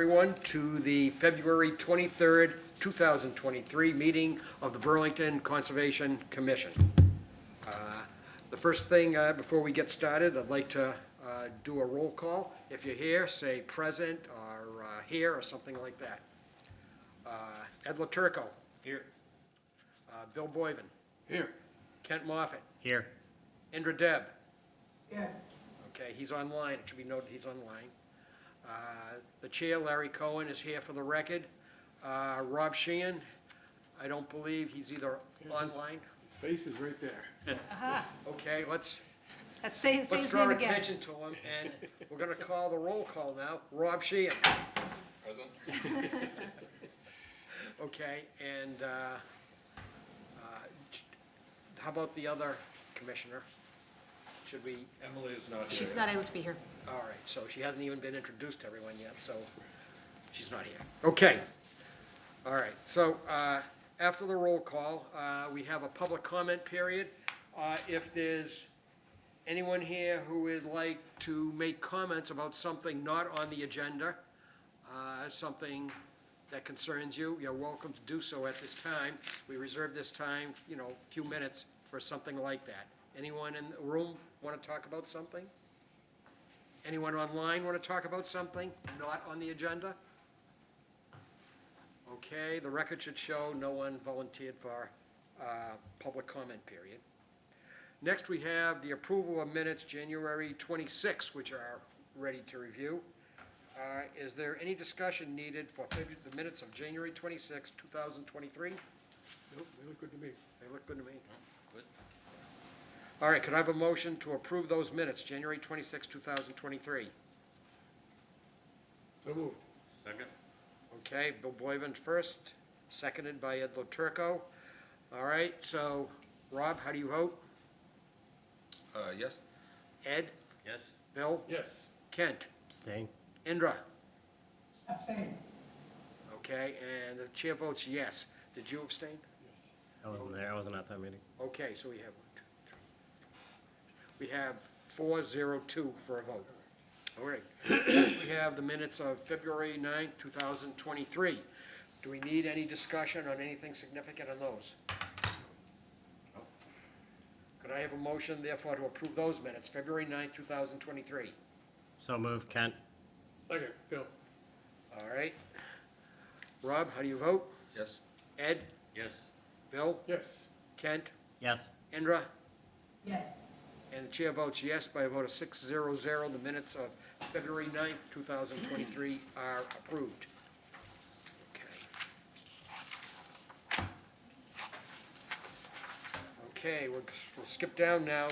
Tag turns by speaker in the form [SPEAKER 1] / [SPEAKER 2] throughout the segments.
[SPEAKER 1] Everyone to the February 23rd, 2023 meeting of the Burlington Conservation Commission. The first thing, before we get started, I'd like to do a roll call. If you're here, say present or here or something like that. Ed LaTurco.
[SPEAKER 2] Here.
[SPEAKER 1] Bill Boyven.
[SPEAKER 2] Here.
[SPEAKER 1] Kent Moffett.
[SPEAKER 2] Here.
[SPEAKER 1] Indra Deb.
[SPEAKER 3] Yeah.
[SPEAKER 1] Okay, he's online. It should be noted he's online. The chair, Larry Cohen, is here for the record. Rob Sheehan, I don't believe he's either online.
[SPEAKER 2] His face is right there.
[SPEAKER 1] Okay, let's
[SPEAKER 3] Say his
[SPEAKER 1] draw
[SPEAKER 3] name again.
[SPEAKER 1] attention to him, and we're gonna call the roll call now. Rob Sheehan.
[SPEAKER 2] Present.
[SPEAKER 1] Okay, and how about the other commissioner? Should we,
[SPEAKER 2] Emily is not here.
[SPEAKER 3] She's not able to be here.
[SPEAKER 1] all right, so she hasn't even been introduced to everyone yet, so she's not here. Okay, all right, so after the roll call, we have a public comment period. If there's anyone here who would like to make comments about something not on the agenda, something that concerns you, you're welcome to do so at this time. We reserve this time, a few minutes for something like that. Anyone in the room want to talk about something? Anyone online want to talk about something not on the agenda? Okay, the record should show no one volunteered for public comment period. Next, we have the approval of minutes, January 26, which are ready to review. Is there any discussion needed for the minutes of January 26, 2023?
[SPEAKER 2] Nope, they look good to me.
[SPEAKER 1] They look good to me.
[SPEAKER 2] Good.
[SPEAKER 1] All right, could I have a motion to approve those minutes, January 26, 2023?
[SPEAKER 2] So moved. Second.
[SPEAKER 1] Okay, Bill Boyven first, seconded by Ed LaTurco. All right, so, Rob, how do you vote?
[SPEAKER 4] Yes.
[SPEAKER 1] Ed?
[SPEAKER 4] Yes.
[SPEAKER 1] Bill?
[SPEAKER 2] Yes.
[SPEAKER 1] Kent?
[SPEAKER 4] Staying.
[SPEAKER 1] Indra?
[SPEAKER 3] Abstain.
[SPEAKER 1] Okay, and the chair votes yes. Did you abstain?
[SPEAKER 2] Yes.
[SPEAKER 4] I wasn't there. I wasn't at that meeting.
[SPEAKER 1] Okay, so we have 1, 2, 3. We have 4-0-2 for a vote. All right. Next, we have the minutes of February 9th, 2023. Do we need any discussion on anything significant on those? Could I have a motion, therefore, to approve those minutes, February 9th, 2023?
[SPEAKER 4] So moved, Kent.
[SPEAKER 2] Second. Bill.
[SPEAKER 1] All right. Rob, how do you vote?
[SPEAKER 4] Yes.
[SPEAKER 1] Ed?
[SPEAKER 4] Yes.
[SPEAKER 1] Bill?
[SPEAKER 2] Yes.
[SPEAKER 1] Kent?
[SPEAKER 4] Yes.
[SPEAKER 1] Indra?
[SPEAKER 3] Yes.
[SPEAKER 1] And the chair votes yes by a vote of 6-0-0. The minutes of February 9th, 2023 are approved. Okay, we'll skip down now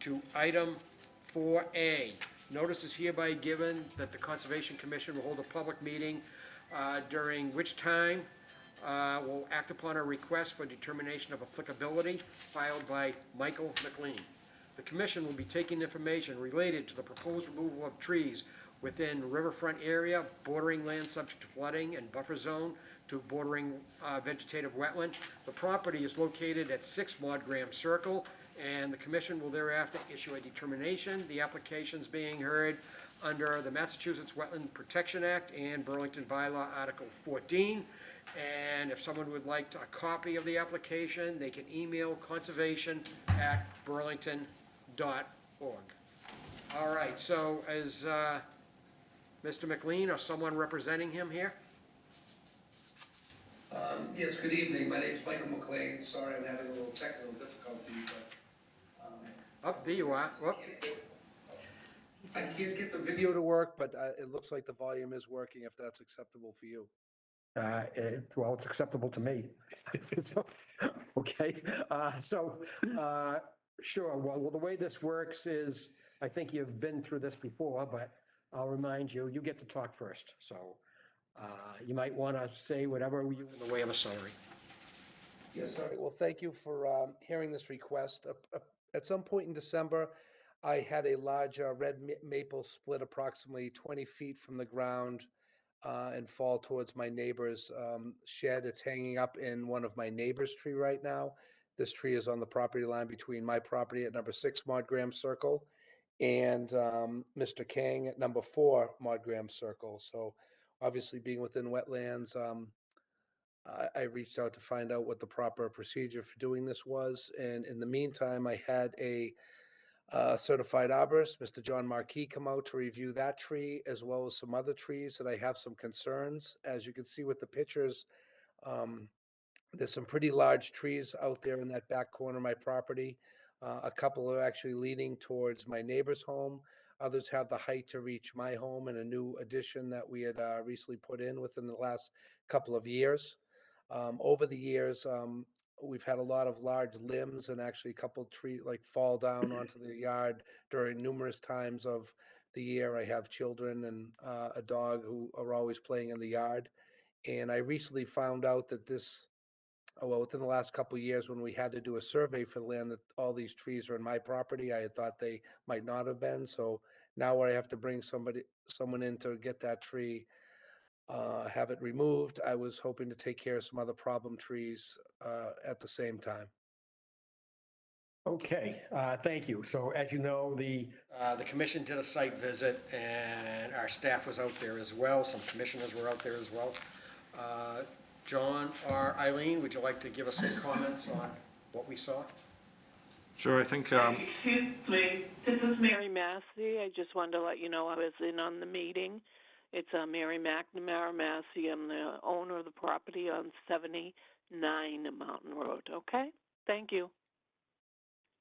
[SPEAKER 1] to item 4A. Notice is hereby given that the Conservation Commission will hold a public meeting during which time will act upon a request for determination of applicability filed by Michael McLean. The commission will be taking information related to the proposed removal of trees within riverfront area, bordering land subject to flooding and buffer zone to bordering vegetative wetland. The property is located at 6 Maud Graham Circle, and the commission will thereafter issue a determination. The application's being heard under the Massachusetts Wetland Protection Act and Burlington Bylaw Article 14. And if someone would like a copy of the application, they can email conservation@burlington.org. All right, so is Mr. McLean or someone representing him here?
[SPEAKER 5] Yes, good evening. My name's Michael McLean. Sorry, I'm having a little technical difficulty, but
[SPEAKER 1] Oh, there you are. Whoop.
[SPEAKER 5] I can't get the video to work, but it looks like the volume is working, if that's acceptable for you.
[SPEAKER 1] Well, it's acceptable to me. So, okay, sure, well, the way this works is, I think you've been through this before, but I'll remind you, you get to talk first, so you might want to say whatever you, in the way of a summary.
[SPEAKER 5] Yes, all right. Well, thank you for hearing this request. At some point in December, I had a large red maple split approximately 20 feet from the ground and fall towards my neighbor's shed. It's hanging up in one of my neighbor's tree right now. This tree is on the property line between my property at number 6 Maud Graham Circle and Mr. King at number 4 Maud Graham Circle. So obviously being within wetlands, I reached out to find out what the proper procedure for doing this was. And in the meantime, I had a certified arborist, Mr. John Marquis, come out to review that tree as well as some other trees that I have some concerns. As you can see with the pictures, um, there's some pretty large trees out there in that back corner of my property. A couple are actually leaning towards my neighbor's home. Others have the height to reach my home and a new addition that we had recently put in within the last couple of years. Over the years, we've had a lot of large limbs and actually a couple tree like fall down onto the yard during numerous times of the year. I have children and a dog who are always playing in the yard. And I recently found out that well, within the last couple of years, when we had to do a survey for the land, that all these trees are in my property. I had thought they might not have been. So now I have to bring someone in to get that tree, have it removed. I was hoping to take care of some other problem trees at the same time.
[SPEAKER 2] Okay, thank you. So as you know,
[SPEAKER 1] The commission did a site visit, and our staff was out there as well. Some commissioners were out there as well. John or Eileen, would you like to give us some comments on what we saw?
[SPEAKER 6] Sure, I think,
[SPEAKER 7] Excuse me, this is Mary Massey. I just wanted to let you know I was in on the meeting. It's Mary McNamara Massey. I'm the owner of the property on 79 Mountain Road, okay? Thank you.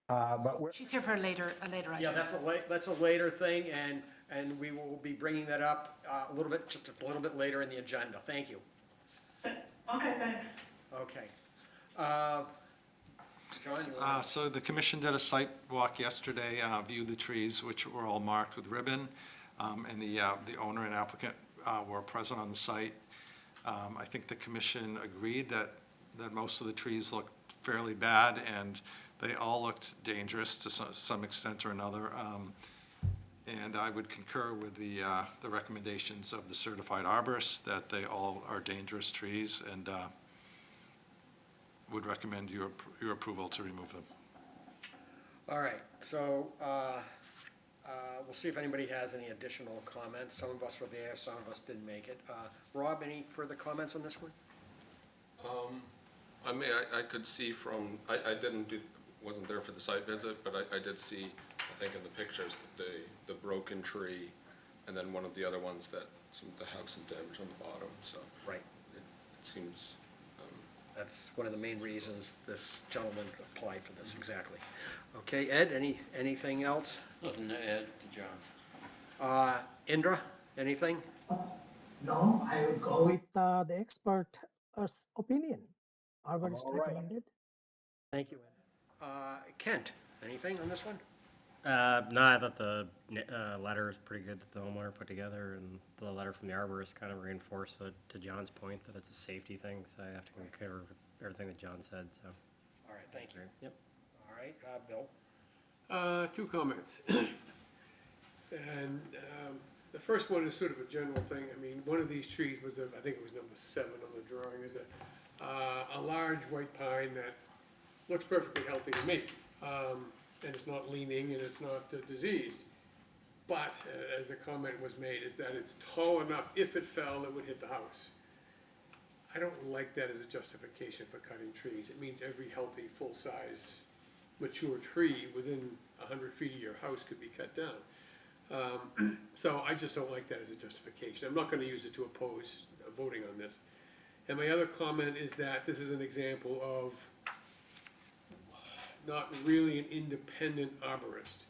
[SPEAKER 2] but we're,
[SPEAKER 3] She's here for a later item.
[SPEAKER 1] Yeah, that's a later thing, and we will be bringing that up just a little bit later in the agenda. Thank you.
[SPEAKER 7] Okay, thanks.
[SPEAKER 1] Okay. John, you want to-
[SPEAKER 6] so the commission did a site walk yesterday, viewed the trees, which were all marked with ribbon, and the owner and applicant were present on the site. I think the commission agreed that most of the trees looked fairly bad, and they all looked dangerous to some extent or another. And I would concur with the recommendations of the certified arborist that they all are dangerous trees, and would recommend your approval to remove them.
[SPEAKER 1] All right, so we'll see if anybody has any additional comments. Some of us were there, some of us didn't make it. Rob, any further comments on this one?
[SPEAKER 8] I mean, I could see from, I wasn't there for the site visit, but I did see, I think in the pictures, the broken tree, and then one of the other ones that seemed to have some damage on the bottom, so.
[SPEAKER 1] Right.
[SPEAKER 8] It seems,
[SPEAKER 1] That's one of the main reasons this gentleman applied for this, exactly. Okay, Ed, anything else?
[SPEAKER 4] Nothing to add to John's.
[SPEAKER 1] Indra, anything?
[SPEAKER 9] No, I would go with the expert opinion. Arborist
[SPEAKER 1] All right.
[SPEAKER 9] recommended.
[SPEAKER 1] Thank you, Ed. Kent, anything on this one?
[SPEAKER 4] No, I thought the letter was pretty good that the homeowner put together, and the letter from the arborist kind of reinforced it, to John's point, that it's a safety thing, so I have to concur with everything that John said, so.
[SPEAKER 1] All right, thank you.
[SPEAKER 4] Yep.
[SPEAKER 1] All right, Bill?
[SPEAKER 2] two comments. And the first one is sort of a general thing. I mean, one of these trees was, I think it was number 7 on the drawing, is a large white pine that looks perfectly healthy to me. And it's not leaning and it's not diseased. But, as the comment was made, is that it's tall enough, if it fell, it would hit the house. I don't like that as a justification for cutting trees. It means every healthy, full-size, mature tree within 100 feet of your house could be cut down. So I just don't like that as a justification. I'm not gonna use it to oppose voting on this. And my other comment is that this is an example of not really an independent arborist.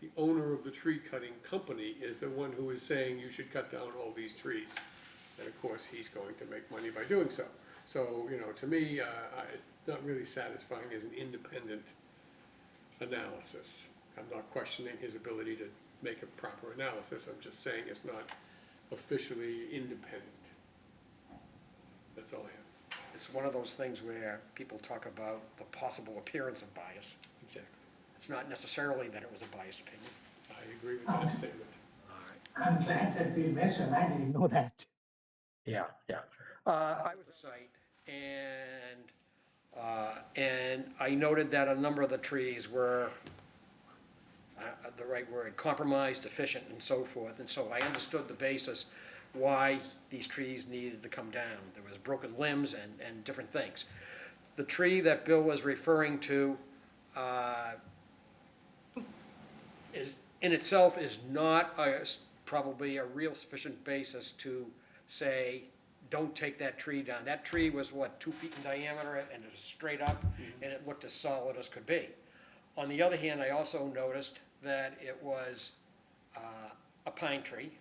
[SPEAKER 2] The owner of the tree cutting company is the one who is saying you should cut down all these trees. And of course, he's going to make money by doing so. So, you know, to me, it's not really satisfying as an independent analysis. I'm not questioning his ability to make a proper analysis, I'm just saying it's not officially independent. That's all I have.
[SPEAKER 1] It's one of those things where people talk about the possible appearance of bias.
[SPEAKER 2] Exactly.
[SPEAKER 1] It's not necessarily that it was a biased opinion.
[SPEAKER 2] I agree with that statement.
[SPEAKER 1] All right.
[SPEAKER 9] I'm glad that we mentioned, I didn't know that.
[SPEAKER 2] Yeah, yeah. I
[SPEAKER 1] The site, and I noted that a number of the trees were, the right word, compromised, deficient, and so forth. And so I understood the basis why these trees needed to come down. There was broken limbs and different things. The tree that Bill was referring to is, in itself, is not probably a real sufficient basis to say, don't take that tree down. That tree was, what, 2 feet in diameter, and it was straight up, and it looked as solid as could be. On the other hand, I also noticed that it was a pine tree,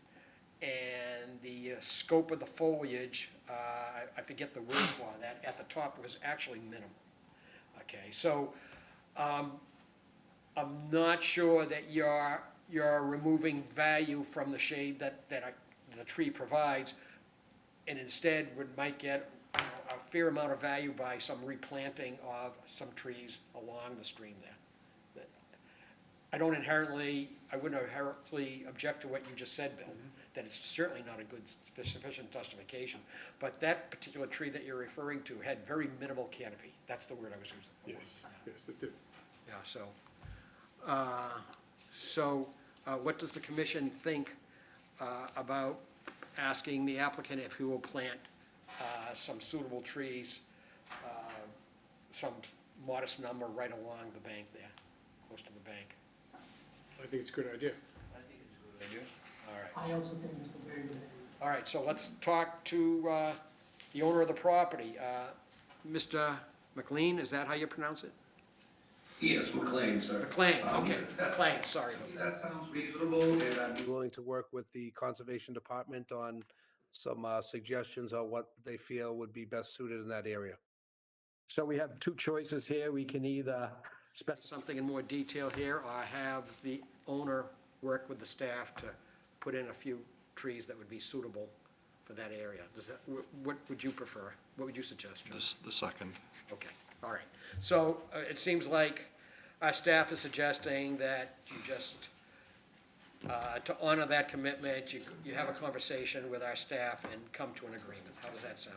[SPEAKER 1] and the scope of the foliage, I forget the word for that, at the top was actually minimal. Okay, so I'm not sure that you're removing value from the shade that the tree provides, and instead might get a fair amount of value by some replanting of some trees along the stream there. I wouldn't inherently object to what you just said, Bill, that it's certainly not a good, sufficient justification. But that particular tree that you're referring to had very minimal canopy. That's the word I was using.
[SPEAKER 2] Yes, it did.
[SPEAKER 1] Yeah, so what does the commission think about asking the applicant if he will plant some suitable trees, some modest number right along the bank there, close to the bank?
[SPEAKER 2] I think it's a good idea.
[SPEAKER 1] All right.
[SPEAKER 3] I also think it's a very good idea.
[SPEAKER 1] All right, so let's talk to the owner of the property. Mr. McLean, is that how you pronounce it?
[SPEAKER 5] Yes, McLean, sir.
[SPEAKER 1] McLean, okay,
[SPEAKER 5] Yeah,
[SPEAKER 1] McLean, sorry.
[SPEAKER 5] That sounds reasonable, and I'd be willing to work with the Conservation Department on some suggestions on what they feel would be best suited in that area.
[SPEAKER 1] So we have two choices here. We can either specify something in more detail here, or have the owner work with the staff to put in a few trees that would be suitable for that area. What would you prefer? What would you suggest, John?
[SPEAKER 6] The second.
[SPEAKER 1] Okay, all right. So it seems like our staff is suggesting that you just, to honor that commitment, you have a conversation with our staff and come to an agreement. How does that sound?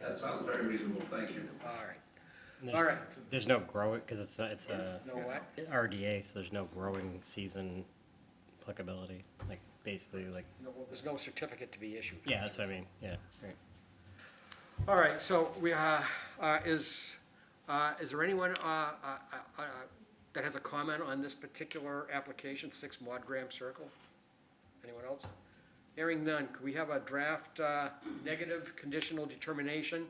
[SPEAKER 5] That sounds very reasonable, thank you.
[SPEAKER 1] All right.
[SPEAKER 4] There's-
[SPEAKER 1] All right.
[SPEAKER 4] There's no growing, because it's a
[SPEAKER 1] Know what?
[SPEAKER 4] RDA, so there's no growing season applicability, like, basically, like,
[SPEAKER 1] No, well, there's no certificate to be issued.
[SPEAKER 4] yeah, that's what I mean, yeah, right.
[SPEAKER 1] All right, so is there anyone that has a comment on this particular application, 6 Maudgram Circle? Anyone else? Hearing none, could we have a draft negative conditional determination,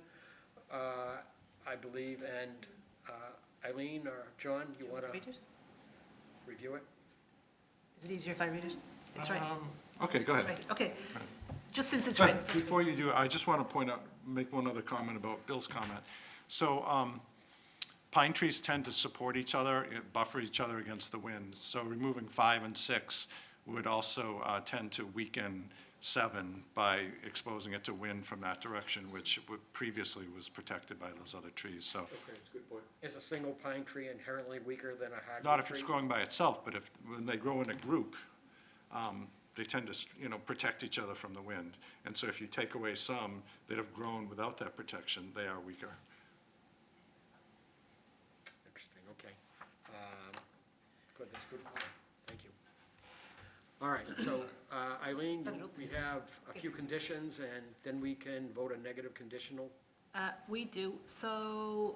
[SPEAKER 1] I believe, and Eileen or John, you want to
[SPEAKER 3] Read it?
[SPEAKER 1] review it?
[SPEAKER 3] Is it easier if I read it? It's right.
[SPEAKER 6] Okay, go ahead.
[SPEAKER 3] Right, okay. Just since it's
[SPEAKER 6] But
[SPEAKER 3] right in front of me.
[SPEAKER 6] before you do, I just want to make one other comment about Bill's comment. So pine trees tend to support each other, buffer each other against the wind. So removing 5 and 6 would also tend to weaken 7 by exposing it to wind from that direction, which previously was protected by those other trees. So
[SPEAKER 2] Okay, it's a good point.
[SPEAKER 1] Is a single pine tree inherently weaker than a hardwood tree?
[SPEAKER 6] not if it's growing by itself, but when they grow in a group, they tend to, protect each other from the wind. And so if you take away some that have grown without that protection, they are weaker.
[SPEAKER 1] Interesting, okay. Good, that's a good point. Thank you. All right, so Eileen, we have a few conditions, and then we can vote a negative conditional.
[SPEAKER 3] We do. So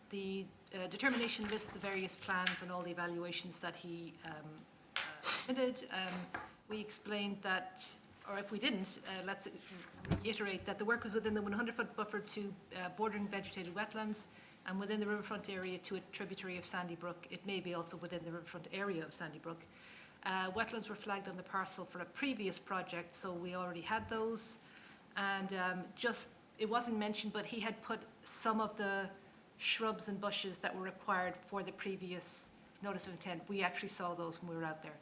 [SPEAKER 3] the determination lists the various plans and all the evaluations that he submitted. We explained that, or if we didn't, let's reiterate that the work was within the 100-foot buffer to bordering vegetated wetlands and within the riverfront area to a tributary of Sandy Brook. It may be also within the riverfront area of Sandy Brook. Wetlands were flagged on the parcel for a previous project, so we already had those. And it wasn't mentioned, but he had put some of the shrubs and bushes that were required for the previous notice of intent. We actually saw those when we were out there.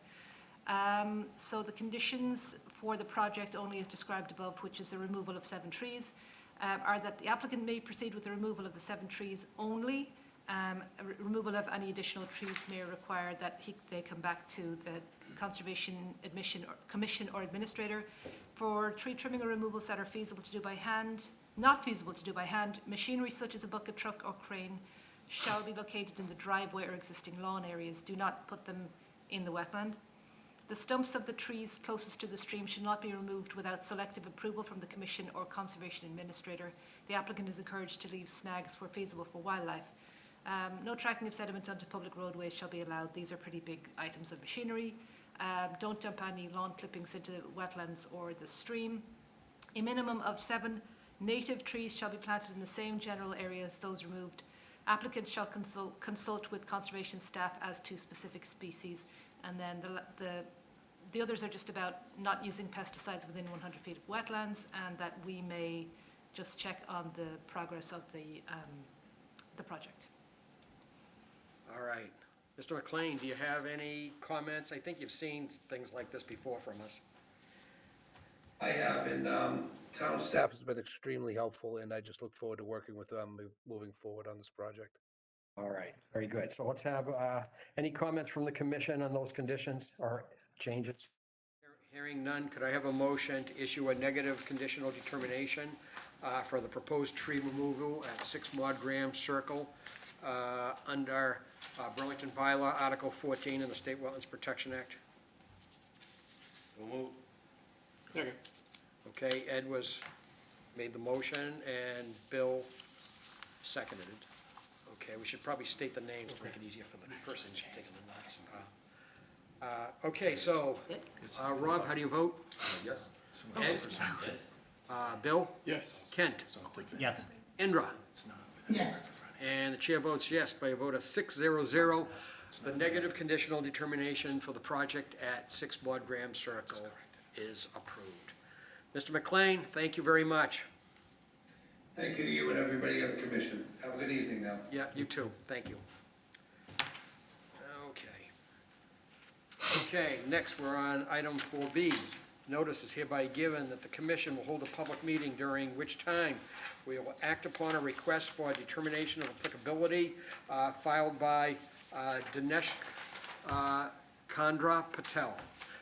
[SPEAKER 3] So the conditions for the project, only as described above, which is the removal of 7 trees, are that the applicant may proceed with the removal of the 7 trees only. Removal of any additional trees may require that they come back to the Conservation Commission or Administrator. For tree trimming or removals that are feasible to do by hand, not feasible to do by hand, machinery such as a bucket truck or crane shall be located in the driveway or existing lawn areas. Do not put them in the wetland. The stumps of the trees closest to the stream should not be removed without selective approval from the Commission or Conservation Administrator. The applicant is encouraged to leave snags where feasible for wildlife. No tracking of sediment onto public roadways shall be allowed. These are pretty big items of machinery. Don't dump any lawn clippings into wetlands or the stream. A minimum of 7 native trees shall be planted in the same general area as those removed. Applicant shall consult with conservation staff as to specific species. And then the others are just about not using pesticides within 100 feet of wetlands, and that we may just check on the progress of the project.
[SPEAKER 1] All right. Mr. McLean, do you have any comments? I think you've seen things like this before from us.
[SPEAKER 5] I have, and town staff has been extremely helpful, and I just look forward to working with them moving forward on this project.
[SPEAKER 1] All right, very good. So let's have, any comments from the commission on those conditions or changes? Hearing none, could I have a motion to issue a negative conditional determination for the proposed tree removal at 6 Maud Graham Circle under Burlington Bylaw, Article 14 in the State Wetlands Protection Act?
[SPEAKER 2] Second.
[SPEAKER 1] Okay, Ed made the motion and Bill seconded it. Okay, we should probably state the names to make it easier for the person taking the notes. Okay, so, Rob, how do you vote?
[SPEAKER 8] Yes?
[SPEAKER 1] Ed? Bill?
[SPEAKER 2] Yes.
[SPEAKER 1] Kent?
[SPEAKER 4] Yes.
[SPEAKER 1] Indra?
[SPEAKER 9] Yes.
[SPEAKER 1] And the chair votes yes by a vote of 6-0-0. The negative conditional determination for the project at 6 Maud Graham Circle is approved. Mr. McLean, thank you very much.
[SPEAKER 5] Thank you to you and everybody on the commission. Have a good evening now.
[SPEAKER 1] Yeah, you too. Thank you. Okay, next we're on item 4B. Notice is hereby given that the commission will hold a public meeting during which time we will act upon a request for a determination of applicability filed by Dinesh Chandra Patel.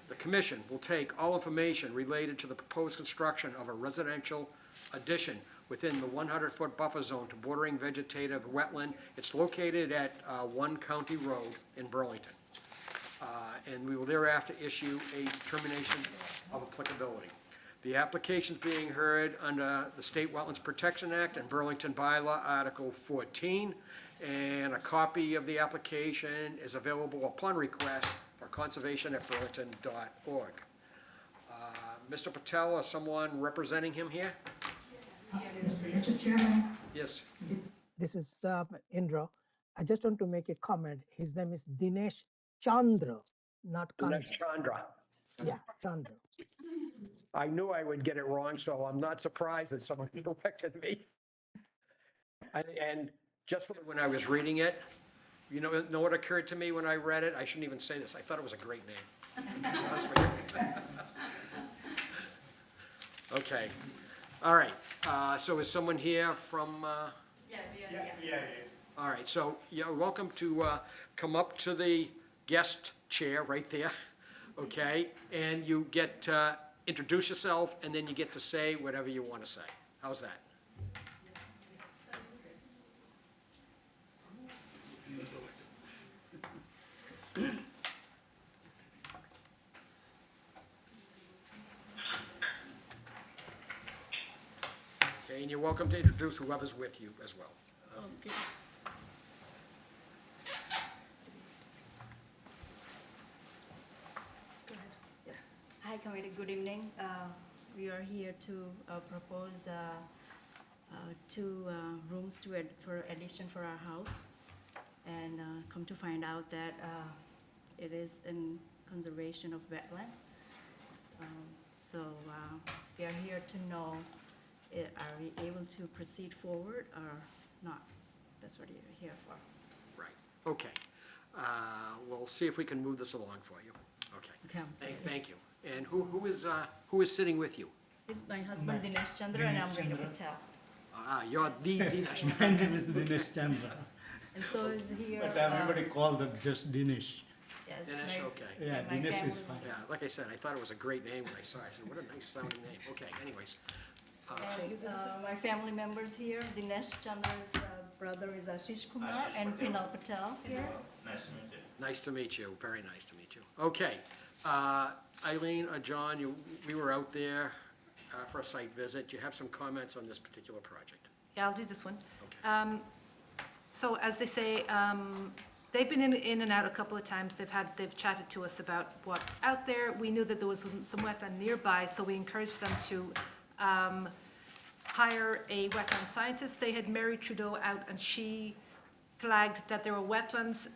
[SPEAKER 1] The commission will take all information related to the proposed construction of a residential addition within the 100-foot buffer zone to bordering vegetative wetland. It's located at 1 County Road in Burlington. And we will thereafter issue a determination of applicability. The application's being heard under the State Wetlands Protection Act and Burlington Bylaw, Article 14, and a copy of the application is available upon request for conservation@burlington.org. Mr. Patel or someone representing him here?
[SPEAKER 9] Mr. Chairman,
[SPEAKER 1] Yes.
[SPEAKER 9] this is Indra. I just want to make a comment. His name is Dinesh Chandra, not Chandra.
[SPEAKER 1] Chandra.
[SPEAKER 9] Yeah, Chandra.
[SPEAKER 1] I knew I would get it wrong, so I'm not surprised that someone corrected me. And just when I was reading it, you know what occurred to me when I read it? I shouldn't even say this. I thought it was a great name. To be honest with you. Okay. All right. So is someone here from? Yeah. All right. So you're welcome to come up to the guest chair right there. Okay, and you get to introduce yourself, and then you get to say whatever you want to say. How's that? Okay, and you're welcome to introduce whoever's with you as well.
[SPEAKER 10] Okay. Hi, committee, good evening. We are here to propose 2 rooms for addition for our house. And come to find out that it is in conservation of wetland. So we are here to know, are we able to proceed forward or not? That's what you're here for.
[SPEAKER 1] Right, okay. We'll see if we can move this along for you. Okay.
[SPEAKER 10] Okay, I'm sorry.
[SPEAKER 1] Thank you. And who is sitting with you?
[SPEAKER 10] It's my husband Dinesh Chandra and I'm Reena Patel.
[SPEAKER 1] You're the Dinesh.
[SPEAKER 11] My name is Dinesh Chandra,
[SPEAKER 10] And so is here.
[SPEAKER 11] but everybody call them just Dinesh.
[SPEAKER 10] Yes,
[SPEAKER 1] Dinesh,
[SPEAKER 10] my-
[SPEAKER 1] okay.
[SPEAKER 11] Yeah,
[SPEAKER 10] my
[SPEAKER 11] Dinesh is
[SPEAKER 10] family-
[SPEAKER 11] fine.
[SPEAKER 1] Yeah, like I said, I thought it was a great name when I saw it. I said, what a nice sounding name. Okay, anyways.
[SPEAKER 10] And my family members here, Dinesh Chandra's brother is Ashish Kumar and Pinal Patel here.
[SPEAKER 1] Nice to meet you, very nice to meet you. Okay, Eileen or John, we were out there for a site visit. Do you have some comments on this particular project?
[SPEAKER 3] Yeah, I'll do this one.
[SPEAKER 1] Okay.
[SPEAKER 3] So as they say, they've been in and out a couple of times. They've chatted to us about what's out there. We knew that there was some wetland nearby, so we encouraged them to hire a wetland scientist. They had Mary Trudeau out, and she flagged that there were wetlands.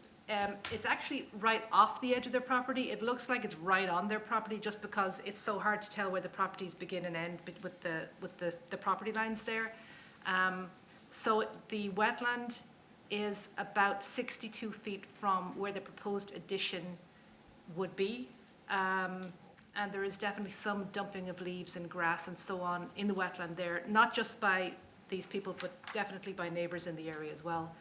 [SPEAKER 3] It's actually right off the edge of their property. It looks like it's right on their property just because it's so hard to tell where the properties begin and end with the property lines there. So the wetland is about 62 feet from where the proposed addition would be. And there is definitely some dumping of leaves and grass and so on in the wetland there, not just by these people, but definitely by neighbors in the area as well.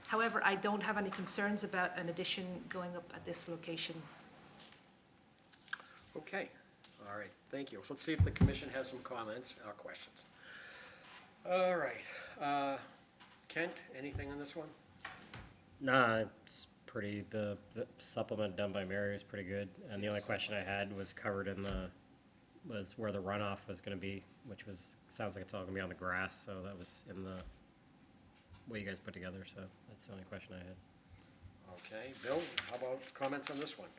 [SPEAKER 3] However, I don't have any concerns about an addition going up at this location.
[SPEAKER 1] Okay, all right, thank you. So let's see if the commission has some comments or questions. All right, Kent, anything on this one?
[SPEAKER 4] Nah, it's pretty, the supplement done by Mary is pretty good. And the only question I had was covered in was where the runoff was gonna be, which sounds like it's all gonna be on the grass, so that was in the, what you guys put together, so that's the only question I had.
[SPEAKER 1] Okay, Bill, how about comments on this one?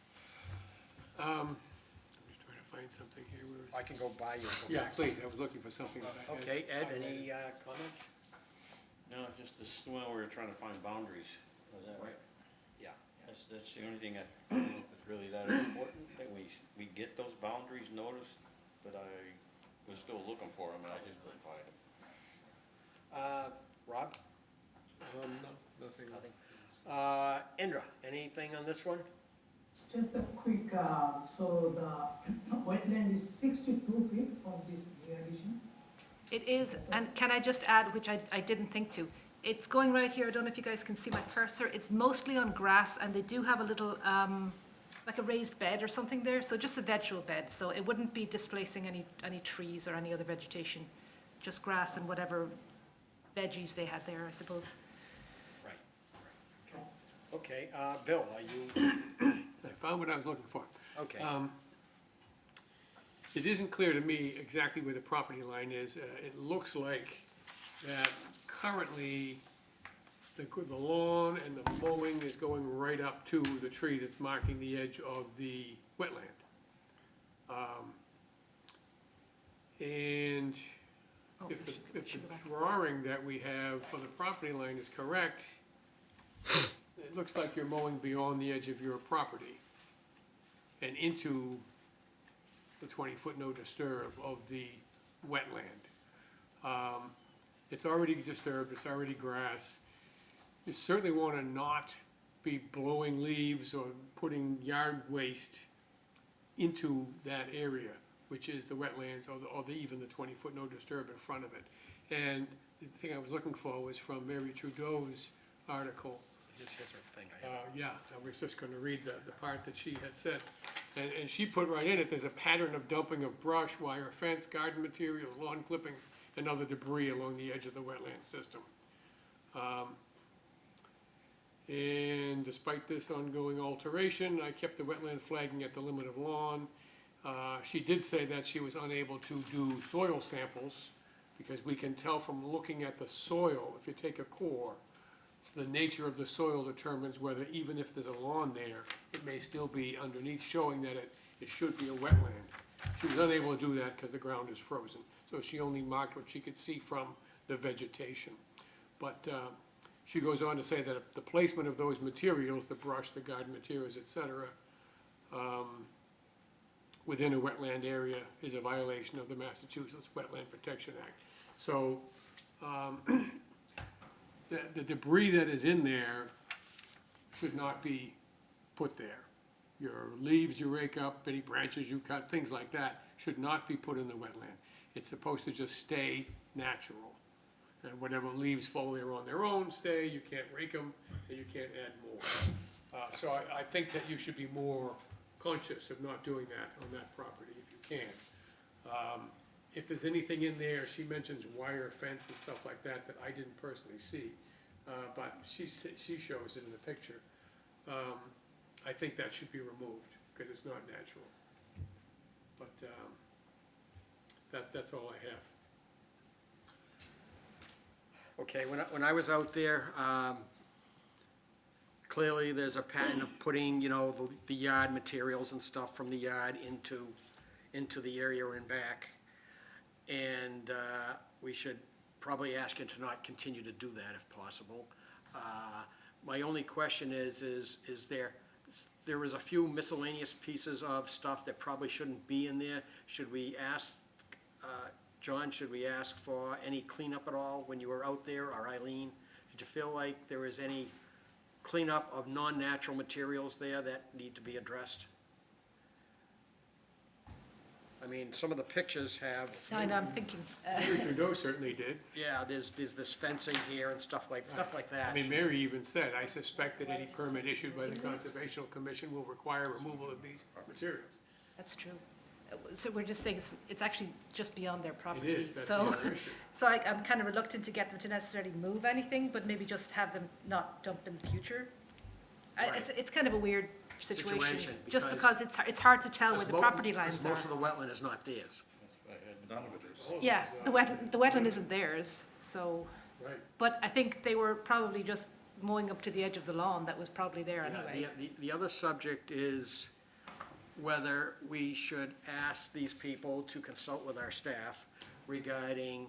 [SPEAKER 2] I'm just trying to find something here.
[SPEAKER 1] I can go by you. and go
[SPEAKER 2] Yeah,
[SPEAKER 1] back.
[SPEAKER 2] please, I was looking for something that I had.
[SPEAKER 1] Okay, Ed,
[SPEAKER 2] highlighted.
[SPEAKER 1] any comments?
[SPEAKER 12] No, it's just this one where we're trying to find boundaries. Was that right?
[SPEAKER 1] Yeah.
[SPEAKER 12] That's the only thing I don't know if it's really that important, that we get those boundaries noticed, but I was still looking for them and I just couldn't find them.
[SPEAKER 1] Rob?
[SPEAKER 2] No, nothing.
[SPEAKER 1] Nothing. Indra, anything on this one?
[SPEAKER 9] Just a quick, so the wetland is 62 feet from this new addition?
[SPEAKER 3] It is, and can I just add, which I didn't think to, it's going right here, I don't know if you guys can see my cursor, it's mostly on grass, and they do have a little, like a raised bed or something there, so just a vegetable bed, so it wouldn't be displacing any trees or any other vegetation, just grass and whatever veggies they had there, I suppose.
[SPEAKER 1] Right. Okay, Bill, are you,
[SPEAKER 2] I found what I was looking for.
[SPEAKER 1] okay,
[SPEAKER 2] It isn't clear to me exactly where the property line is. It looks like that currently the lawn and the mowing is going right up to the tree that's marking the edge of the wetland. And
[SPEAKER 3] Oh,
[SPEAKER 2] if
[SPEAKER 3] we
[SPEAKER 2] the
[SPEAKER 3] should go back.
[SPEAKER 2] drawing that we have for the property line is correct, it looks like you're mowing beyond the edge of your property and into the 20-foot no disturb of the wetland. It's already disturbed, it's already grass. You certainly want to not be blowing leaves or putting yard waste into that area, which is the wetlands or even the 20-foot no disturb in front of it. And the thing I was looking for was from Mary Trudeau's article.
[SPEAKER 1] here's her thing. I have.
[SPEAKER 2] Yeah, I was just gonna read the part that she had said. And she put right in it, there's a pattern of dumping of brush, wire fence, garden materials, lawn clippings, and other debris along the edge of the wetland system. And despite this ongoing alteration, I kept the wetland flagging at the limit of lawn. She did say that she was unable to do soil samples, because we can tell from looking at the soil, if you take a core, the nature of the soil determines whether, even if there's a lawn there, it may still be underneath, showing that it should be a wetland. She was unable to do that because the ground is frozen, so she only marked what she could see from the vegetation. But she goes on to say that the placement of those materials, the brush, the garden materials, et cetera, within a wetland area is a violation of the Massachusetts Wetland Protection Act. So, the debris that is in there should not be put there. Your leaves you rake up, any branches you cut, things like that, should not be put in the wetland. It's supposed to just stay natural. And whatever leaves fall there on their own, stay, you can't rake them, and you can't add more. So I think that you should be more conscious of not doing that on that property if you can. If there's anything in there, she mentions wire fence and stuff like that that I didn't personally see, but she shows it in the picture. I think that should be removed. because it's not natural. But, that's all I have.
[SPEAKER 1] Okay, when I was out there, clearly there's a pattern of putting, you know, the yard materials and stuff from the yard into the area and back. And we should probably ask him to not continue to do that if possible. My only question is there is a few miscellaneous pieces of stuff that probably shouldn't be in there. Should we ask, John, should we ask for any cleanup at all when you were out there, or Eileen? Did you feel like there was any cleanup of non-natural materials there that need to be addressed? I mean, some of the pictures have,
[SPEAKER 3] I know, I'm thinking,
[SPEAKER 2] Mary Trudeau certainly did.
[SPEAKER 1] yeah, there's this fencing here and stuff like that.
[SPEAKER 2] I mean, Mary even said, I suspect that any permit issued by the Conservation Commission will require removal of these materials.
[SPEAKER 3] that's true. So we're just saying it's actually just beyond their property.
[SPEAKER 2] It is, that's the
[SPEAKER 3] So,
[SPEAKER 2] other issue.
[SPEAKER 3] so I'm kind of reluctant to get them to necessarily move anything, but maybe just have them not dump in the future. It's kind of a weird situation, just because it's hard to tell where the property lines
[SPEAKER 1] Because most of
[SPEAKER 3] are.
[SPEAKER 1] the wetland is not theirs.
[SPEAKER 12] None of it is.
[SPEAKER 3] Yeah, the wetland isn't theirs, so,
[SPEAKER 2] Right.
[SPEAKER 3] but I think they were probably just mowing up to the edge of the lawn that was probably there anyway.
[SPEAKER 1] The other subject is whether we should ask these people to consult with our staff regarding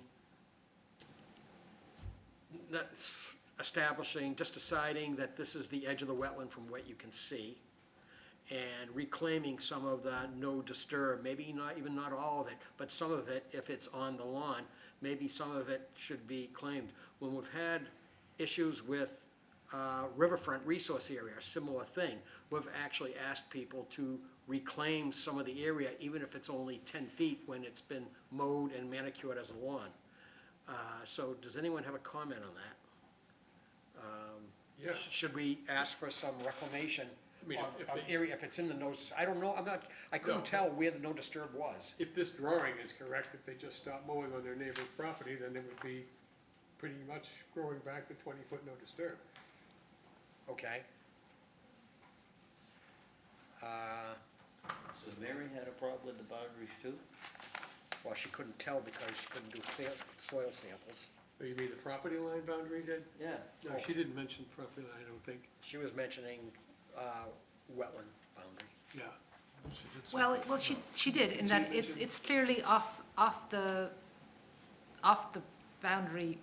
[SPEAKER 1] deciding that this is the edge of the wetland from what you can see, and reclaiming some of the no disturb, maybe not all of it, but some of it, if it's on the lawn, maybe some of it should be claimed. When we've had issues with riverfront resource area, a similar thing, we've actually asked people to reclaim some of the area, even if it's only 10 feet when it's been mowed and manicured as a lawn. So does anyone have a comment on that?
[SPEAKER 2] Yeah.
[SPEAKER 1] Should we ask for some reclamation
[SPEAKER 2] I mean, if
[SPEAKER 1] of
[SPEAKER 2] they-
[SPEAKER 1] area, if it's in the no, I don't know, I couldn't
[SPEAKER 2] No.
[SPEAKER 1] tell where the no disturb was.
[SPEAKER 2] If this drawing is correct, if they just stop mowing on their neighbor's property, then it would be pretty much growing back to 20-foot no disturb.
[SPEAKER 1] Okay.
[SPEAKER 12] So Mary had a problem with the boundaries too?
[SPEAKER 1] Well, she couldn't tell because she couldn't do soil samples.
[SPEAKER 2] Oh, you mean the property line boundaries, Ed?
[SPEAKER 12] Yeah.
[SPEAKER 2] No, she didn't mention property line, I don't think.
[SPEAKER 1] She was mentioning wetland boundary.
[SPEAKER 2] Yeah.
[SPEAKER 3] Well, she did, in that it's clearly off the boundary,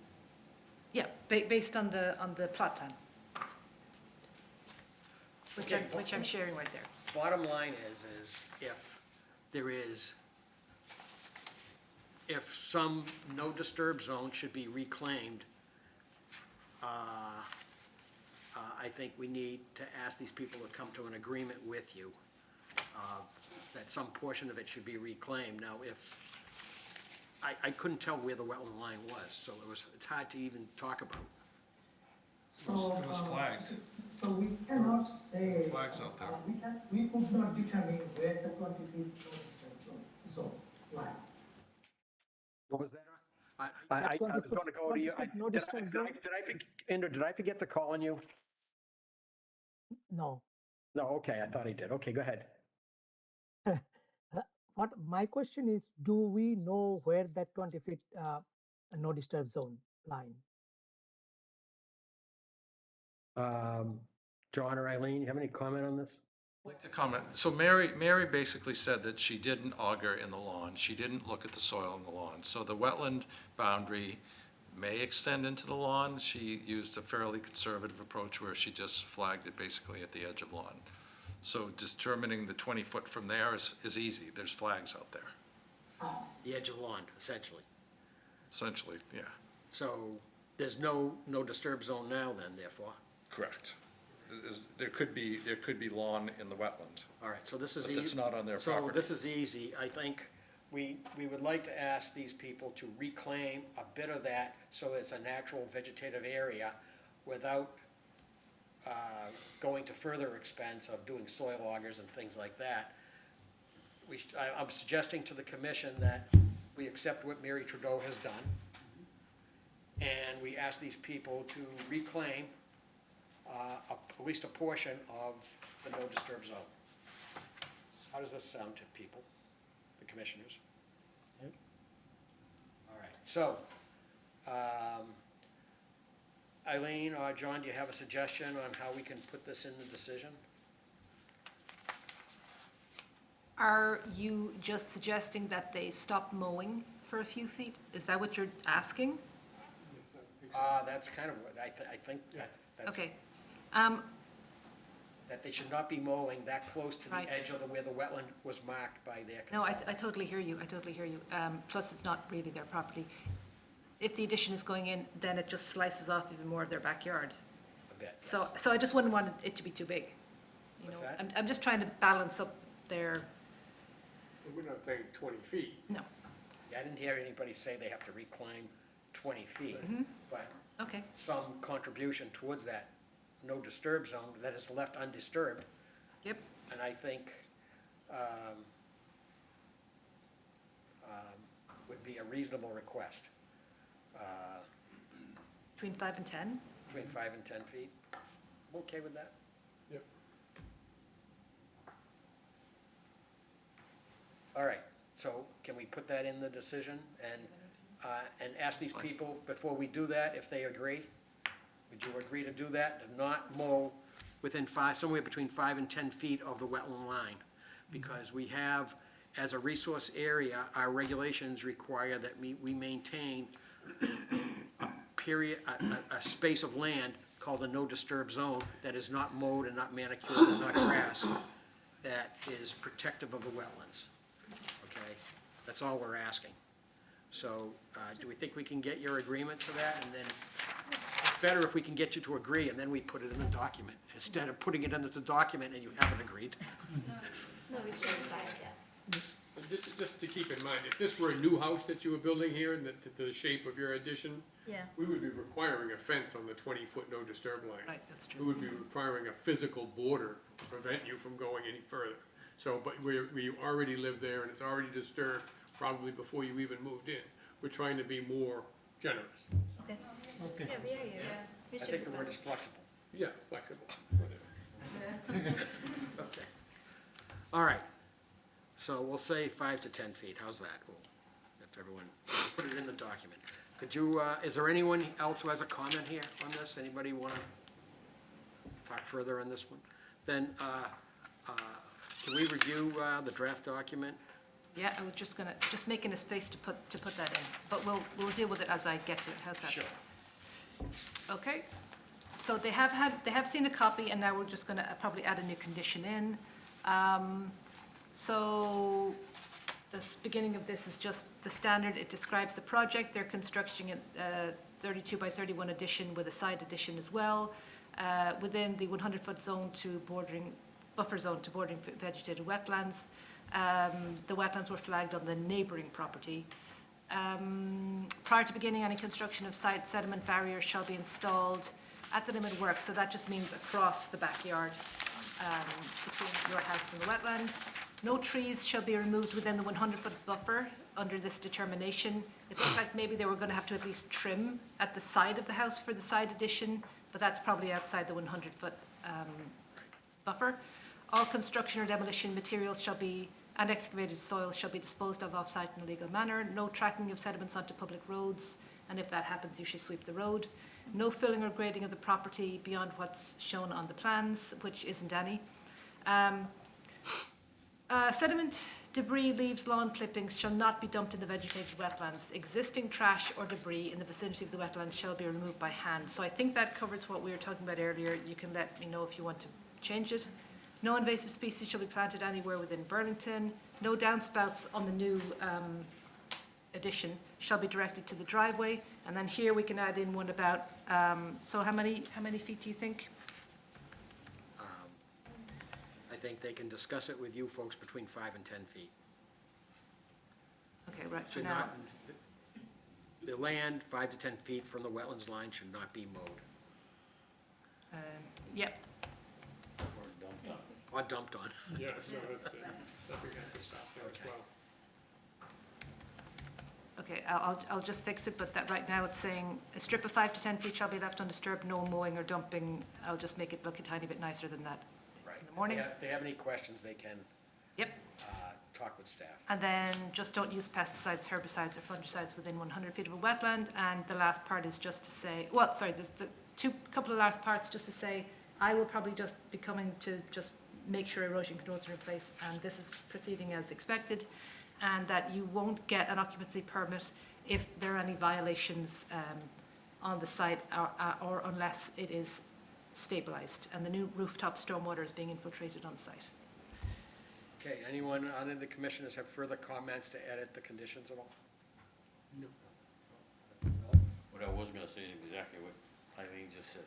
[SPEAKER 3] yeah, based on the plot plan. Which I'm sharing right there.
[SPEAKER 1] Bottom line is if some no disturb zone should be reclaimed, I think we need to ask these people to come to an agreement with you, that some portion of it should be reclaimed. Now, I couldn't tell where the wetland line was, so it's hard to even talk about.
[SPEAKER 6] It was flagged.
[SPEAKER 9] So we cannot say.
[SPEAKER 6] Flags out there.
[SPEAKER 9] We could not determine where the 20 feet zone lie.
[SPEAKER 1] What was that? I was going to go to you.
[SPEAKER 9] No disturb zone?
[SPEAKER 1] Indra, did I forget to call on you?
[SPEAKER 9] No.
[SPEAKER 1] No, okay, I thought I did. Okay, go ahead.
[SPEAKER 9] What my question is, do we know where that 20 feet no disturb zone line?
[SPEAKER 1] John or Eileen, you have any comment on this?
[SPEAKER 6] I'd like to comment. So Mary basically said that she didn't auger in the lawn. She didn't look at the soil in the lawn. So the wetland boundary may extend into the lawn. She used a fairly conservative approach where she just flagged it basically at the edge of lawn. So determining the 20-foot from there is easy. There's flags out there,
[SPEAKER 1] The edge of lawn, essentially.
[SPEAKER 6] essentially, yeah.
[SPEAKER 1] So there's no disturb zone now then, therefore?
[SPEAKER 6] Correct. There could be lawn in the wetland.
[SPEAKER 1] All right, so this is
[SPEAKER 6] But
[SPEAKER 1] easy.
[SPEAKER 6] that's not on their
[SPEAKER 1] So
[SPEAKER 6] property.
[SPEAKER 1] this is easy. I think we would like to ask these people to reclaim a bit of that so it's a natural vegetative area without going to further expense of doing soil augers and things like that. I'm suggesting to the commission that we accept what Mary Trudeau has done, and we ask these people to reclaim at least a portion of the no disturb zone. How does this sound to people, the commissioners?
[SPEAKER 11] Yep.
[SPEAKER 1] All right, so, Eileen or John, do you have a suggestion on how we can put this in the decision?
[SPEAKER 3] Are you just suggesting that they stop mowing for a few feet? Is that what you're asking?
[SPEAKER 1] That's kind of what, I think that's,
[SPEAKER 3] Okay.
[SPEAKER 1] that they should not be mowing that close to the
[SPEAKER 3] Right.
[SPEAKER 1] edge of where the wetland was marked by their
[SPEAKER 3] No, I
[SPEAKER 1] consultant.
[SPEAKER 3] totally hear you, I totally hear you. Plus, it's not really their property. If the addition is going in, then it just slices off even more of their backyard.
[SPEAKER 1] A bit,
[SPEAKER 3] So I just wouldn't want it to be too big. You
[SPEAKER 1] What's
[SPEAKER 3] know,
[SPEAKER 1] that?
[SPEAKER 3] I'm just trying to balance up their,
[SPEAKER 2] We're not saying 20 feet.
[SPEAKER 3] no,
[SPEAKER 1] Yeah, I didn't hear anybody say they have to reclaim 20 feet, but
[SPEAKER 3] okay,
[SPEAKER 1] some contribution towards that no disturb zone that is left undisturbed.
[SPEAKER 3] yep.
[SPEAKER 1] And I think would be a reasonable request,
[SPEAKER 3] Between 5 and 10?
[SPEAKER 1] between 5 and 10 feet. I'm okay with that.
[SPEAKER 2] Yep.
[SPEAKER 1] All right, so can we put that in the decision and ask these people before we do that if they agree? Would you agree to do that, to not mow within somewhere between 5 and 10 feet of the wetland line? Because we have, as a resource area, our regulations require that we maintain a space of land called a no disturb zone that is not mowed and not manicured and not grass, that is protective of the wetlands, okay? That's all we're asking. So, do we think we can get your agreement to that? And then, it's better if we can get you to agree, and then we put it in the document, instead of putting it into the document and you haven't agreed.
[SPEAKER 10] No, we should find that.
[SPEAKER 2] And just to keep in mind, if this were a new house that you were building here and the shape of your addition,
[SPEAKER 10] Yeah.
[SPEAKER 2] we would be requiring a fence on the 20-foot no disturb line.
[SPEAKER 3] Right, that's
[SPEAKER 2] We
[SPEAKER 3] true.
[SPEAKER 2] would be requiring a physical border to prevent you from going any further. So, but we already live there and it's already disturbed probably before you even moved in. We're trying to be more generous.
[SPEAKER 10] Okay.
[SPEAKER 11] Okay.
[SPEAKER 10] Yeah, we are here. We
[SPEAKER 1] I
[SPEAKER 10] should
[SPEAKER 1] think
[SPEAKER 10] be
[SPEAKER 1] the word
[SPEAKER 10] fine.
[SPEAKER 1] is flexible.
[SPEAKER 2] Yeah, flexible, whatever.
[SPEAKER 1] Okay. All right. So we'll say 5 to 10 feet. How's that? We'll, if everyone, put it in the document. Could you, is there anyone else who has a comment here on this? Anybody want to talk further on this one? Then, can we review the draft document?
[SPEAKER 3] Yeah, I was just making a space to put that in, but we'll deal with it as I get to it, how's that?
[SPEAKER 1] Sure.
[SPEAKER 3] Okay, so they have seen a copy, and now we're just gonna probably add a new condition in. So, beginning of this is just the standard, it describes the project, they're constructing a 32 by 31 addition with a side addition as well, within the 100-foot zone to buffer zone to bordering vegetated wetlands. The wetlands were flagged on the neighbouring property. Prior to beginning any construction of site, sediment barriers shall be installed at the limit of work, so that just means across the backyard between your house and the wetland. No trees shall be removed within the 100-foot buffer under this determination. It looks like maybe they were going to have to at least trim at the side of the house for the side addition, but that's probably outside the 100-foot buffer. All construction or demolition materials and excavated soil shall be disposed of off-site in a legal manner. No tracking of sediments onto public roads, and if that happens, you should sweep the road. No filling or grading of the property beyond what's shown on the plans, which isn't any. Sediment, debris, leaves, lawn clippings shall not be dumped in the vegetated wetlands. Existing trash or debris in the vicinity of the wetlands shall be removed by hand. So I think that covers what we were talking about earlier. You can let me know if you want to change it. No invasive species shall be planted anywhere within Burlington. No downspouts on the new addition shall be directed to the driveway. And then here we can add in one about, so how many feet do you think?
[SPEAKER 1] I think they can discuss it with you folks between 5 and 10 feet.
[SPEAKER 3] Okay, right, for
[SPEAKER 1] Should
[SPEAKER 3] now.
[SPEAKER 1] not, the land 5 to 10 feet from the wetlands line should not be mowed
[SPEAKER 3] Yep,
[SPEAKER 1] or dumped on.
[SPEAKER 2] Yeah, so nothing has to stop there as
[SPEAKER 1] Okay.
[SPEAKER 2] well.
[SPEAKER 3] okay, I'll just fix it, but that right now it's saying a strip of 5 to 10 feet shall be left undisturbed, no mowing or dumping. I'll just make it look a tiny bit nicer than that.
[SPEAKER 1] Right.
[SPEAKER 3] In the morning?
[SPEAKER 1] If they have any questions, they can
[SPEAKER 3] Yep.
[SPEAKER 1] Talk with staff.
[SPEAKER 3] And then just don't use pesticides, herbicides, or fungicides within 100 feet of a wetland. And the last part is just to say, well, sorry, there's the couple of last parts just to say, I will probably just be coming to just make sure erosion controls are in place, and this is proceeding as expected, and that you won't get an occupancy permit if there are any violations on the site or unless it is stabilized and the new rooftop stormwater is being infiltrated on site.
[SPEAKER 1] Okay, anyone on the commissioners have further comments to edit the conditions at all?
[SPEAKER 12] What I was gonna say is exactly what Eileen just said.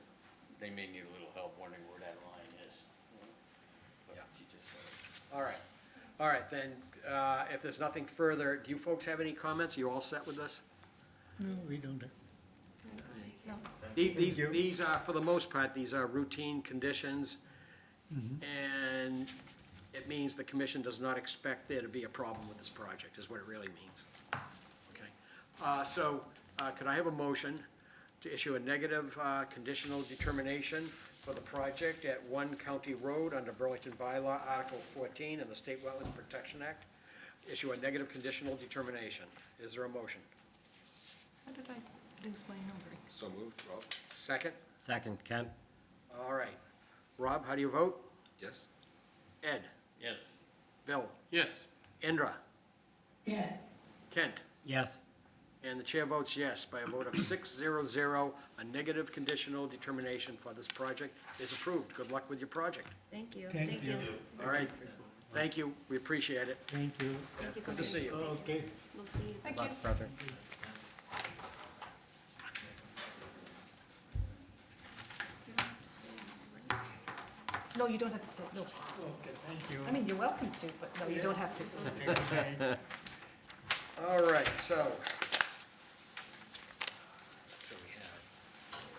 [SPEAKER 12] They may need a little help wondering where that line is. But
[SPEAKER 1] Yeah.
[SPEAKER 12] she just said it.
[SPEAKER 1] All right, then, if there's nothing further, do you folks have any comments? Are you all set with this?
[SPEAKER 11] No, we don't.
[SPEAKER 1] These are, for the most part, these are routine conditions, and it means the commission does not expect there to be a problem with this project, is what it really means. Okay, so, could I have a motion to issue a negative conditional determination for the project at 1 County Road under Burlington Bylaw, Article 14 and the State Wetlands Protection Act? Issue a negative conditional determination. Is there a motion?
[SPEAKER 3] How did I lose my numbering?
[SPEAKER 8] So moved, Rob?
[SPEAKER 1] Second?
[SPEAKER 4] Second, Ken?
[SPEAKER 1] All right. Rob, how do you vote?
[SPEAKER 8] Yes?
[SPEAKER 1] Ed?
[SPEAKER 12] Yes.
[SPEAKER 1] Bill?
[SPEAKER 2] Yes.
[SPEAKER 1] Indra?
[SPEAKER 9] Yes.
[SPEAKER 1] Kent?
[SPEAKER 4] Yes.
[SPEAKER 1] And the chair votes yes by a vote of 6-0-0. A negative conditional determination for this project is approved. Good luck with your project.
[SPEAKER 10] Thank you.
[SPEAKER 11] Thank you.
[SPEAKER 1] All right, thank you, we appreciate it.
[SPEAKER 11] Thank you.
[SPEAKER 10] Thank you.
[SPEAKER 1] Good to see you.
[SPEAKER 11] Okay.
[SPEAKER 10] We'll see you.
[SPEAKER 3] Thank
[SPEAKER 4] Good
[SPEAKER 3] you.
[SPEAKER 4] luck, project.
[SPEAKER 3] No, you don't have to stay, no.
[SPEAKER 11] Okay, thank you.
[SPEAKER 3] I mean, you're welcome to, but no, you don't have to.
[SPEAKER 11] Okay.
[SPEAKER 1] All right, so.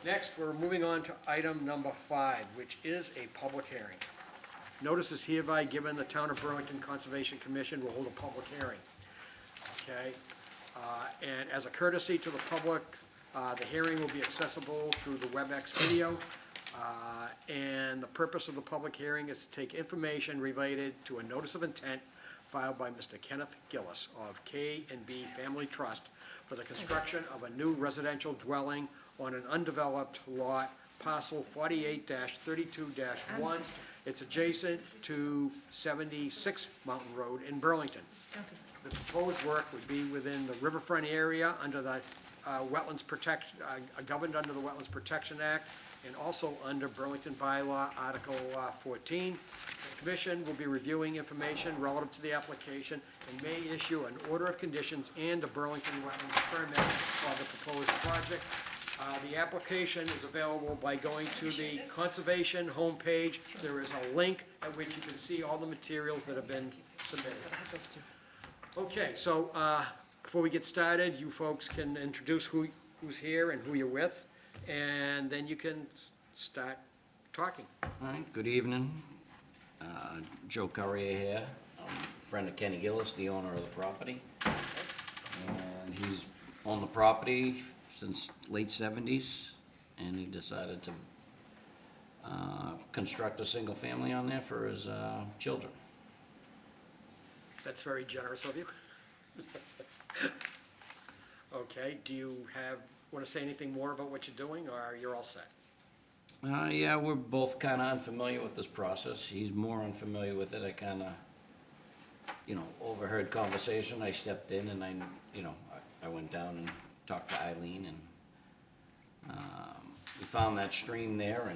[SPEAKER 1] Next, we're moving on to item number 5, which is a public hearing. Notice is hereby given, the Town of Burlington Conservation Commission will hold a public hearing. Okay? And as a courtesy to the public, the hearing will be accessible through the WebEx video. And the purpose of the public hearing is to take information related to a notice of intent filed by Mr. Kenneth Gillis of K&B Family Trust for the construction of a new residential dwelling on an undeveloped lot, parcel 48-32-1. It's adjacent to 76 Mountain Road in Burlington. The proposed work would be within the riverfront area under the wetlands protection, governed under the Wetlands Protection Act, and also under Burlington Bylaw, Article 14. The commission will be reviewing information relative to the application and may issue an order of conditions and a Burlington Wetlands permit for the proposed project. The application is available by going to the conservation homepage. There is a link at which you can see all the materials that have been submitted. Okay, so before we get started, you folks can introduce who's here and who you're with, and then you can start talking.
[SPEAKER 13] All right, good evening. Joe Currier here. I'm a friend of Kenny Gillis, the owner of the property. And he's owned the property since late 70s, and he decided to construct a single family on there for his children.
[SPEAKER 1] That's very generous of you. Okay, do you want to say anything more about what you're doing, or you're all set?
[SPEAKER 13] Yeah, we're both kind of unfamiliar with this process. He's more unfamiliar with it. I kind of, overheard conversation. I stepped in and I went down and talked to Eileen, and we found that stream there,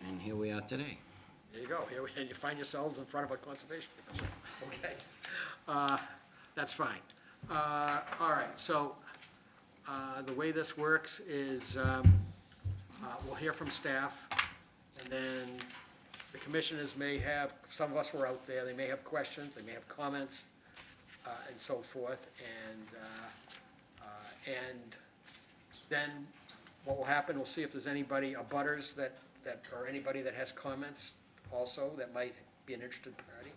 [SPEAKER 13] and here we are today.
[SPEAKER 1] There you go, and you find yourselves in front of a conservation commission. Okay, that's fine. All right, so the way this works is we'll hear from staff, and then the commissioners may have, some of us were out there, they may have questions, they may have comments, and so forth, and then what will happen, we'll see if there's anybody, abutters or anybody that has comments also that might be an interested party.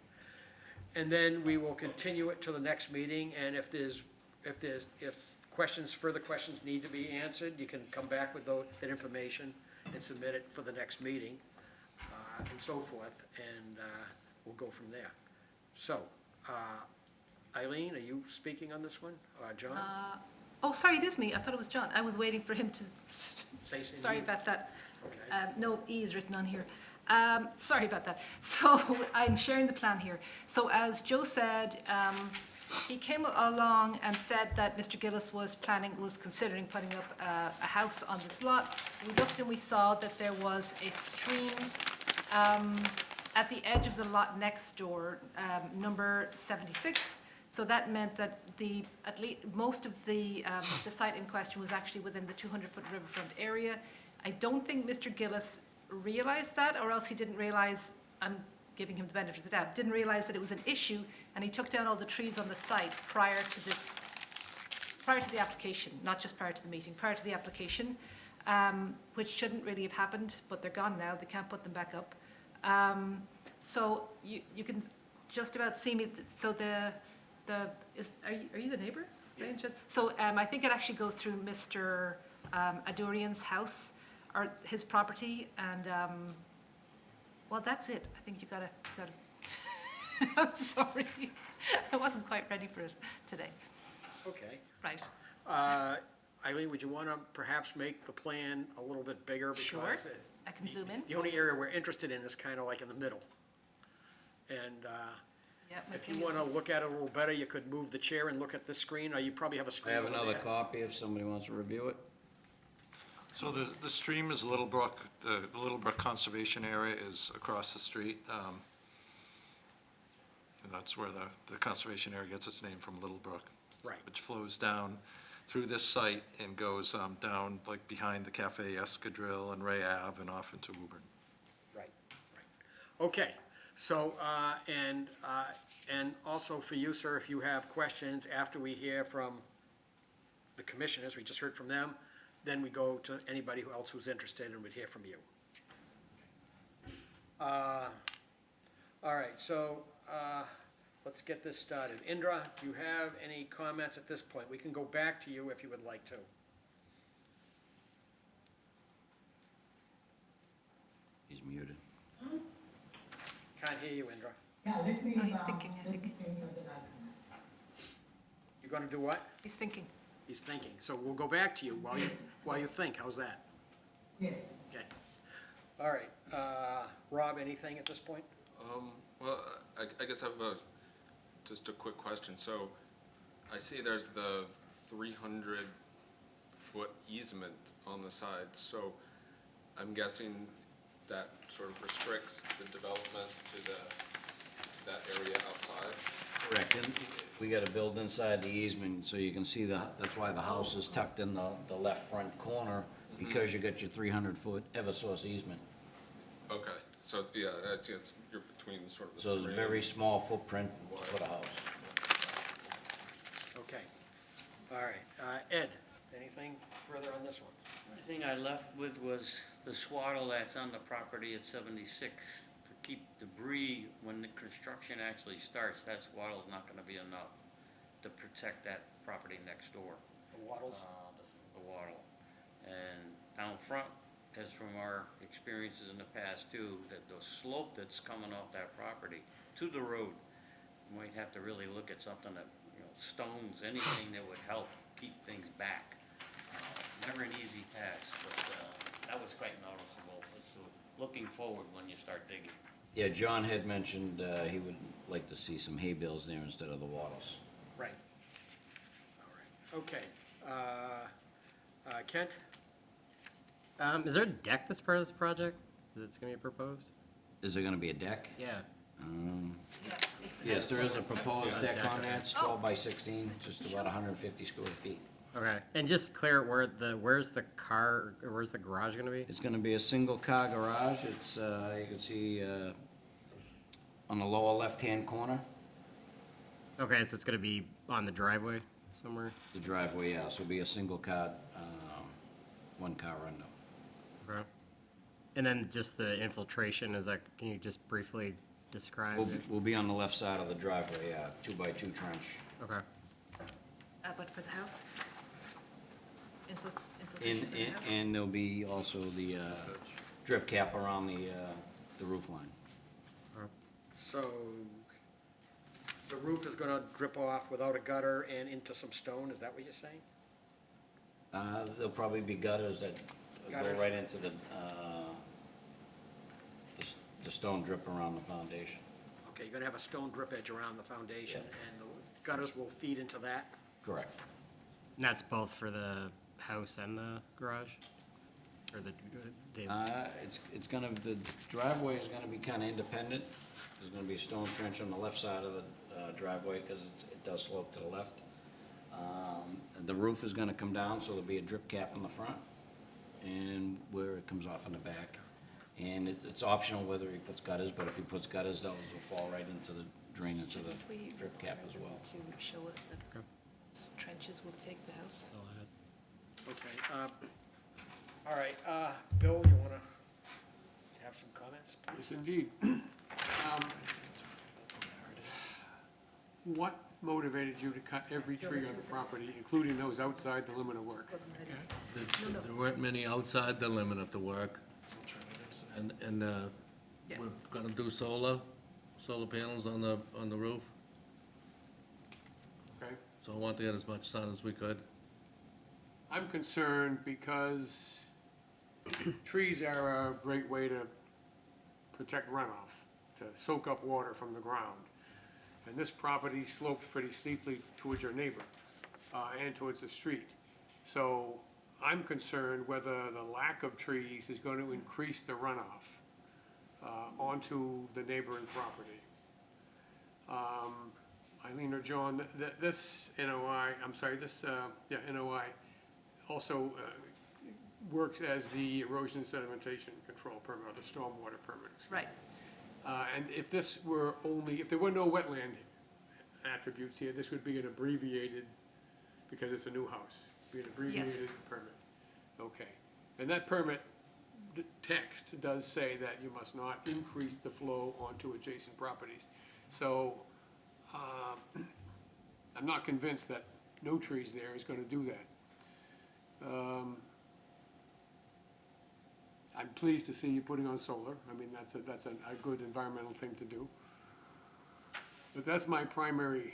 [SPEAKER 1] And then we will continue it to the next meeting, and if further questions need to be answered, you can come back with that information and submit it for the next meeting, and so forth, and we'll go from there. So, Eileen, are you speaking on this one? John?
[SPEAKER 3] Oh, sorry, it is me. I thought it was John. I was waiting for him to,
[SPEAKER 1] Say something.
[SPEAKER 3] sorry about that.
[SPEAKER 1] Okay.
[SPEAKER 3] No E is written on here. Sorry about that. So I'm sharing the plan here. So as Joe said, he came along and said that Mr. Gillis was considering putting up a house on this lot. We looked and we saw that there was a stream at the edge of the lot next door, number 76. So that meant that at least, most of the site in question was actually within the 200-foot riverfront area. I don't think Mr. Gillis realized that, or else he didn't realize, I'm giving him the benefit of the doubt, didn't realize that it was an issue, and he took down all the trees on the site prior to the application, not just prior to the meeting, prior to the application, which shouldn't really have happened, but they're gone now, they can't put them back up. So you can just about see me, so are you the neighbor? Yeah. So I think it actually goes through Mr. Adurian's house, or his property, and, well, that's it. I think you gotta, I'm sorry. I wasn't quite ready for it today.
[SPEAKER 1] Okay.
[SPEAKER 3] Right.
[SPEAKER 1] Eileen, would you want to perhaps make the plan a little bit bigger? Because
[SPEAKER 3] Sure. I can zoom in.
[SPEAKER 1] The only area we're interested in is kind of like in the middle. And
[SPEAKER 3] Yeah, my
[SPEAKER 1] if you
[SPEAKER 3] thing
[SPEAKER 1] want to
[SPEAKER 3] is-
[SPEAKER 1] look at it a little better, you could move the chair and look at the screen, or you probably have a
[SPEAKER 13] I
[SPEAKER 1] screen
[SPEAKER 13] have
[SPEAKER 1] over
[SPEAKER 13] another
[SPEAKER 1] there.
[SPEAKER 13] copy if somebody wants to review it.
[SPEAKER 6] So the stream is Little Brook, the Little Brook Conservation Area is across the street. And that's where the conservation area gets its name, from Little Brook.
[SPEAKER 1] Right.
[SPEAKER 6] Which flows down through this site and goes down like behind the Cafe Escadrille and Ray Ave and off into Woburn.
[SPEAKER 1] Right, right. Okay, so, and also for you, sir, if you have questions after we hear from the commissioners, we just heard from them, then we go to anybody else who's interested and would hear from you. All right, so, let's get this started. Indra, do you have any comments at this point? We can go back to you if you would like to.
[SPEAKER 13] He's muted.
[SPEAKER 1] Can't hear you, Indra.
[SPEAKER 9] Yeah, let me.
[SPEAKER 3] Oh, he's thinking, I think.
[SPEAKER 1] You're gonna do what?
[SPEAKER 3] He's thinking.
[SPEAKER 1] He's thinking. So we'll go back to you while you think. How's that?
[SPEAKER 9] Yes.
[SPEAKER 1] Okay. All right. Rob, anything at this point?
[SPEAKER 8] Well, I guess I have just a quick question. So I see there's the 300-foot easement on the side. So I'm guessing that sort of restricts the development to that area outside?
[SPEAKER 13] Correct, and we gotta build inside the easement, so you can see that's why the house is tucked in the left front corner, because you got your 300-foot Eversource easement.
[SPEAKER 8] Okay, so, yeah, you're between sort of the
[SPEAKER 13] So it's a
[SPEAKER 8] stream.
[SPEAKER 13] very small footprint to put a house.
[SPEAKER 1] Okay. All right. Ed, anything further on this one?
[SPEAKER 14] The thing I left with was the swaddle that's on the property at 76. To keep debris, when the construction actually starts, that swaddle's not gonna be enough to protect that property next door.
[SPEAKER 1] The wattles?
[SPEAKER 14] The wattle. And down front, as from our experiences in the past too, that the slope that's coming off that property to the road, you might have to really look at something that, stones, anything that would help keep things back. Never an easy task, but that was quite noticeable. So looking forward when you start digging.
[SPEAKER 13] Yeah, John had mentioned he would like to see some hay bales there instead of the wattles.
[SPEAKER 1] Right. All right. Okay. Kent?
[SPEAKER 4] Is there a deck that's part of this project? Is it gonna be proposed?
[SPEAKER 13] Is there gonna be a deck?
[SPEAKER 4] Yeah.
[SPEAKER 13] Yes, there is a proposed
[SPEAKER 4] Yeah.
[SPEAKER 13] deck on that, it's 12 by 16, just about 150 square feet.
[SPEAKER 4] Okay, and just clear where's the garage gonna be?
[SPEAKER 13] It's gonna be a single-car garage, it's, you can see, on the lower left-hand corner,
[SPEAKER 4] Okay, so it's gonna be on the driveway somewhere?
[SPEAKER 13] the driveway, yeah, so it'll be a single-car, one-car window.
[SPEAKER 4] Okay. And then just the infiltration, can you just briefly describe it?
[SPEAKER 13] We'll be on the left side of the driveway, yeah, 2-by-2 trench.
[SPEAKER 4] Okay.
[SPEAKER 3] But for the house?
[SPEAKER 13] And,
[SPEAKER 3] Infiltration for the house?
[SPEAKER 13] and there'll be also the, drip cap around the roof line.
[SPEAKER 1] So, the roof is gonna drip off without a gutter and into some stone, is that what you're saying?
[SPEAKER 13] There'll probably be gutters that go
[SPEAKER 1] Gutters.
[SPEAKER 13] right into the stone drip around the foundation.
[SPEAKER 1] Okay, you're gonna have a stone drip edge around the foundation,
[SPEAKER 13] Yeah.
[SPEAKER 1] and the gutters will feed into that?
[SPEAKER 13] Correct.
[SPEAKER 4] And that's both for the house and the garage? Or the,
[SPEAKER 13] It's gonna, the driveway is gonna be kinda independent. There's gonna be a stone trench on the left side of the driveway, because it does slope to the left. The roof is gonna come down, so there'll be a drip cap in the front, and where it comes off in the back. And it's optional whether he puts gutters, but if he puts gutters, those will fall right into the, drain into the
[SPEAKER 3] We
[SPEAKER 13] drip cap as well.
[SPEAKER 3] To show us the trenches will take the house.
[SPEAKER 1] Okay, all right, Bill, you wanna have some comments?
[SPEAKER 2] Yes, indeed. What motivated you to cut every tree on the property, including those outside the limit of work?
[SPEAKER 15] There weren't many outside the limit of the work. And
[SPEAKER 3] Yeah.
[SPEAKER 15] we're gonna do solar panels on the roof.
[SPEAKER 2] Okay?
[SPEAKER 15] So I want to get as much sun as we could.
[SPEAKER 2] I'm concerned because trees are a great way to protect runoff, to soak up water from the ground. And this property slopes pretty steeply towards your neighbor, and towards the street. So I'm concerned whether the lack of trees is going to increase the runoff onto the neighboring property. Eileen or John, this NOI, NOI also works as the erosion sedimentation control permit, or the stormwater permit.
[SPEAKER 3] Right.
[SPEAKER 2] And if this were only, if there were no wetland attributes here, this would be an abbreviated, because it's a new house, be an abbreviated permit. Okay. And that permit text does say that you must not increase the flow onto adjacent properties. So, I'm not convinced that no trees there is gonna do that. I'm pleased to see you putting on solar. I mean, that's a good environmental thing to do. But that's my primary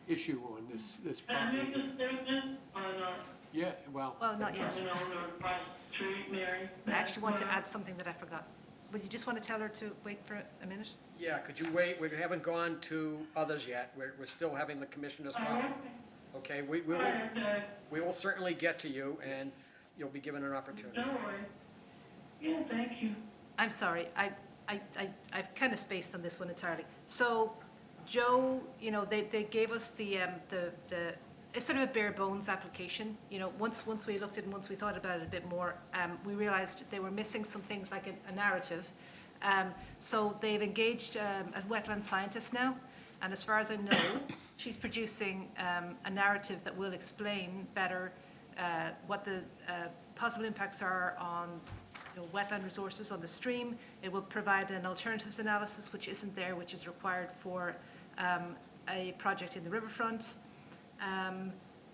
[SPEAKER 2] issue on this property.
[SPEAKER 7] Have you disturbed this or not?
[SPEAKER 2] Yeah, well,
[SPEAKER 3] Well, not yet.
[SPEAKER 7] You know, across the street, Mary?
[SPEAKER 3] I actually want to add something that I forgot. Would you just want to tell her to wait for a minute?
[SPEAKER 1] Yeah, could you wait, we haven't gone to others yet, we're still having the commissioner's comment. Okay, we will certainly get to you, and you'll be given an opportunity.
[SPEAKER 7] Don't worry. Yeah, thank you.
[SPEAKER 3] I'm sorry, I've kind of spaced on this one entirely. So, Joe, you know, they gave us it's sort of a bare bones application. You know, once we looked at it, and once we thought about it a bit more, we realized they were missing some things like a narrative. So they've engaged a wetland scientist now, and as far as I know, she's producing a narrative that will explain better what the possible impacts are on wetland resources on the stream. It will provide an alternatives analysis, which isn't there, which is required for a project in the riverfront.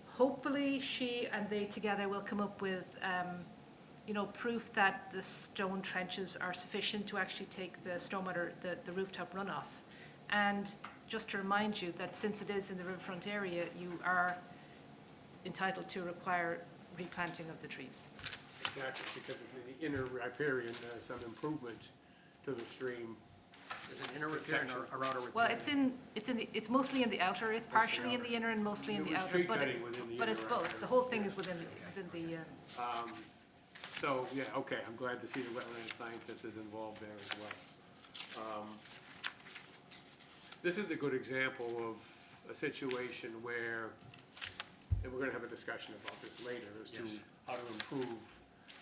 [SPEAKER 3] Hopefully, she and they together will come up with, proof that the stone trenches are sufficient to actually take the stormwater, the rooftop runoff. And just to remind you that since it is in the riverfront area, you are entitled to require replanting of the trees.
[SPEAKER 2] exactly, because it's in the inner riparian, some improvement to the stream.
[SPEAKER 1] Is it inner riparian or outer riparian?
[SPEAKER 3] Well, it's mostly in the outer, it's partially in the inner and mostly in
[SPEAKER 2] It
[SPEAKER 3] the
[SPEAKER 2] was
[SPEAKER 3] outer,
[SPEAKER 2] tree
[SPEAKER 3] but
[SPEAKER 2] cutting within the
[SPEAKER 3] but it's
[SPEAKER 2] inner
[SPEAKER 3] both.
[SPEAKER 2] riparian.
[SPEAKER 3] The whole thing is within the,
[SPEAKER 2] So, yeah, okay, I'm glad to see the wetland scientist is involved there as well. This is a good example of a situation where, and we're gonna have a discussion about this later, as to how to improve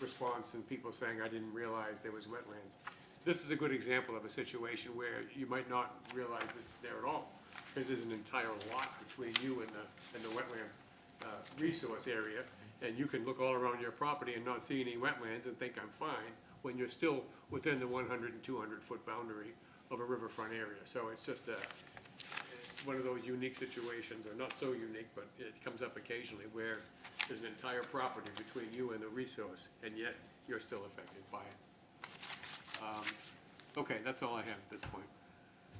[SPEAKER 2] response and people saying, I didn't realize there was wetlands. This is a good example of a situation where you might not realize it's there at all, because there's an entire lot between you and the wetland resource area, and you can look all around your property and not see any wetlands and think I'm fine, when you're still within the 100 and 200-foot boundary of a riverfront area. So it's just it's one of those unique situations, or not so unique, but it comes up occasionally, where there's an entire property between you and the resource, and yet you're still affected by it. Okay, that's all I have at this point.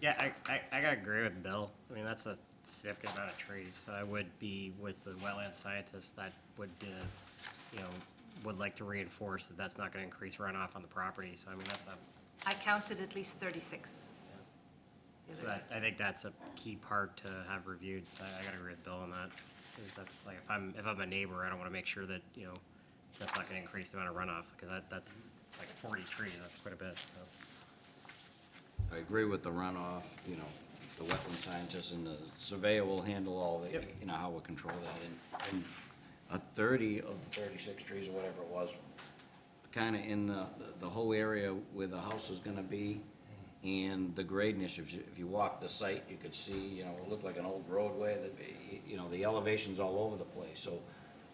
[SPEAKER 4] Yeah, I gotta agree with Bill. I mean, that's a significant amount of trees. I would be with the wetland scientist that would, you know, would like to reinforce that that's not gonna increase runoff on the property, so I mean, that's a,
[SPEAKER 3] I counted at least 36. the
[SPEAKER 4] so
[SPEAKER 3] other day.
[SPEAKER 4] I think that's a key part to have reviewed, so I gotta agree with Bill on that. Because that's like, if I'm a neighbor, I don't wanna make sure that, you know, that's not gonna increase the amount of runoff, because that's like 40 trees, that's quite a bit, so.
[SPEAKER 13] I agree with the runoff, you know, the wetland scientist and the surveyor will handle all the, you know, how we'll control that. And a 30 of the 36 trees or whatever it was, kind of in the whole area where the house is gonna be, and the gradiness, if you walk the site, you could see, you know, it looked like an old roadway, that, you know, the elevation's all over the place, so,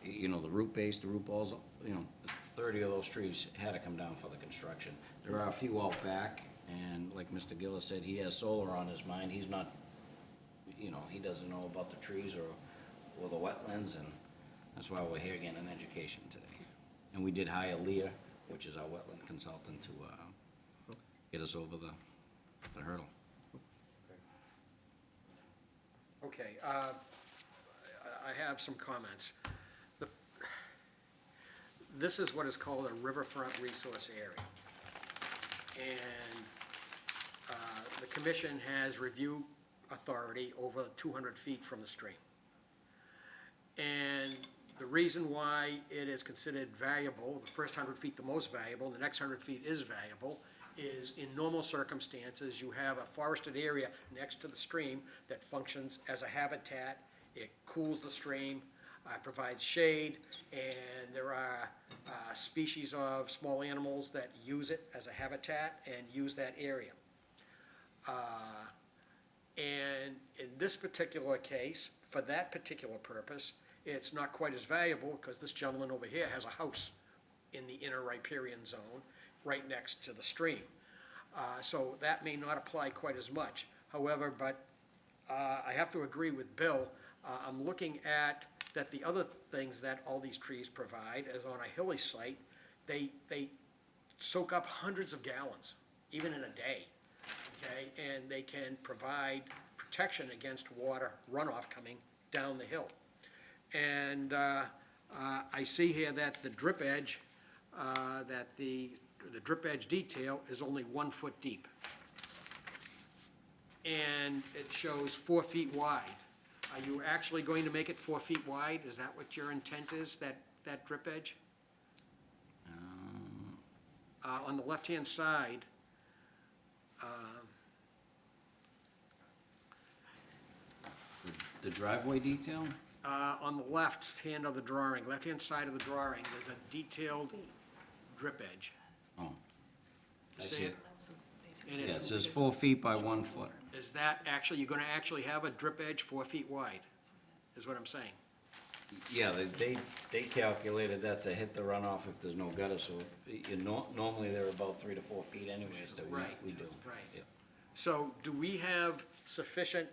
[SPEAKER 13] you know, the root base, the root balls, you know, 30 of those trees had to come down for the construction. There are a few out back, and like Mr. Gillis said, he has solar on his mind, he's not, you know, he doesn't know about the trees or the wetlands, and that's why we're here getting an education today. And we did hire Leah, which is our wetland consultant, to get us over the hurdle.
[SPEAKER 1] Okay, I have some comments. This is what is called a riverfront resource area. And the commission has review authority over 200 feet from the stream. And the reason why it is considered valuable, the first 100 feet the most valuable, the next 100 feet is valuable, is in normal circumstances, you have a forested area next to the stream that functions as a habitat. It cools the stream, provides shade, and there are species of small animals that use it as a habitat and use that area. And in this particular case, for that particular purpose, it's not quite as valuable because this gentleman over here has a house in the inner riparian zone right next to the stream. So that may not apply quite as much. However, but I have to agree with Bill. I'm looking at that the other things that all these trees provide, as on a hilly site, they soak up hundreds of gallons, even in a day, okay? And they can provide protection against water runoff coming down the hill. And I see here that the drip edge, that the drip edge detail is only 1 foot deep. And it shows 4 feet wide. Are you actually going to make it 4 feet wide? Is that what your intent is, that drip edge? On the left-hand side,
[SPEAKER 13] The driveway detail?
[SPEAKER 1] on the left hand of the drawing, left-hand side of the drawing, there's a detailed drip edge.
[SPEAKER 13] Oh, I
[SPEAKER 1] See
[SPEAKER 13] see
[SPEAKER 1] it?
[SPEAKER 13] it.
[SPEAKER 1] And
[SPEAKER 13] Yeah, it
[SPEAKER 1] it's,
[SPEAKER 13] says 4 feet by 1 foot.
[SPEAKER 1] is that actually, you're gonna actually have a drip edge 4 feet wide, is what I'm saying.
[SPEAKER 13] Yeah, they calculated that to hit the runoff if there's no gutter, so normally they're about 3 to 4 feet anyways that
[SPEAKER 1] Right,
[SPEAKER 13] we do.
[SPEAKER 1] right.
[SPEAKER 13] Yeah.
[SPEAKER 1] So do we have sufficient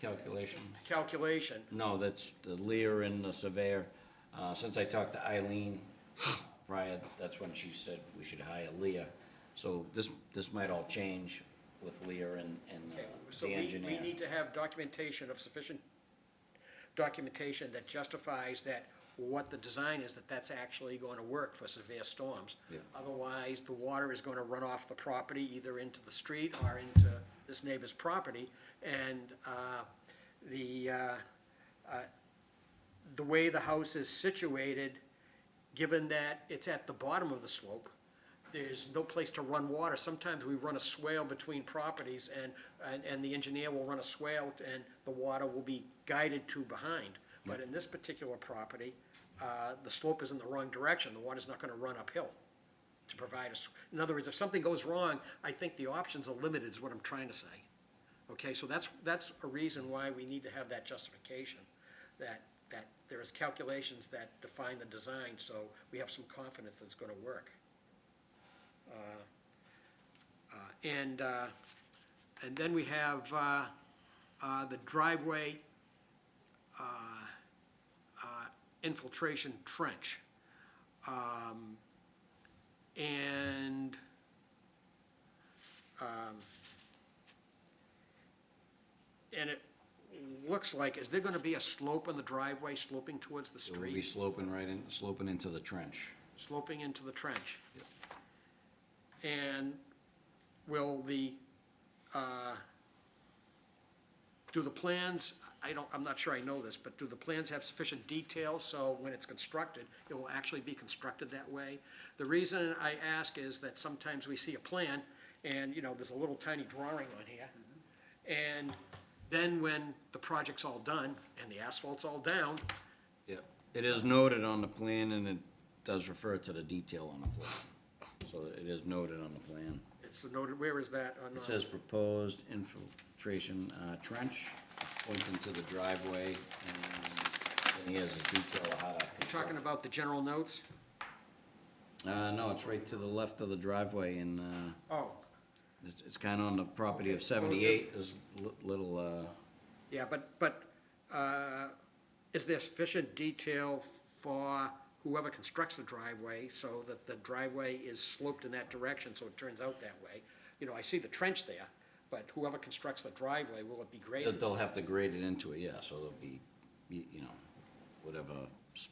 [SPEAKER 13] Calculation?
[SPEAKER 1] calculation?
[SPEAKER 13] No, that's the Lear and the surveyor. Since I talked to Eileen prior, that's when she said we should hire Leah. So this might all change with Lear and
[SPEAKER 1] So
[SPEAKER 13] the engineer.
[SPEAKER 1] we need to have documentation of sufficient documentation that justifies that what the design is, that's actually going to work for severe storms.
[SPEAKER 13] Yeah.
[SPEAKER 1] Otherwise, the water is going to run off the property, either into the street or into this neighbor's property. And the way the house is situated, given that it's at the bottom of the slope, there's no place to run water. Sometimes we run a swale between properties, and the engineer will run a swale, and the water will be guided to behind. But in this particular property, the slope is in the wrong direction. The water's not gonna run uphill to provide us. In other words, if something goes wrong, I think the options are limited, is what I'm trying to say. Okay, so that's a reason why we need to have that justification, that there is calculations that define the design, so we have some confidence that it's gonna work. And then we have the driveway infiltration trench. And and it looks like, is there gonna be a slope on the driveway sloping towards the
[SPEAKER 13] It will be
[SPEAKER 1] street?
[SPEAKER 13] sloping into the trench.
[SPEAKER 1] Sloping into the trench? And will do the plans, I'm not sure I know this, but do the plans have sufficient detail so when it's constructed, it will actually be constructed that way? The reason I ask is that sometimes we see a plan and, there's a little tiny drawing on here. And then when the project's all done and the asphalt's all down,
[SPEAKER 13] Yep. It is noted on the plan, and it does refer to the detail on the plan. So it is noted on the plan.
[SPEAKER 1] it's noted, where is that? On,
[SPEAKER 13] It says proposed infiltration trench pointing to the driveway, and then he has a detail of how to construct.
[SPEAKER 1] Talking about the general notes?
[SPEAKER 13] No, it's right to the left of the driveway, and
[SPEAKER 1] Oh,
[SPEAKER 13] it's kind of on the property of 78. There's little,
[SPEAKER 1] yeah, but is there sufficient detail for whoever constructs the driveway so that the driveway is sloped in that direction, so it turns out that way? I see the trench there, but whoever constructs the driveway, will it be graded?
[SPEAKER 13] they'll have to grade it into it, yeah, so there'll be, whatever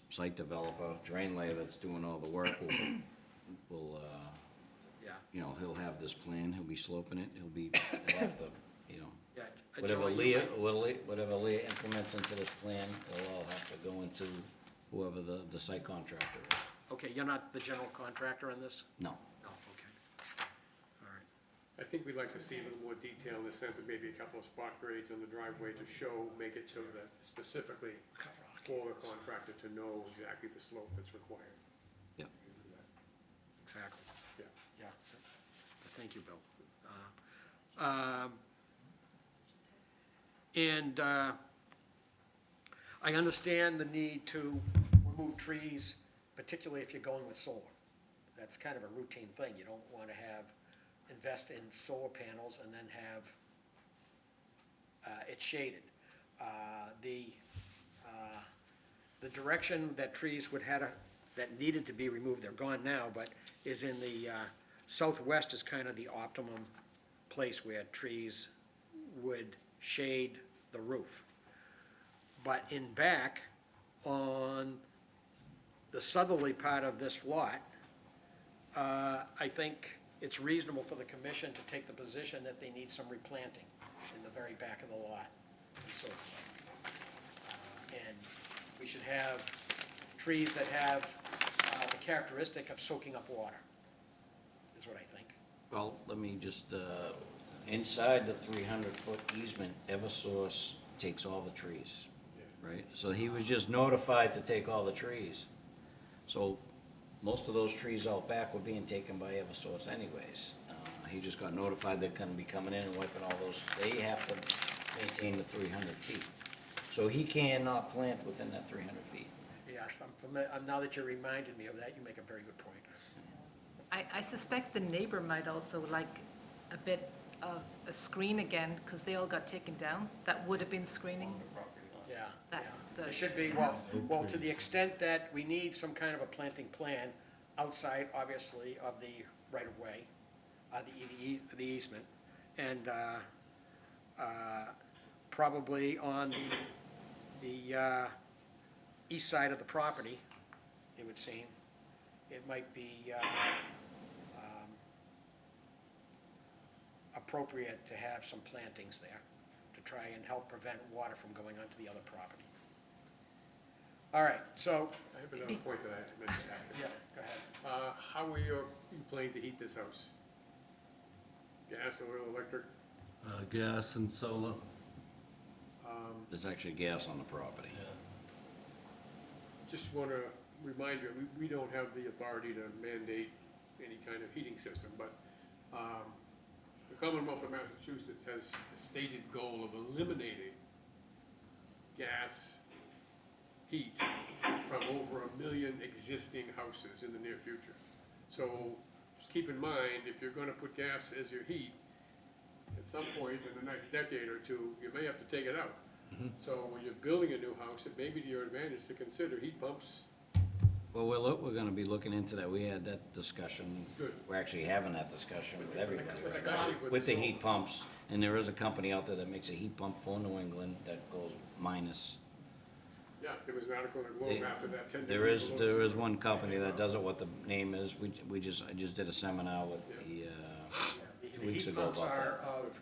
[SPEAKER 13] site developer, drain layer that's doing all the work will,
[SPEAKER 1] Yeah,
[SPEAKER 13] he'll have this plan, he'll be sloping it, they'll have to,
[SPEAKER 1] yeah.
[SPEAKER 13] whatever
[SPEAKER 1] Joey, you
[SPEAKER 13] Leah,
[SPEAKER 1] might-
[SPEAKER 13] whatever Leah implements into this plan, it'll all have to go into whoever the site contractor is.
[SPEAKER 1] Okay, you're not the general contractor in this?
[SPEAKER 13] No.
[SPEAKER 1] No, okay. All right.
[SPEAKER 2] I think we'd like to see a little more detail in the sense of maybe a couple of spot grades on the driveway to make it so that specifically for the contractor to know exactly the slope that's required.
[SPEAKER 13] Yep.
[SPEAKER 1] Exactly.
[SPEAKER 2] Yeah.
[SPEAKER 1] Yeah. Thank you, Bill. And I understand the need to remove trees, particularly if you're going with solar. That's kind of a routine thing. You don't want to invest in solar panels and then have it shaded. The direction that trees that needed to be removed, they're gone now, but is in the southwest is kind of the optimum place where trees would shade the roof. But in back, on the southerly part of this lot, I think it's reasonable for the commission to take the position that they need some replanting in the very back of the lot and so forth. And we should have trees that have the characteristic of soaking up water, is what I think.
[SPEAKER 13] Well, let me just, inside the 300-foot easement, Eversource takes all the trees, right? So he was just notified to take all the trees. So most of those trees out back were being taken by Eversource anyways. He just got notified they're gonna be coming in and wiping all those, they have to maintain the 300 feet. So he cannot plant within that 300 feet.
[SPEAKER 1] Yeah, now that you reminded me of that, you make a very good point.
[SPEAKER 3] I suspect the neighbor might also like a bit of a screen again, because they all got taken down. That would have been screening.
[SPEAKER 1] Yeah,
[SPEAKER 3] That-
[SPEAKER 1] yeah.
[SPEAKER 3] the-
[SPEAKER 1] There should be, well, to the extent that we need some kind of a planting plan outside, obviously, of the right-of-way, the easement, and probably on the east side of the property, it would seem. It might be appropriate to have some plantings there to try and help prevent water from going onto the other property. All right, so,
[SPEAKER 2] I have another point that I meant to ask.
[SPEAKER 1] yeah, go ahead.
[SPEAKER 2] How are you planning to heat this house? Gas, oil, electric?
[SPEAKER 15] Gas and solar.
[SPEAKER 13] There's actually gas on the property.
[SPEAKER 2] Just want to remind you, we don't have the authority to mandate any kind of heating system, but the Commonwealth of Massachusetts has a stated goal of eliminating gas heat from over 1 million existing houses in the near future. So just keep in mind, if you're going to put gas as your heat, at some point in the next decade or two, you may have to take it out. So when you're building a new house, it may be to your advantage to consider heat pumps.
[SPEAKER 13] Well, we're gonna be looking into that. We had that discussion.
[SPEAKER 2] Good.
[SPEAKER 13] We're actually having that discussion with everybody.
[SPEAKER 2] Especially
[SPEAKER 13] With the
[SPEAKER 2] solar.
[SPEAKER 13] heat pumps, And there is a company out there that makes a heat pump for New England that goes minus.
[SPEAKER 2] Yeah, there was an article in the Globe after that, 10
[SPEAKER 13] There is one company that does it, what the name is, I just did a seminar with the, 2 weeks ago about
[SPEAKER 1] The heat pumps
[SPEAKER 13] that.
[SPEAKER 1] are of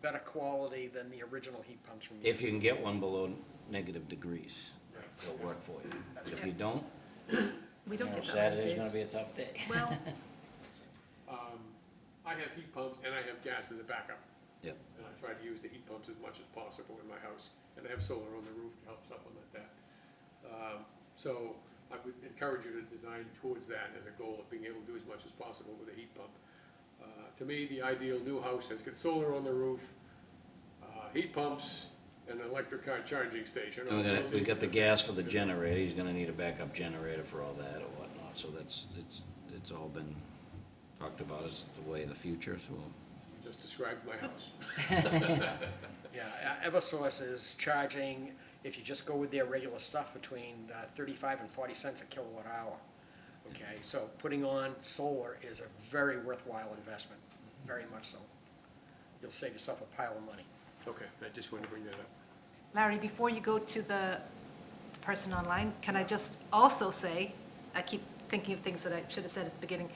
[SPEAKER 1] better quality than the original heat pumps from.
[SPEAKER 13] If you can get one below negative degrees, it'll work for you. But if you don't,
[SPEAKER 3] We don't get that.
[SPEAKER 13] Saturday's gonna be a tough day.
[SPEAKER 3] Well,
[SPEAKER 2] I have heat pumps and I have gas as a backup.
[SPEAKER 13] Yep.
[SPEAKER 2] And I try to use the heat pumps as much as possible in my house, and I have solar on the roof to help supplement that. So I would encourage you to design towards that as a goal of being able to do as much as possible with a heat pump. To me, the ideal new house has got solar on the roof, heat pumps, and an electric car charging station.
[SPEAKER 13] And we got the gas for the generator, he's gonna need a backup generator for all that or whatnot, so it's all been talked about as the way of the future, so.
[SPEAKER 2] You just described my house.
[SPEAKER 1] Yeah, Eversource is charging, if you just go with their regular stuff, between 35 and 40 cents a kilowatt hour. Okay, so putting on solar is a very worthwhile investment, very much so. You'll save yourself a pile of money.
[SPEAKER 2] Okay, I just wanted to bring that up.
[SPEAKER 3] Larry, before you go to the person online, can I just also say, I keep thinking of things that I should have said at the beginning,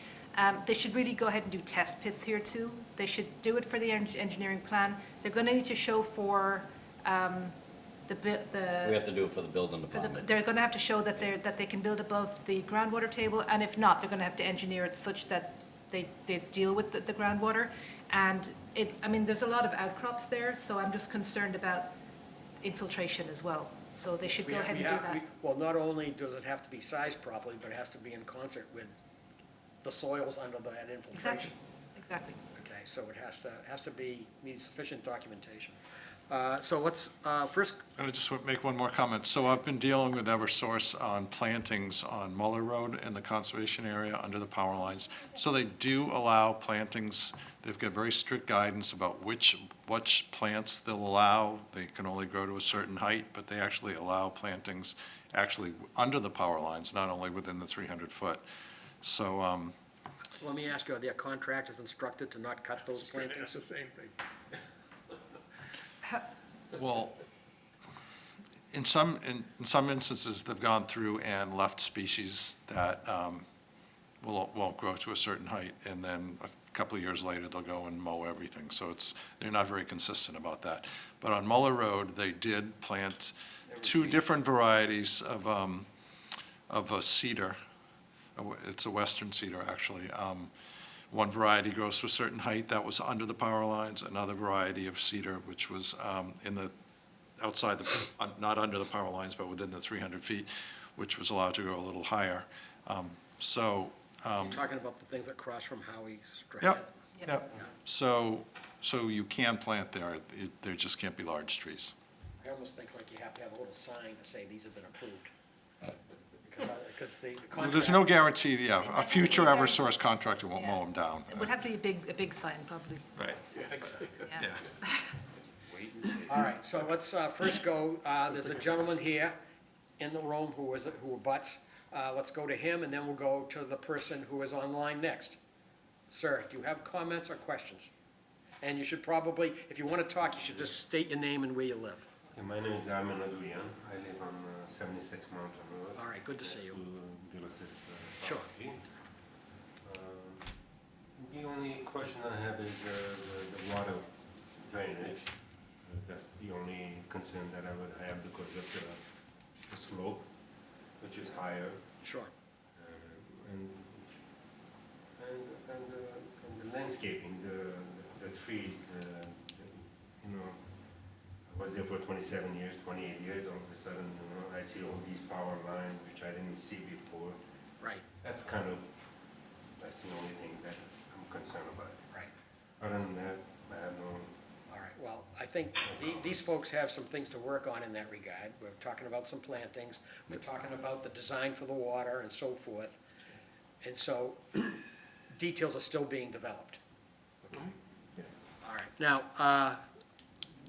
[SPEAKER 3] they should really go ahead and do test pits here too. They should do it for the engineering plan. They're gonna need to show for,
[SPEAKER 13] We have to do it for the building department.
[SPEAKER 3] they're gonna have to show that they can build above the groundwater table, and if not, they're gonna have to engineer it such that they deal with the groundwater. And I mean, there's a lot of outcrops there, so I'm just concerned about infiltration as well. So they should go ahead and do that.
[SPEAKER 1] Well, not only does it have to be sized properly, but it has to be in concert with the soils under that infiltration.
[SPEAKER 3] Exactly.
[SPEAKER 1] Okay, so it has to need sufficient documentation. So let's, first,
[SPEAKER 6] I'm gonna just make one more comment. So I've been dealing with Eversource on plantings on Muller Road in the conservation area under the power lines. So they do allow plantings. They've got very strict guidance about which plants they'll allow. They can only grow to a certain height, but they actually allow plantings actually under the power lines, not only within the 300 foot. So,
[SPEAKER 1] let me ask you, are their contractors instructed to not cut those plantings?
[SPEAKER 2] That's the same thing.
[SPEAKER 6] well, in some instances, they've gone through and left species that won't grow to a certain height, and then a couple of years later, they'll go and mow everything. So they're not very consistent about that. But on Muller Road, they did plant 2 different varieties of a cedar. It's a western cedar, actually. One variety grows to a certain height, that was under the power lines. Another variety of cedar, which was not under the power lines, but within the 300 feet, which was allowed to grow a little higher.
[SPEAKER 1] You're talking about the things that cross from Howie Street?
[SPEAKER 6] Yep. So you can plant there, there just can't be large trees.
[SPEAKER 1] I almost think like you have to have a little sign to say these have been approved. Because the
[SPEAKER 6] Well, there's no guarantee, a future Eversource contractor won't mow them down.
[SPEAKER 3] It would have to be a big sign, probably.
[SPEAKER 6] Right.
[SPEAKER 3] Yeah.
[SPEAKER 1] All right, so let's first go, there's a gentleman here in the room who abuts. Let's go to him, and then we'll go to the person who is online next. Sir, do you have comments or questions? And you should probably, if you want to talk, you should just state your name and where you live.
[SPEAKER 16] Yeah, my name is Armin Aduyan. I live on 76 Mountain Road.
[SPEAKER 1] All right, good to see you.
[SPEAKER 16] To Ulysses
[SPEAKER 1] Sure.
[SPEAKER 16] property. The only question I have is the water drainage. That's the only concern that I would have because of the slope, which is higher.
[SPEAKER 1] Sure.
[SPEAKER 16] And the landscaping, the trees, I was there for 27 years, 28 years, all of a sudden, I see all these power lines, which I didn't see before.
[SPEAKER 1] Right.
[SPEAKER 16] That's the only thing that I'm concerned about.
[SPEAKER 1] Right.
[SPEAKER 16] Other than that, I have no.
[SPEAKER 1] All right, well, I think these folks have some things to work on in that regard. We're talking about some plantings, we're talking about the design for the water and so forth. And so, details are still being developed. Okay. All right, now,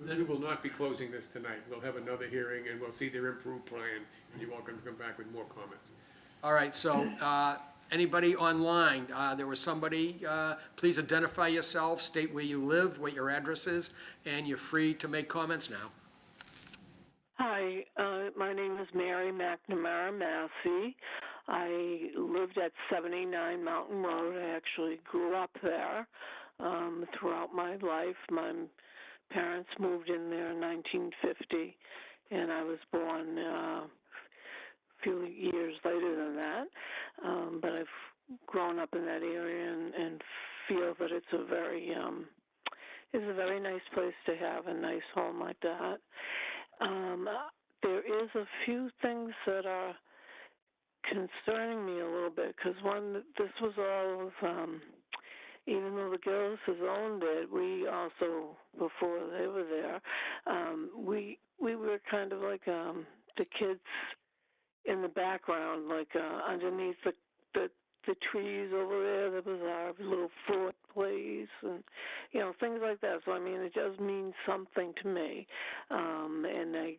[SPEAKER 2] We will not be closing this tonight. We'll have another hearing, and we'll see their improved plan, and you're welcome to come back with more comments.
[SPEAKER 1] all right, so, Anybody online? There was somebody, please identify yourself, state where you live, what your address is, and you're free to make comments now.
[SPEAKER 7] Hi, my name is Mary McNamara Massey. I lived at 79 Mountain Road. I actually grew up there throughout my life. My parents moved in there in 1950, and I was born a few years later than that. But I've grown up in that area and feel that it's a very nice place to have a nice home like that. There is a few things that are concerning me a little bit, because one, this was all of, even though the Gillises owned it, we also, before they were there, we were kind of like the kids in the background, like underneath the trees over there was our little fort place, and things like that. So I mean, it does mean something to me, and I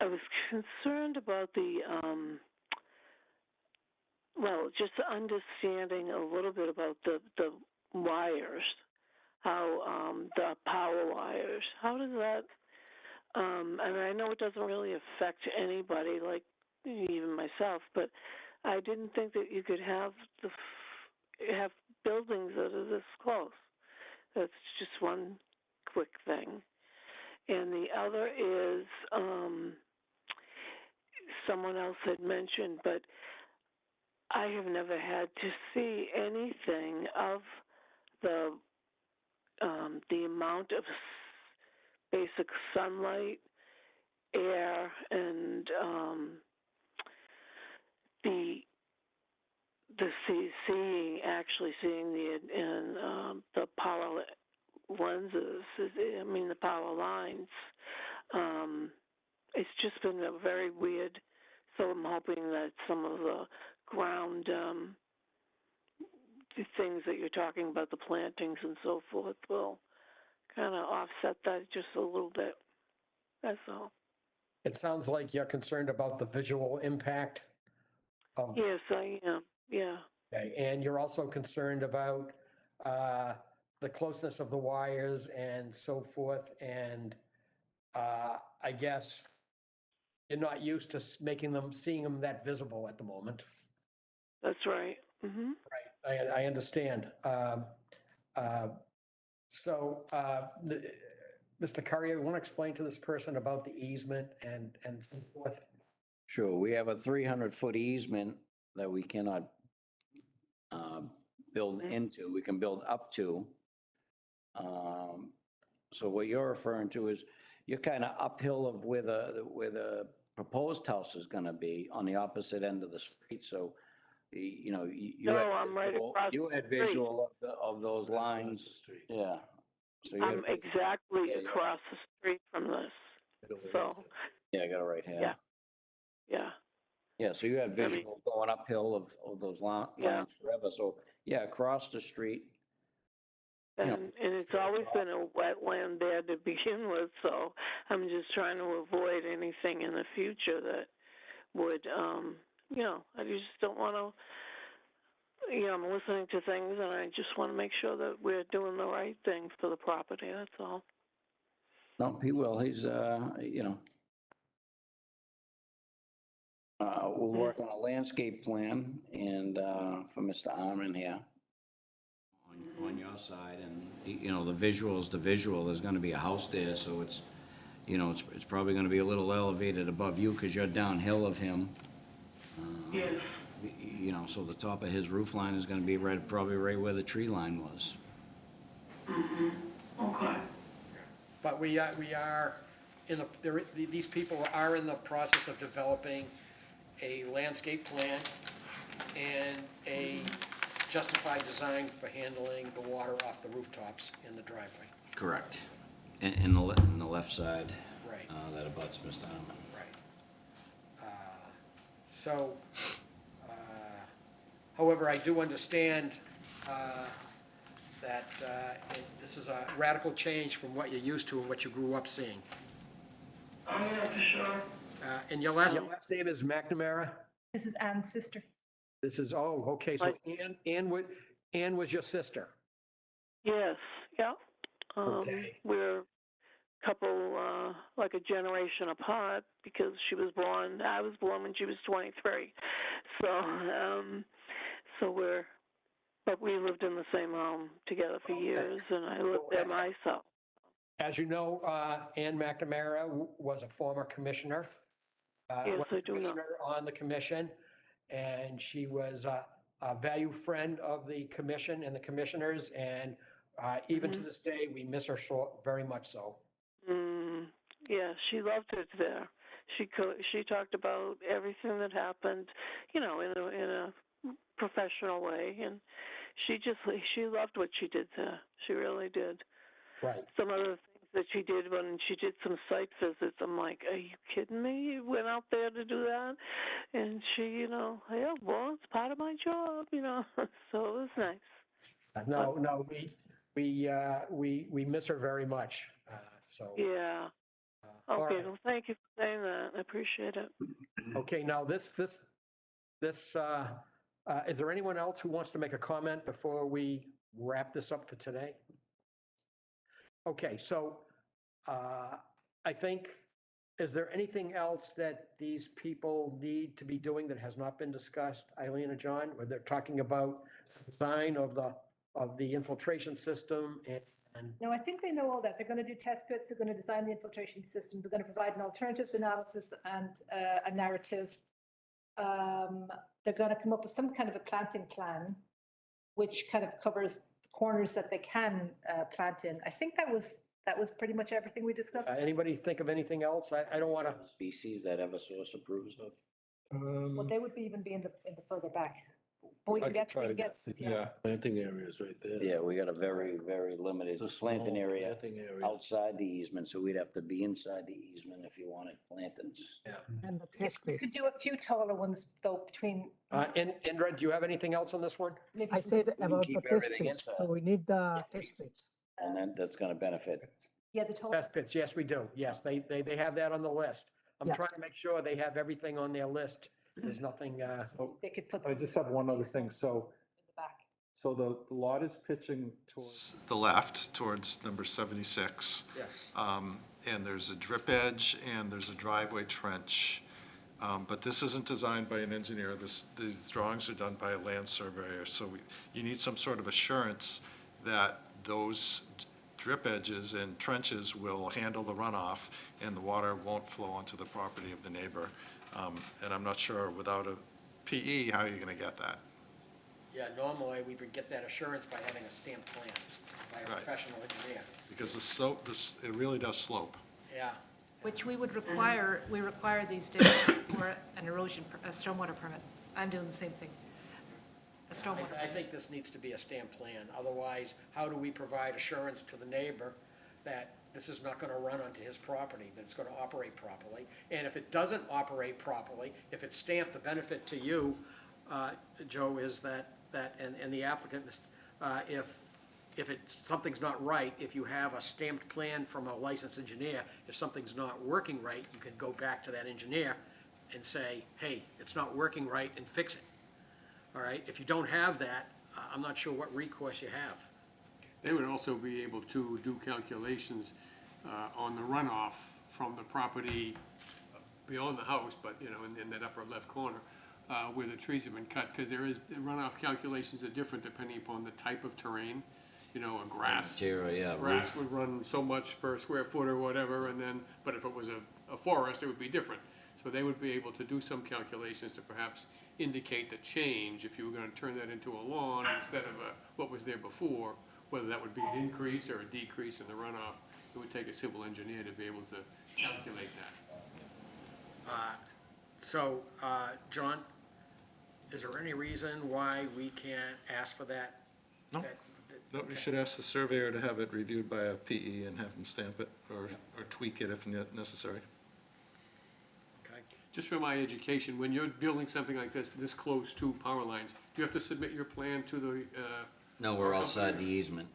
[SPEAKER 7] was concerned about the just understanding a little bit about the wires, how the power wires, how does that, and I know it doesn't really affect anybody, like even myself, but I didn't think that you could have buildings that are this close. That's just one quick thing. And the other is, someone else had mentioned, but I have never had to see anything of the amount of basic sunlight, air, and the power lenses, the power lines. It's just been a very weird, so I'm hoping that some of the ground the things that you're talking about, the plantings and so forth, will kind of offset that just a little bit. That's all.
[SPEAKER 1] It sounds like you're concerned about the visual impact of.
[SPEAKER 7] Yes, I am, yeah.
[SPEAKER 1] Okay, and you're also concerned about the closeness of the wires and so forth, and I guess you're not used to seeing them that visible at the moment.
[SPEAKER 7] That's right. Mm-hmm.
[SPEAKER 1] Right, I understand. So, Mr. Curry, you want to explain to this person about the easement and so forth?
[SPEAKER 13] Sure, we have a 300-foot easement that we cannot build into. We can build up to. So what you're referring to is you're kind of uphill of where the proposed house is going to be on the opposite end of the street. So, you know,
[SPEAKER 7] I'm right across
[SPEAKER 13] you had visual of those lines. Yeah. So you
[SPEAKER 7] I'm exactly across the street from this. So.
[SPEAKER 13] Yeah, I got it right here.
[SPEAKER 7] Yeah. Yeah.
[SPEAKER 13] Yeah, so you had visual going uphill of those lines forever. So, yeah, across the street.
[SPEAKER 7] And it's always been a wetland there to begin with, so I'm just trying to avoid anything in the future that would, I just don't want to, I'm listening to things and I just want to make sure that we're doing the right thing for the property, that's all.
[SPEAKER 13] No, he will. He's, we'll work on a landscape plan and, for Mr. Arman here on your side, and, the visual, there's gonna be a house there, so it's, it's probably gonna be a little elevated above you, because you're downhill of him.
[SPEAKER 7] Yes.
[SPEAKER 13] So the top of his roof line is gonna be probably right where the tree line was.
[SPEAKER 7] Mm-hmm. Okay.
[SPEAKER 1] But we are these people are in the process of developing a landscape plan and a justified design for handling the water off the rooftops in the driveway.
[SPEAKER 13] Correct. In the left side.
[SPEAKER 1] Right.
[SPEAKER 13] That abuts Mr. Arman.
[SPEAKER 1] Right. So, however, I do understand that this is a radical change from what you're used to and what you grew up seeing.
[SPEAKER 7] Oh, yeah, for sure.
[SPEAKER 1] And your last name is McNamara?
[SPEAKER 17] This is Anne's sister.
[SPEAKER 1] This is, oh, okay, so Ann was your sister?
[SPEAKER 7] Yes, yeah.
[SPEAKER 1] Okay.
[SPEAKER 7] We're a couple, like a generation apart because I was born when she was 23. But we lived in the same home together for years, and I lived there myself.
[SPEAKER 1] As you know, Ann McNamara was a former commissioner.
[SPEAKER 7] Yes,
[SPEAKER 1] was a
[SPEAKER 7] I do know.
[SPEAKER 1] commissioner on the commission, and she was a valued friend of the commission and the commissioners, and even to this day, we miss her so very much so.
[SPEAKER 7] Yeah, she loved it there. She talked about everything that happened, in a professional way, and she loved what she did there. She really did.
[SPEAKER 1] Right.
[SPEAKER 7] Some other things that she did when she did some site visits, I'm like, are you kidding me? You went out there to do that? And she, yeah, well, it's part of my job, so it was nice.
[SPEAKER 1] No, we miss her very much, so.
[SPEAKER 7] Yeah.
[SPEAKER 1] All
[SPEAKER 7] Okay,
[SPEAKER 1] right.
[SPEAKER 7] well, thank you for saying that. I appreciate it.
[SPEAKER 1] Okay, now is there anyone else who wants to make a comment before we wrap this up for today? Okay, so I think, is there anything else that these people need to be doing that has not been discussed, Eileen and John, where they're talking about design of the infiltration system and
[SPEAKER 3] No, I think they know all that. They're going to do test pits, they're going to design the infiltration system, they're going to provide an alternatives analysis and a narrative. They're going to come up with some kind of a planting plan, which kind of covers the corners that they can plant in. I think that was pretty much everything we discussed.
[SPEAKER 1] anybody think of anything else? I don't want to.
[SPEAKER 13] Species that Eversource approves of?
[SPEAKER 3] Well, they would be in the further back. But we can get,
[SPEAKER 15] Planting areas right there.
[SPEAKER 13] Yeah, we got a very, very limited
[SPEAKER 15] It's a small
[SPEAKER 13] planting area
[SPEAKER 15] planting area.
[SPEAKER 13] outside the easement, so we'd have to be inside the easement if you wanted plantings.
[SPEAKER 9] And the test
[SPEAKER 3] we could
[SPEAKER 9] pits.
[SPEAKER 3] do a few taller ones though between.
[SPEAKER 1] Indra, do you have anything else on this one?
[SPEAKER 3] maybe
[SPEAKER 9] I
[SPEAKER 3] some-
[SPEAKER 9] said about the
[SPEAKER 13] keep
[SPEAKER 9] test
[SPEAKER 13] everything
[SPEAKER 9] pits,
[SPEAKER 13] inside.
[SPEAKER 9] so we need the test pits.
[SPEAKER 13] And then that's gonna benefit.
[SPEAKER 3] Yeah, the taller.
[SPEAKER 1] Test pits, yes, we do. Yes, they have that on the list. I'm
[SPEAKER 9] Yeah.
[SPEAKER 1] trying to make sure they have everything on their list. There's nothing,
[SPEAKER 3] They could put.
[SPEAKER 17] I just have one other thing. So,
[SPEAKER 3] in the back.
[SPEAKER 17] so the lot is pitching towards,
[SPEAKER 6] The left towards number 76.
[SPEAKER 1] yes.
[SPEAKER 6] And there's a drip edge and there's a driveway trench. But this isn't designed by an engineer. These drawings are done by a land surveyor. So you need some sort of assurance that those drip edges and trenches will handle the runoff and the water won't flow onto the property of the neighbor. And I'm not sure without a PE, how you're gonna get that.
[SPEAKER 1] Yeah, normally we would get that assurance by having a stamped plan by a
[SPEAKER 6] Right.
[SPEAKER 1] professional engineer.
[SPEAKER 6] Because the slope, it really does slope.
[SPEAKER 1] Yeah.
[SPEAKER 3] Which we require these days for an a stormwater permit. I'm doing the same thing. A stormwater.
[SPEAKER 1] I think this needs to be a stamped plan. Otherwise, how do we provide assurance to the neighbor that this is not gonna run onto his property, that it's gonna operate properly? And if it doesn't operate properly, if it's stamped, the benefit to you, Joe, is that, and the applicant, if something's not right, if you have a stamped plan from a licensed engineer, if something's not working right, you can go back to that engineer and say, hey, it's not working right, and fix it. All right, if you don't have that, I'm not sure what recourse you have.
[SPEAKER 2] They would also be able to do calculations on the runoff from the property beyond the house, but, in that upper left corner, where the trees have been cut, because the runoff calculations are different depending upon the type of terrain. A grass.
[SPEAKER 13] Material, yeah,
[SPEAKER 2] Grass
[SPEAKER 13] roof.
[SPEAKER 2] would run so much per square foot or whatever, and then, but if it was a forest, it would be different. So they would be able to do some calculations to perhaps indicate the change, if you were gonna turn that into a lawn instead of what was there before, whether that would be an increase or a decrease in the runoff. It would take a civil engineer to be able to calculate that.
[SPEAKER 1] So, John, is there any reason why we can't ask for that?
[SPEAKER 6] No. No, you should ask the surveyor to have it reviewed by a PE and have them stamp it or tweak it if necessary.
[SPEAKER 1] Okay.
[SPEAKER 2] Just for my education, when you're building something like this close to power lines, do you have to submit your plan to the,
[SPEAKER 13] No, we're outside the easement.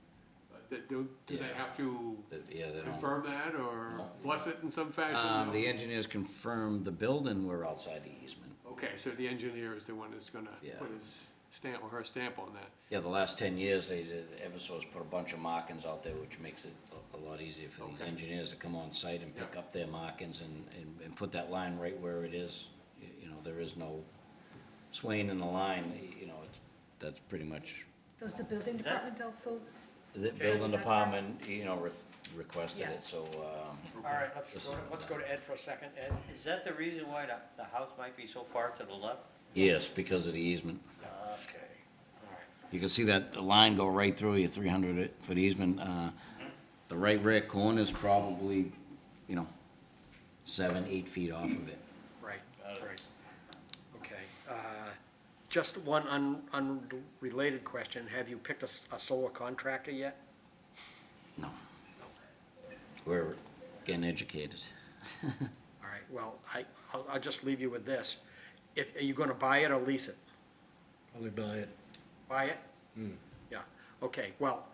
[SPEAKER 2] do they have to
[SPEAKER 13] Yeah, they don't.
[SPEAKER 2] confirm that or bless it in some fashion?
[SPEAKER 13] The engineers confirmed the building, we're outside the easement.
[SPEAKER 2] Okay, so the engineer is the one that's gonna
[SPEAKER 13] Yeah.
[SPEAKER 2] put his stamp or her stamp on that.
[SPEAKER 13] Yeah, the last 10 years, Eversource put a bunch of markings out there, which makes it a lot easier for these
[SPEAKER 2] Okay.
[SPEAKER 13] engineers to come on site and pick
[SPEAKER 2] Yeah.
[SPEAKER 13] up their markings and put that line right where it is. You know, there is no swaying in the line, you know, that's pretty much,
[SPEAKER 3] Does the building department also?
[SPEAKER 13] the building department, you know, requested
[SPEAKER 3] Yeah.
[SPEAKER 13] it, so,
[SPEAKER 1] All right, let's go to Ed for a second. Ed?
[SPEAKER 12] Is that the reason why the house might be so far to the left?
[SPEAKER 13] yes, because of the easement.
[SPEAKER 1] Okay, all right.
[SPEAKER 13] You can see that line go right through your 300-foot easement. The right rear corner is probably, you know, 7, 8 feet off of it.
[SPEAKER 1] Right, right. Okay. Just one unrelated question. Have you picked a solar contractor yet?
[SPEAKER 13] No. We're getting educated.
[SPEAKER 1] All right, well, I'll just leave you with this. Are you gonna buy it or lease it?
[SPEAKER 15] Probably buy it.
[SPEAKER 1] Buy it? Yeah, okay, well,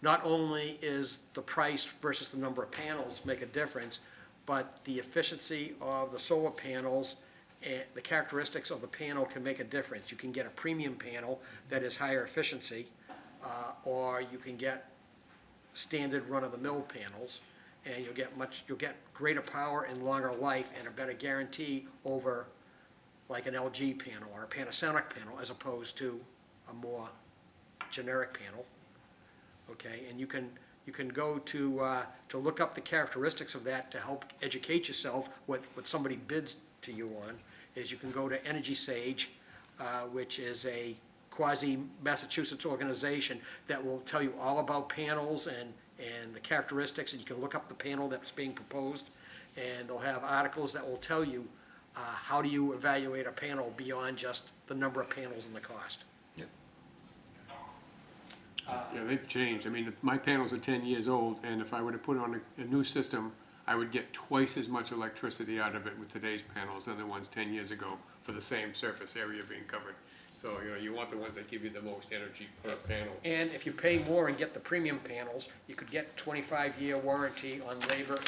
[SPEAKER 1] not only is the price versus the number of panels make a difference, but the efficiency of the solar panels and the characteristics of the panel can make a difference. You can get a premium panel that is higher efficiency, or you can get standard run-of-the-mill panels, and you'll get greater power and longer life and a better guarantee over like an LG panel or a Panasonic panel as opposed to a more generic panel. Okay, and you can go to look up the characteristics of that to help educate yourself what somebody bids to you on, is you can go to Energy Sage, which is a quasi-Massachusetts organization that will tell you all about panels and the characteristics, and you can look up the panel that's being proposed, and they'll have articles that will tell you how do you evaluate a panel beyond just the number of panels and the cost.
[SPEAKER 2] Yeah, they've changed. I mean, my panels are 10 years old, and if I were to put on a new system, I would get twice as much electricity out of it with today's panels than the ones 10 years ago for the same surface area being covered. So, you know, you want the ones that give you the most energy per panel.
[SPEAKER 1] And if you pay more and get the premium panels, you could get 25-year warranty on labor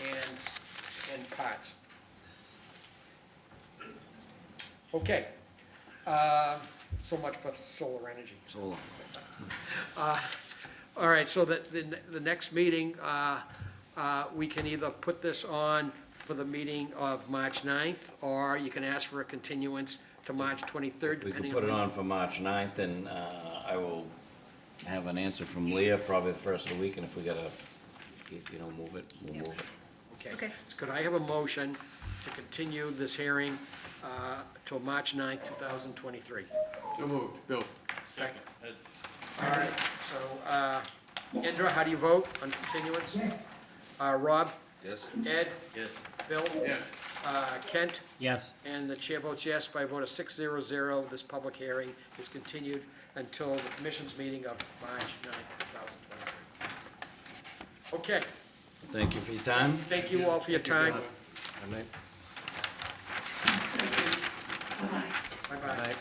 [SPEAKER 1] and parts. Okay, so much for solar energy.
[SPEAKER 13] Solar.
[SPEAKER 1] All right, so the next meeting, we can either put this on for the meeting of March 9th, or you can ask for a continuance to March 23rd,
[SPEAKER 13] We
[SPEAKER 1] depending
[SPEAKER 13] can
[SPEAKER 1] on.
[SPEAKER 13] put it on for March 9th, and I will have an answer from Leah probably the first of the week, and if we gotta, you know, move it, we'll move it.
[SPEAKER 1] Okay, could I have a motion to continue this hearing till March 9th, 2023?
[SPEAKER 2] So moved. Bill?
[SPEAKER 1] Second. All right, so, Indra, how do you vote on continuance? Yes. Rob?
[SPEAKER 8] Yes?
[SPEAKER 1] Ed?
[SPEAKER 12] Yes.
[SPEAKER 1] Bill?
[SPEAKER 2] Yes.
[SPEAKER 1] Kent?
[SPEAKER 4] Yes.
[SPEAKER 1] And the chair votes yes by a vote of 6-0. This public hearing is continued until the commission's meeting of March 9th, 2023. Okay,
[SPEAKER 13] Thank you for your time.
[SPEAKER 1] thank you all for your time.
[SPEAKER 4] Good night.
[SPEAKER 1] Bye-bye.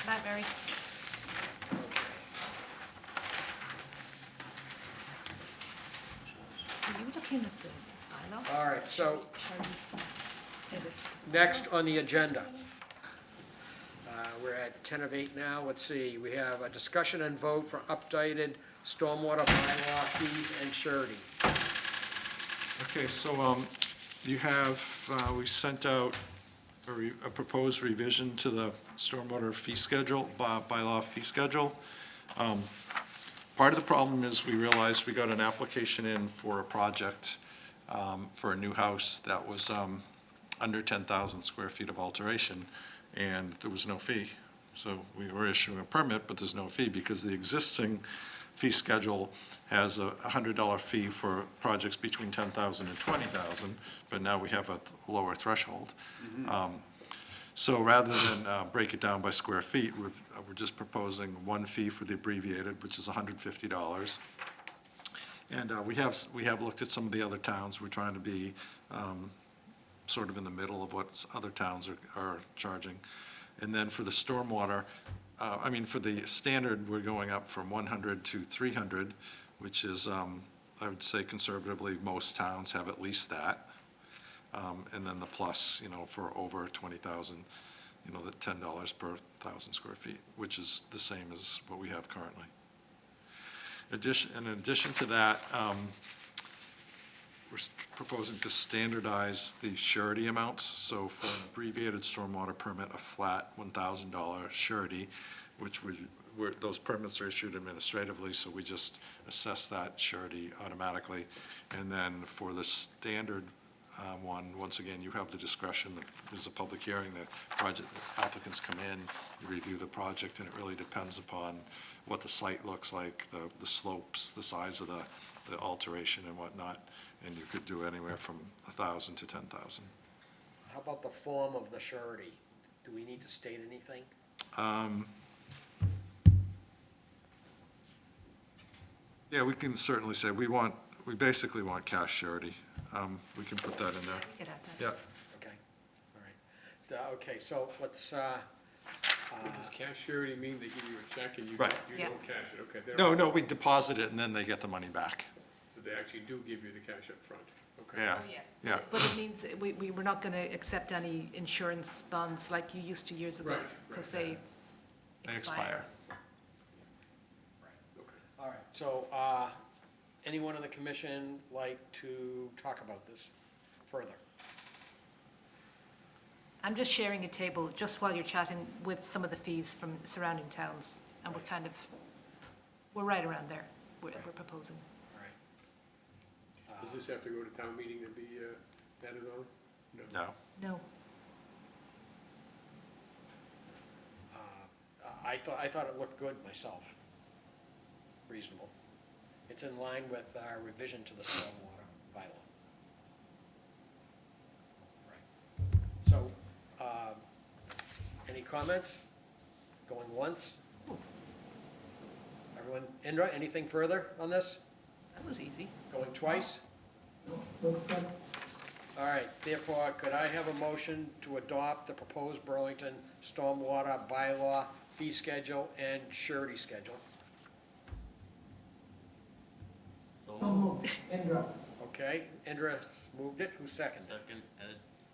[SPEAKER 3] Night, Mary. Are you looking at the bylaw?
[SPEAKER 1] All right, so
[SPEAKER 3] Shall we edits?
[SPEAKER 1] next on the agenda. We're at 10 of 8 now. Let's see, we have a discussion and vote for updated stormwater bylaw fees and surety.
[SPEAKER 6] Okay, so, you have, we sent out a proposed revision to the stormwater fee schedule, bylaw fee schedule. Part of the problem is we realized we got an application in for a project, for a new house that was, under 10,000 square feet of alteration, and there was no fee. So we were issuing a permit, but there's no fee because the existing fee schedule has a $100 fee for projects between 10,000 and 20,000, but now we have a lower threshold. So rather than break it down by square feet, we're just proposing one fee for the abbreviated, which is $150. And we have looked at some of the other towns. We're trying to be sort of in the middle of what other towns are charging. And then for the stormwater, for the standard, we're going up from 100 to 300, which is, I would say conservatively, most towns have at least that. And then the plus, for over 20,000, the $10 per 1,000 square feet, which is the same as what we have currently. In addition to that, we're proposing to standardize the surety amounts. So for an abbreviated stormwater permit, a flat $1,000 surety, which those permits are issued administratively, so we just assess that surety automatically. And then for the standard one, once again, you have the discretion. There's a public hearing, the project applicants come in, you review the project, and it really depends upon what the site looks like, the slopes, the size of the alteration and whatnot, and you could do anywhere from 1,000 to 10,000.
[SPEAKER 1] How about the form of the surety? Do we need to state anything?
[SPEAKER 6] Yeah, we can certainly say, we basically want cash surety. We can put that in there.
[SPEAKER 3] We could add that.
[SPEAKER 6] Yeah.
[SPEAKER 1] Okay, all right. Okay, so let's,
[SPEAKER 2] What does cash surety mean? They give you a check and you
[SPEAKER 6] Right.
[SPEAKER 2] don't
[SPEAKER 3] Yeah.
[SPEAKER 2] cash it, okay? they
[SPEAKER 6] No,
[SPEAKER 2] don't-
[SPEAKER 6] we deposit it and then they get the money back.
[SPEAKER 2] So they actually do give you the cash up front, okay?
[SPEAKER 6] Yeah,
[SPEAKER 3] Oh, yeah.
[SPEAKER 6] yeah.
[SPEAKER 3] But it means we're not going to accept any insurance bonds like you used to years ago,
[SPEAKER 2] Right,
[SPEAKER 3] because
[SPEAKER 2] right.
[SPEAKER 3] they
[SPEAKER 6] They
[SPEAKER 3] expire.
[SPEAKER 2] Okay.
[SPEAKER 1] all right, so, anyone on the commission like to talk about this further?
[SPEAKER 3] I'm just sharing a table, just while you're chatting, with some of the fees from surrounding towns, and we're right around there, we're proposing.
[SPEAKER 1] All right.
[SPEAKER 2] Does this have to go to town meeting to be added on?
[SPEAKER 6] No.
[SPEAKER 3] No,
[SPEAKER 1] I thought it looked good myself. Reasonable. It's in line with our revision to the stormwater bylaw. Right. So, any comments? Going once? Everyone, Indra, anything further on this?
[SPEAKER 3] that was easy.
[SPEAKER 1] Going twice?
[SPEAKER 9] Looks good.
[SPEAKER 1] All right, therefore, could I have a motion to adopt the proposed Burlington stormwater bylaw fee schedule and surety schedule?
[SPEAKER 9] So moved. Indra.
[SPEAKER 1] Okay, Indra moved it, who seconded?
[SPEAKER 14] Second,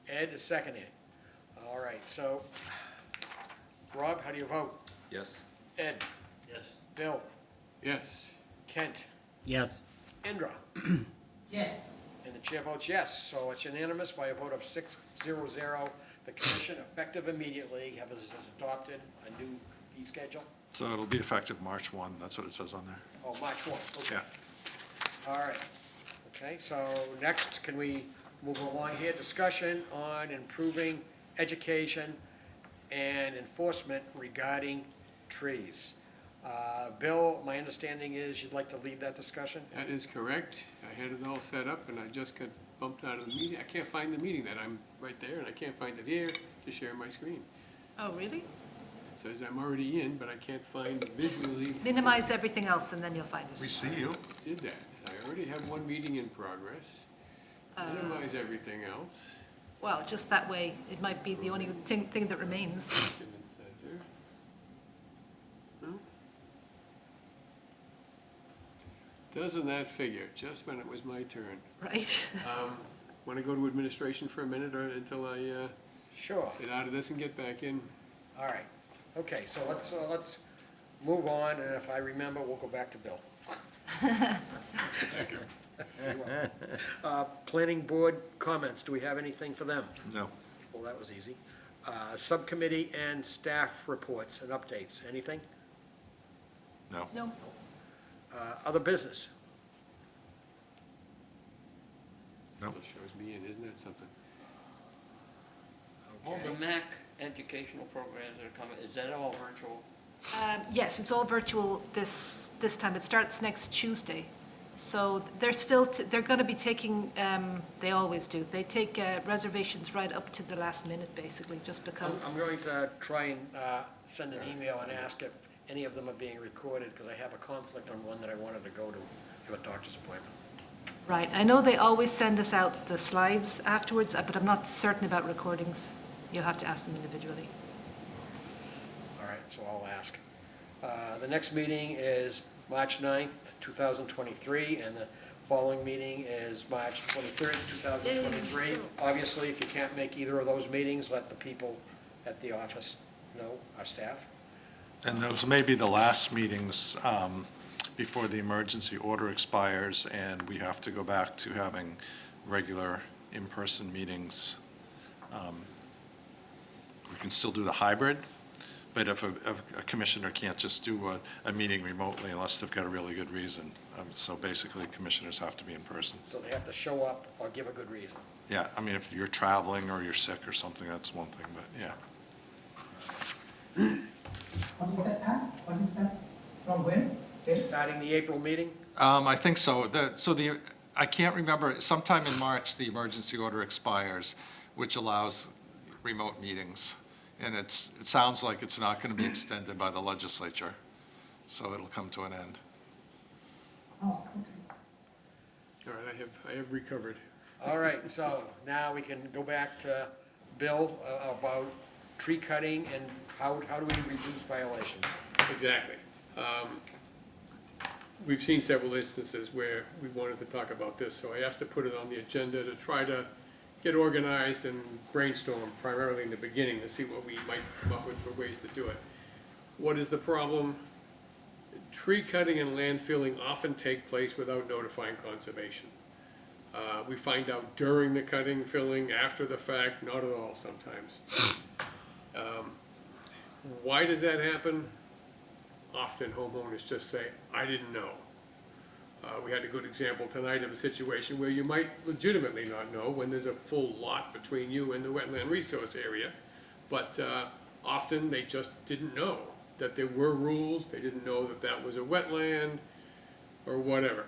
[SPEAKER 1] Ed is seconding. All right, so, Rob, how do you vote?
[SPEAKER 8] Yes.
[SPEAKER 1] Ed?
[SPEAKER 14] yes.
[SPEAKER 1] Bill?
[SPEAKER 2] Yes.
[SPEAKER 1] Kent?
[SPEAKER 4] Yes.
[SPEAKER 1] Indra?
[SPEAKER 9] Yes.
[SPEAKER 1] And the chair votes yes, so it's unanimous by a vote of 6-0-0. The commission, effective immediately, has adopted a new fee schedule.
[SPEAKER 6] So it'll be effective March 1, that's what it says on there.
[SPEAKER 1] Oh, March 1, okay.
[SPEAKER 6] Yeah.
[SPEAKER 1] All right. Okay, so next, can we move along here? Discussion on improving education and enforcement regarding trees. Bill, my understanding is you'd like to lead that discussion?
[SPEAKER 2] That is correct. I had it all set up and I just got bumped out of the meeting. I can't find the meeting that I'm right there and I can't find it here to share my screen.
[SPEAKER 3] Oh, really?
[SPEAKER 2] It says I'm already in, but I can't find visually.
[SPEAKER 3] Minimize everything else, and then you'll find
[SPEAKER 6] We
[SPEAKER 3] it.
[SPEAKER 6] see you.
[SPEAKER 2] Did that. I already have one meeting in progress. Minimize everything else.
[SPEAKER 3] Well, just that way, it might be the only thing that remains,
[SPEAKER 2] Document center. No? Doesn't that figure, just when it was my turn.
[SPEAKER 3] right?
[SPEAKER 2] Want to go to administration for a minute or until I
[SPEAKER 1] Sure.
[SPEAKER 2] get out of this and get back in?
[SPEAKER 1] All right. Okay, so let's move on, and if I remember, we'll go back to Bill.
[SPEAKER 2] Thank you.
[SPEAKER 1] Planning board comments, do we have anything for them?
[SPEAKER 6] No.
[SPEAKER 1] Well, that was easy. Subcommittee and staff reports and updates, anything?
[SPEAKER 6] No.
[SPEAKER 3] No,
[SPEAKER 1] Other business?
[SPEAKER 6] No.
[SPEAKER 2] Still shows me in, isn't that something?
[SPEAKER 14] All the MAC educational programs that are coming, is that all virtual?
[SPEAKER 3] yes, it's all virtual this time. It starts next Tuesday. So they're still, they're going to be taking, they always do, they take reservations right up to the last minute, basically, just because.
[SPEAKER 1] I'm going to try and send an email and ask if any of them are being recorded, because I have a conflict on one that I wanted to go to, have a doctor's appointment.
[SPEAKER 3] Right, I know they always send us out the slides afterwards, but I'm not certain about recordings. You'll have to ask them individually.
[SPEAKER 1] All right, so I'll ask. The next meeting is March 9th, 2023, and the Following meeting is March 23rd, 2023. Obviously, if you can't make either of those meetings, let the people at the office know, our staff.
[SPEAKER 6] And those may be the last meetings before the emergency order expires, and we have to go back to having regular in-person meetings. We can still do the hybrid, but if a commissioner can't just do a meeting remotely unless they've got a really good reason. So basically, commissioners have to be in person.
[SPEAKER 1] So they have to show up or give a good reason.
[SPEAKER 6] Yeah, I mean, if you're traveling or you're sick or something, that's one thing, but yeah.
[SPEAKER 9] What is that time? What is that? From when?
[SPEAKER 1] Starting the April meeting?
[SPEAKER 6] I think so. I can't remember, sometime in March, the emergency order expires, which allows remote meetings. And it sounds like it's not going to be extended by the legislature, so it'll come to an end.
[SPEAKER 9] Oh, okay.
[SPEAKER 2] All right, I have recovered.
[SPEAKER 1] All right, so now we can go back to Bill about tree cutting and how do we reduce violations?
[SPEAKER 2] Exactly. We've seen several instances where we wanted to talk about this, so I asked to put it on the agenda to try to get organized and brainstorm primarily in the beginning to see what we might come up with for ways to do it. What is the problem? Tree cutting and landfilling often take place without notifying conservation. We find out during the cutting, filling, after the fact, not at all sometimes. Why does that happen? Often homeowners just say, I didn't know. We had a good example tonight of a situation where you might legitimately not know when there's a full lot between you and the wetland resource area, but often they just didn't know that there were rules, they didn't know that that was a wetland, or whatever.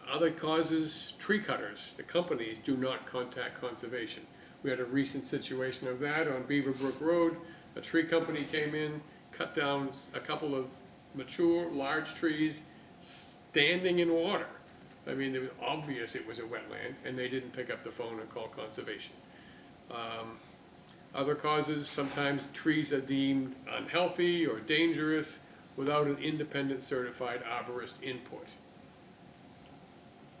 [SPEAKER 2] Other causes, tree cutters, the companies do not contact conservation. We had a recent situation of that on Beaverbrook Road. A tree company came in, cut down a couple of mature, large trees standing in water. I mean, it was obvious it was a wetland, and they didn't pick up the phone and call conservation. Other causes, sometimes trees are deemed unhealthy or dangerous without an independent certified arborist input.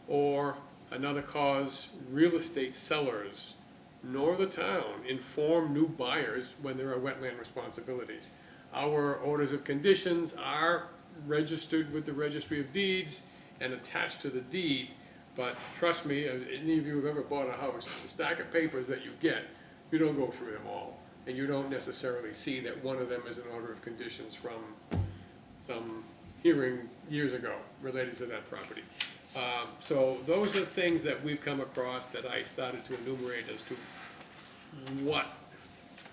[SPEAKER 2] Or another cause, real estate sellers nor the town inform new buyers when there are wetland responsibilities. Our orders of conditions are registered with the Registry of Deeds and attached to the deed, but trust me, as any of you have ever bought a house, the stack of papers that you get, you don't go through them all, and you don't necessarily see that one of them is an order of conditions from some hearing years ago related to that property. So those are things that we've come across that I started to enumerate as to what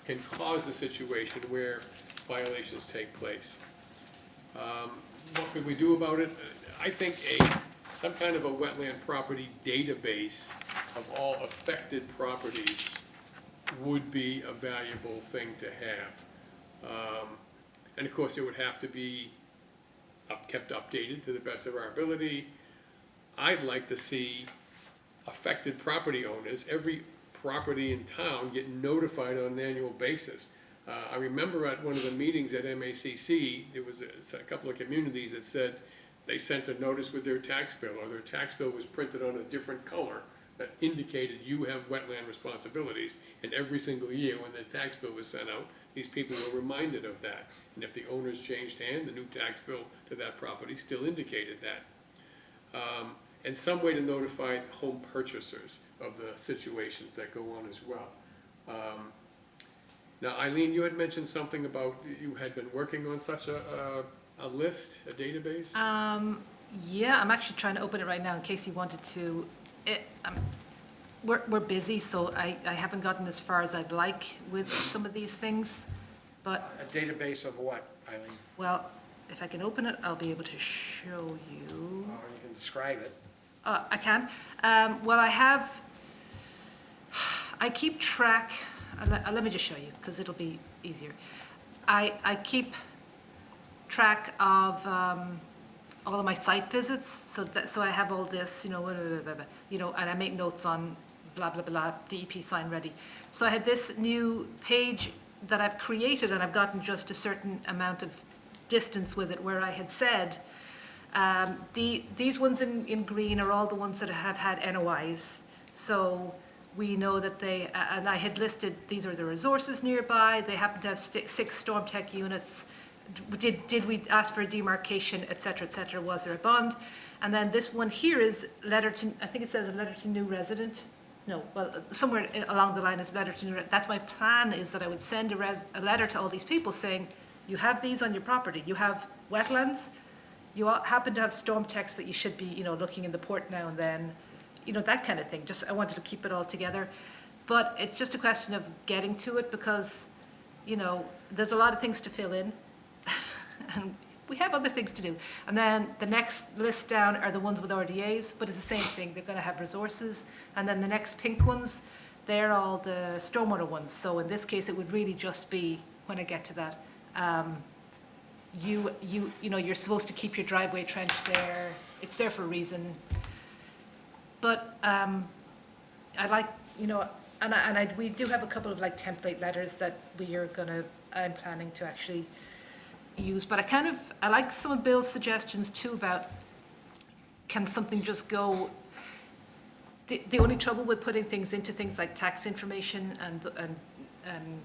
[SPEAKER 2] can cause the situation where violations take place. What could we do about it? I think some kind of a wetland property database of all affected properties would be a valuable thing to have. And of course, it would have to be kept updated to the best of our ability. I'd like to see affected property owners, every property in town, get notified on an annual basis. I remember at one of the meetings at MACC, there was a couple of communities that said they sent a notice with their tax bill, or their tax bill was printed on a different color that indicated you have wetland responsibilities. And every single year when the tax bill was sent out, these people were reminded of that. And if the owners changed hand, the new tax bill to that property still indicated that. And some way to notify home purchasers of the situations that go on as well. Now, Eileen, you had mentioned something about you had been working on such a list, a database?
[SPEAKER 3] Yeah, I'm actually trying to open it right now in case you wanted to. We're busy, so I haven't gotten as far as I'd like with some of these things, but.
[SPEAKER 1] A database of what, Eileen?
[SPEAKER 3] Well, if I can open it, I'll be able to show you.
[SPEAKER 1] Or you can describe it.
[SPEAKER 3] I can. Well, I keep track, let me just show you, because it'll be easier. I keep track of all of my site visits, so I have all this, and I make notes on blah, blah, blah, DEP sign ready. So I had this new page that I've created, and I've gotten just a certain amount of distance with it, where I had said, These ones in green are all the ones that have had NOIs. So we know that they, and I had listed, these are the resources nearby, they happen to have 6 Storm Tech units. Did we ask for a demarcation, et cetera, was there a bond? And then this one here is letter to, I think it says a letter to new resident. No, well, somewhere along the line is letter to new, that's my plan, is that I would send a letter to all these people saying, you have these on your property, you have wetlands, you happen to have storm techs that you should be, you know, looking in the port now and then, you know, that kind of thing. Just, I wanted to keep it all together. But it's just a question of getting to it because, you know, there's a lot of things to fill in. And we have other things to do. And then the next list down are the ones with RDAs, but it's the same thing. They're going to have resources. And then the next pink ones, they're all the stormwater ones. So in this case, it would really just be, when I get to that, you know, you're supposed to keep your driveway trench there. It's there for a reason. But I like, you know, we do have a couple of like template letters that I'm planning to actually use. But I like some of Bill's suggestions too about, can something just go, the only trouble with putting things into things like tax information and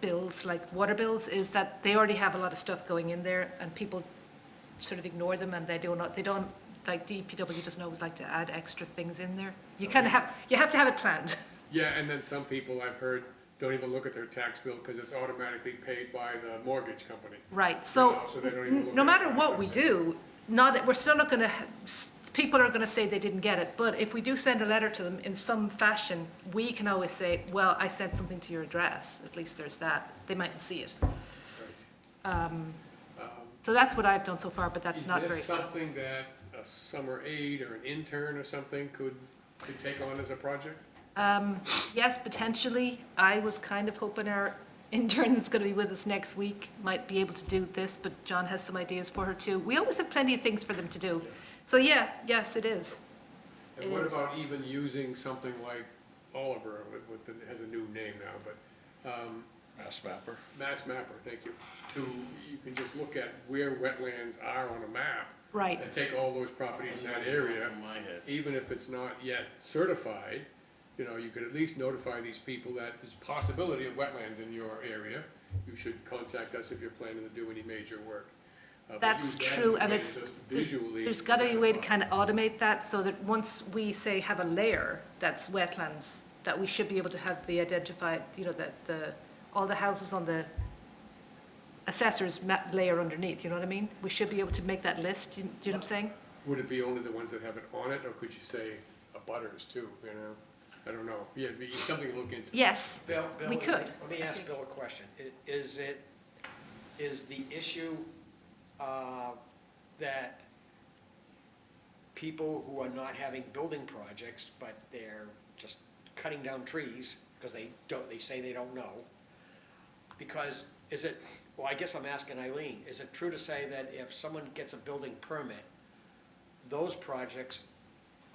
[SPEAKER 3] bills, like water bills, is that they already have a lot of stuff going in there and people sort of ignore them and they don't, like DPW doesn't always like to add extra things in there. You kind of you have to have it planned.
[SPEAKER 2] Yeah, and then some people I've heard don't even look at their tax bill because it's automatically paid by the mortgage company.
[SPEAKER 3] Right, so
[SPEAKER 2] So they don't even look
[SPEAKER 3] no
[SPEAKER 2] at
[SPEAKER 3] matter
[SPEAKER 2] it.
[SPEAKER 3] what we do, we're still not gonna, people are gonna say they didn't get it, but if we do send a letter to them in some fashion, we can always say, well, I sent something to your address, at least there's that, they mightn't see it. So that's what I've done so far, but that's not very.
[SPEAKER 2] Is this something that a summer aide or an intern or something could take on as a project?
[SPEAKER 3] Yes, potentially. I was kind of hoping our intern that's going to be with us next week might be able to do this, but John has some ideas for her too. We always have plenty of things for them to do. So yeah, yes, it is.
[SPEAKER 2] And what about even using something like Oliver, it has a new name now, but,
[SPEAKER 6] Mass Mapper.
[SPEAKER 2] Mass Mapper, thank you. You can just look at where wetlands are on a map.
[SPEAKER 3] Right.
[SPEAKER 2] And take all those properties in that area, even if it's not yet certified, you know, you could at least notify these people that there's possibility of wetlands in your area. You should contact us if you're planning to do any major work. But
[SPEAKER 3] That's
[SPEAKER 2] use that as
[SPEAKER 3] true,
[SPEAKER 2] a
[SPEAKER 3] and
[SPEAKER 2] way
[SPEAKER 3] it's,
[SPEAKER 2] to just visually.
[SPEAKER 3] there's got to be a way to kind of automate that so that once we say have a layer that's wetlands, that we should be able to have the identified, you know, that all the houses on the assessor's layer underneath, you know what I mean? We should be able to make that list, do you know what I'm saying?
[SPEAKER 2] Would it be only the ones that have it on it, or could you say abutters too, you know? I don't know. Yeah, it'd be something to look into.
[SPEAKER 3] Yes,
[SPEAKER 1] Bill,
[SPEAKER 3] we
[SPEAKER 1] is
[SPEAKER 3] could.
[SPEAKER 1] it- Let me ask Bill a question. Is the issue that people who are not having building projects, but they're just cutting down trees because they say they don't know? Because well, I guess I'm asking Eileen, is it true to say that if someone gets a building permit, those projects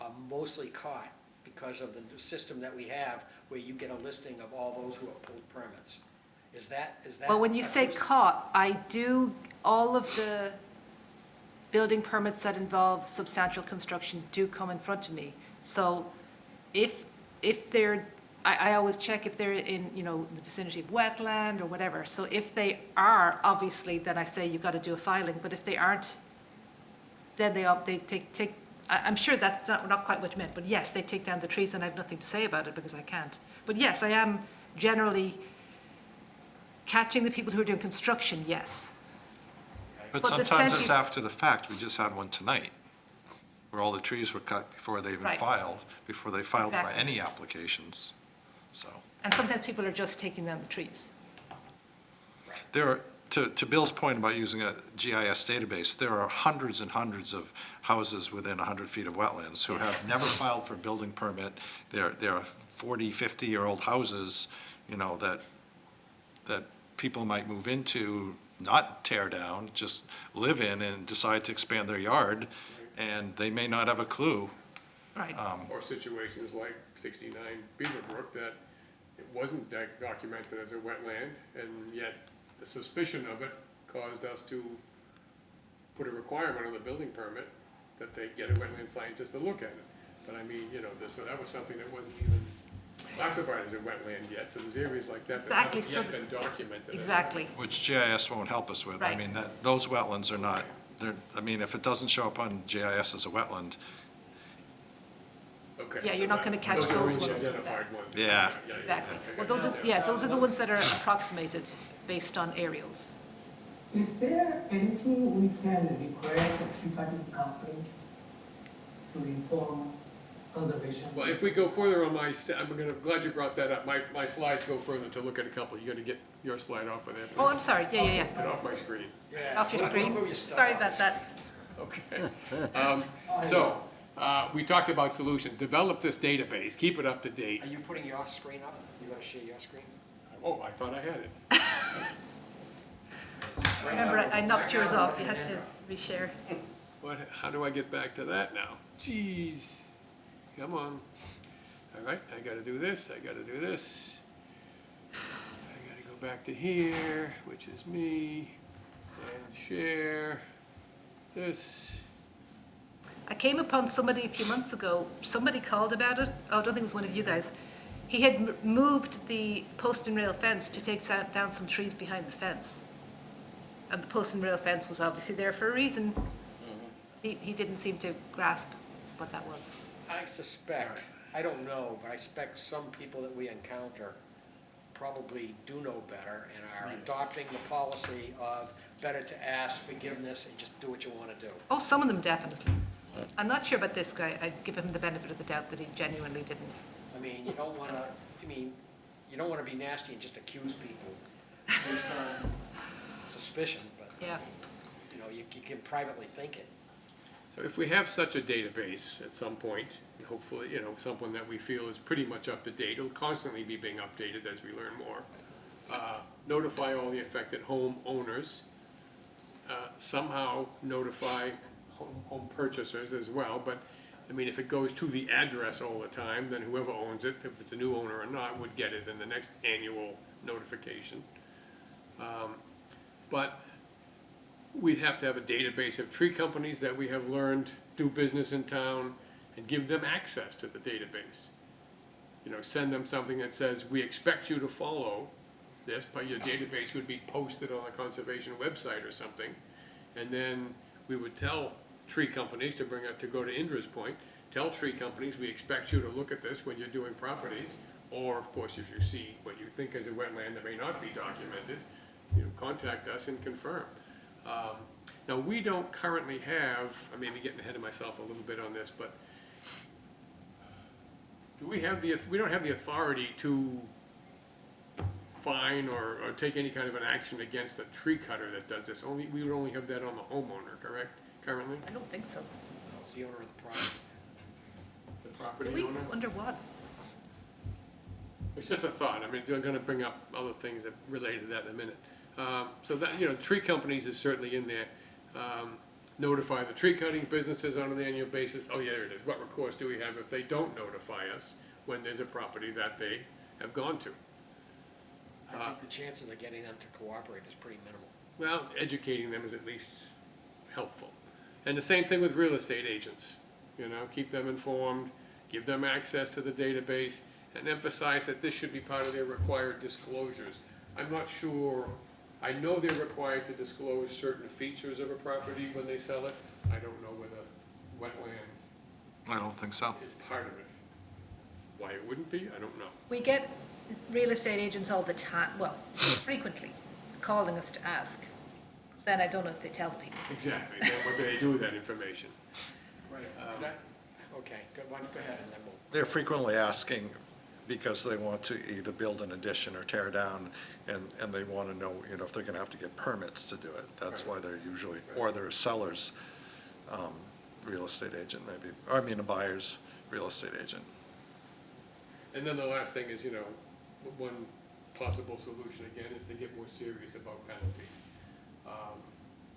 [SPEAKER 1] are mostly caught because of the new system that we have, where you get a listing of all those who have pulled permits? Is that?
[SPEAKER 3] Well, when you say caught, I do, all of the building permits that involve substantial construction do come in front of me. So if they're, I always check if they're in, you know, the vicinity of wetland or whatever. So if they are, obviously, then I say you've got to do a filing. But if they aren't, then they take, I'm sure that's not quite what you meant, but yes, they take down the trees and I have nothing to say about it because I can't. But yes, I am generally catching the people who are doing construction, yes.
[SPEAKER 6] But
[SPEAKER 3] But there's
[SPEAKER 6] sometimes it's
[SPEAKER 3] plenty-
[SPEAKER 6] after the fact. We just had one tonight, where all the trees were cut before they even
[SPEAKER 3] Right.
[SPEAKER 6] filed, before they filed for
[SPEAKER 3] Exactly.
[SPEAKER 6] any applications, so.
[SPEAKER 3] And sometimes people are just taking down the trees.
[SPEAKER 6] There are, to Bill's point about using a GIS database, there are hundreds and hundreds of houses within 100 feet of wetlands who have never filed for a building permit. There are 40, 50-year-old houses, you know, that people might move into, not tear down, just live in and decide to expand their yard, and they may not have a clue.
[SPEAKER 3] Right.
[SPEAKER 2] Or situations like 69 Beaverbrook, that it wasn't documented as a wetland, and yet the suspicion of it caused us to put a requirement on the building permit that they get a wetland scientist to look at it. But I mean, you know, so that was something that wasn't even classified as a wetland yet, so there's areas like that that
[SPEAKER 3] Exactly,
[SPEAKER 2] haven't
[SPEAKER 3] so
[SPEAKER 2] yet been documented.
[SPEAKER 3] Exactly.
[SPEAKER 6] Which GIS won't help us with. I
[SPEAKER 3] Right.
[SPEAKER 6] mean, those wetlands are not, they're, I mean, if it doesn't show up on GIS as a wetland,
[SPEAKER 2] Okay.
[SPEAKER 3] Yeah,
[SPEAKER 2] so
[SPEAKER 3] you're not
[SPEAKER 2] that-
[SPEAKER 3] gonna catch
[SPEAKER 2] those are
[SPEAKER 3] those
[SPEAKER 2] already
[SPEAKER 3] ones.
[SPEAKER 2] identified ones.
[SPEAKER 6] Yeah.
[SPEAKER 3] Exactly.
[SPEAKER 2] okay,
[SPEAKER 3] Well, those are,
[SPEAKER 2] yeah.
[SPEAKER 3] those are the ones that are approximated based on aerials.
[SPEAKER 9] Is there anything we can require the tree cutting company to inform conservation?
[SPEAKER 2] Well, if we go further on glad you brought that up. My slides go further to look at a couple. You gotta get your slide off of there.
[SPEAKER 3] Oh, I'm sorry, yeah.
[SPEAKER 2] Get off my screen.
[SPEAKER 3] Off your screen. Sorry about that.
[SPEAKER 2] Okay. So, we talked about solutions. Develop this database, keep it up to date.
[SPEAKER 1] Are you putting your screen up? You gonna share your screen?
[SPEAKER 2] Oh, I thought I had it.
[SPEAKER 3] Remember, I knocked yours off, you had to reshare.
[SPEAKER 2] How do I get back to that now? Jeez. Come on. All right, I gotta do this, I gotta do this. I gotta go back to here, which is me, and share this.
[SPEAKER 3] I came upon somebody a few months ago, somebody called about it, oh, I don't think it was one of you guys. He had moved the post and rail fence to take down some trees behind the fence. And the post and rail fence was obviously there for a reason. He didn't seem to grasp what that was.
[SPEAKER 1] I suspect, I don't know, but I suspect some people that we encounter probably do know better and are adopting the policy of better to ask forgiveness and just do what you want to do.
[SPEAKER 3] Oh, some of them definitely. I'm not sure about this guy, I'd give him the benefit of the doubt that he genuinely didn't.
[SPEAKER 1] I mean, you don't want to, you don't want to be nasty and just accuse people based on suspicion, but,
[SPEAKER 3] Yeah.
[SPEAKER 1] you know, you can privately think it.
[SPEAKER 2] So if we have such a database at some point, and hopefully, you know, someone that we feel is pretty much up to date, it'll constantly be being updated as we learn more. Notify all the affected homeowners, somehow notify home purchasers as well, but, I mean, if it goes to the address all the time, then whoever owns it, if it's a new owner or not, would get it in the next annual notification. But we'd have to have a database of tree companies that we have learned do business in town and give them access to the database. You know, send them something that says, we expect you to follow this, but your database would be posted on the conservation website or something. And then we would tell tree companies to go to Indra's point, tell tree companies, we expect you to look at this when you're doing properties. Or, of course, if you see what you think is a wetland that may not be documented, you know, contact us and confirm. Now, we don't currently have, I may be getting ahead of myself a little bit on this, but we don't have the authority to fine or take any kind of an action against the tree cutter that does this. We would only have that on the homeowner, correct, currently?
[SPEAKER 3] I don't think so.
[SPEAKER 1] It's the owner of the property.
[SPEAKER 2] The property
[SPEAKER 3] Do we,
[SPEAKER 2] owner?
[SPEAKER 3] under what?
[SPEAKER 2] It's just a thought. I mean, I'm gonna bring up other things that relate to that in a minute. So that, you know, tree companies is certainly in there. Notify the tree cutting businesses on an annual basis. Oh, yeah, there it is. What recourse do we have if they don't notify us when there's a property that they have gone to?
[SPEAKER 1] I think the chances of getting them to cooperate is pretty minimal.
[SPEAKER 2] Well, educating them is at least helpful. And the same thing with real estate agents. You know, keep them informed, give them access to the database, and emphasize that this should be part of their required disclosures. I'm not sure, I know they're required to disclose certain features of a property when they sell it. I don't know whether wetland
[SPEAKER 6] I don't think so.
[SPEAKER 2] is part of it. Why it wouldn't be, I don't know.
[SPEAKER 3] We get real estate agents all the time, well, frequently, calling us to ask. Then I don't know if they tell the people.
[SPEAKER 2] Exactly, then what do they do with that information?
[SPEAKER 1] Right. Okay, go ahead, and then we'll.
[SPEAKER 6] They're frequently asking because they want to either build an addition or tear down, and they want to know, you know, if they're going to have to get permits to do it. That's why they're usually, or they're a seller's real estate agent maybe, or I mean a buyer's real estate agent.
[SPEAKER 2] And then the last thing is, you know, one possible solution again is to get more serious about penalties.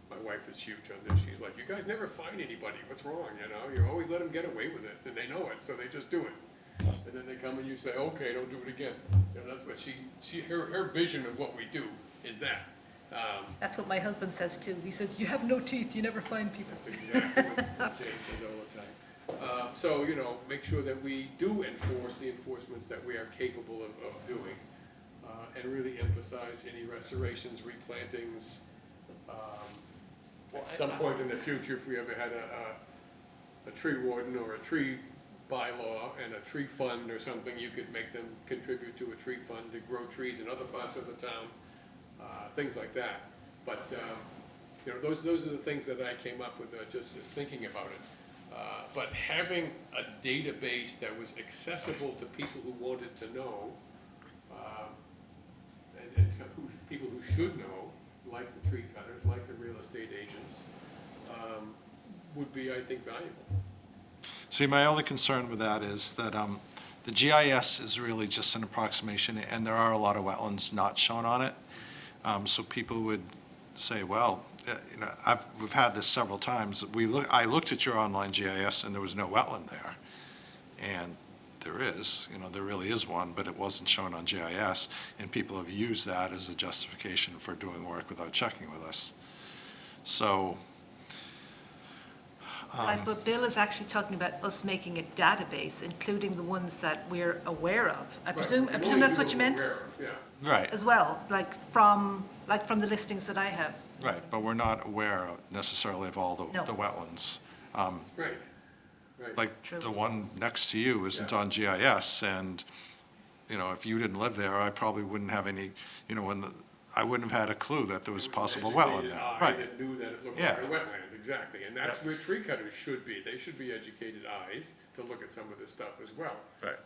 [SPEAKER 2] My wife is huge on this. She's like, you guys never find anybody. What's wrong? You know, you always let them get away with it, and they know it, so they just do it. And then they come and you say, okay, don't do it again. You know, that's what her vision of what we do is that.
[SPEAKER 3] That's what my husband says too. He says, "You have no teeth, you never find people."
[SPEAKER 2] That's exactly what Jay says all the time. So, you know, make sure that we do enforce the enforcements that we are capable of doing, and really emphasize any restorations, replantings. At some point in the future, if we ever had a tree warden or a tree bylaw and a tree fund or something, you could make them contribute to a tree fund to grow trees in other parts of the town, things like that. But, you know, those are the things that I came up with, just as thinking about it. But having a database that was accessible to people who wanted to know, and people who should know, like the tree cutters, like the real estate agents, would be, I think, valuable.
[SPEAKER 6] See, my only concern with that is that the GIS is really just an approximation, and there are a lot of wetlands not shown on it. So people would say, well, you know, we've had this several times. I looked at your online GIS, and there was no wetland there. And there is, you know, there really is one, but it wasn't shown on GIS, and people have used that as a justification for doing work without checking with us. So,
[SPEAKER 3] Right, but Bill is actually talking about us making a database, including the ones that we're aware of. I presume that's what you meant?
[SPEAKER 6] right,
[SPEAKER 3] As well, like from the listings that I have.
[SPEAKER 6] right, but we're not aware necessarily of all
[SPEAKER 3] No.
[SPEAKER 6] the wetlands.
[SPEAKER 2] Right.
[SPEAKER 6] Like,
[SPEAKER 3] True.
[SPEAKER 6] the one next to you isn't on GIS, and, you know, if you didn't live there, I probably wouldn't have any, you know, I wouldn't have had a clue that there was possible wetland there.
[SPEAKER 2] Educated eye
[SPEAKER 6] Right,
[SPEAKER 2] that knew that it looked
[SPEAKER 6] Yeah.
[SPEAKER 2] like a wetland, exactly. And that's where tree cutters should be. They should be educated eyes to look at some of this stuff as well.
[SPEAKER 6] right.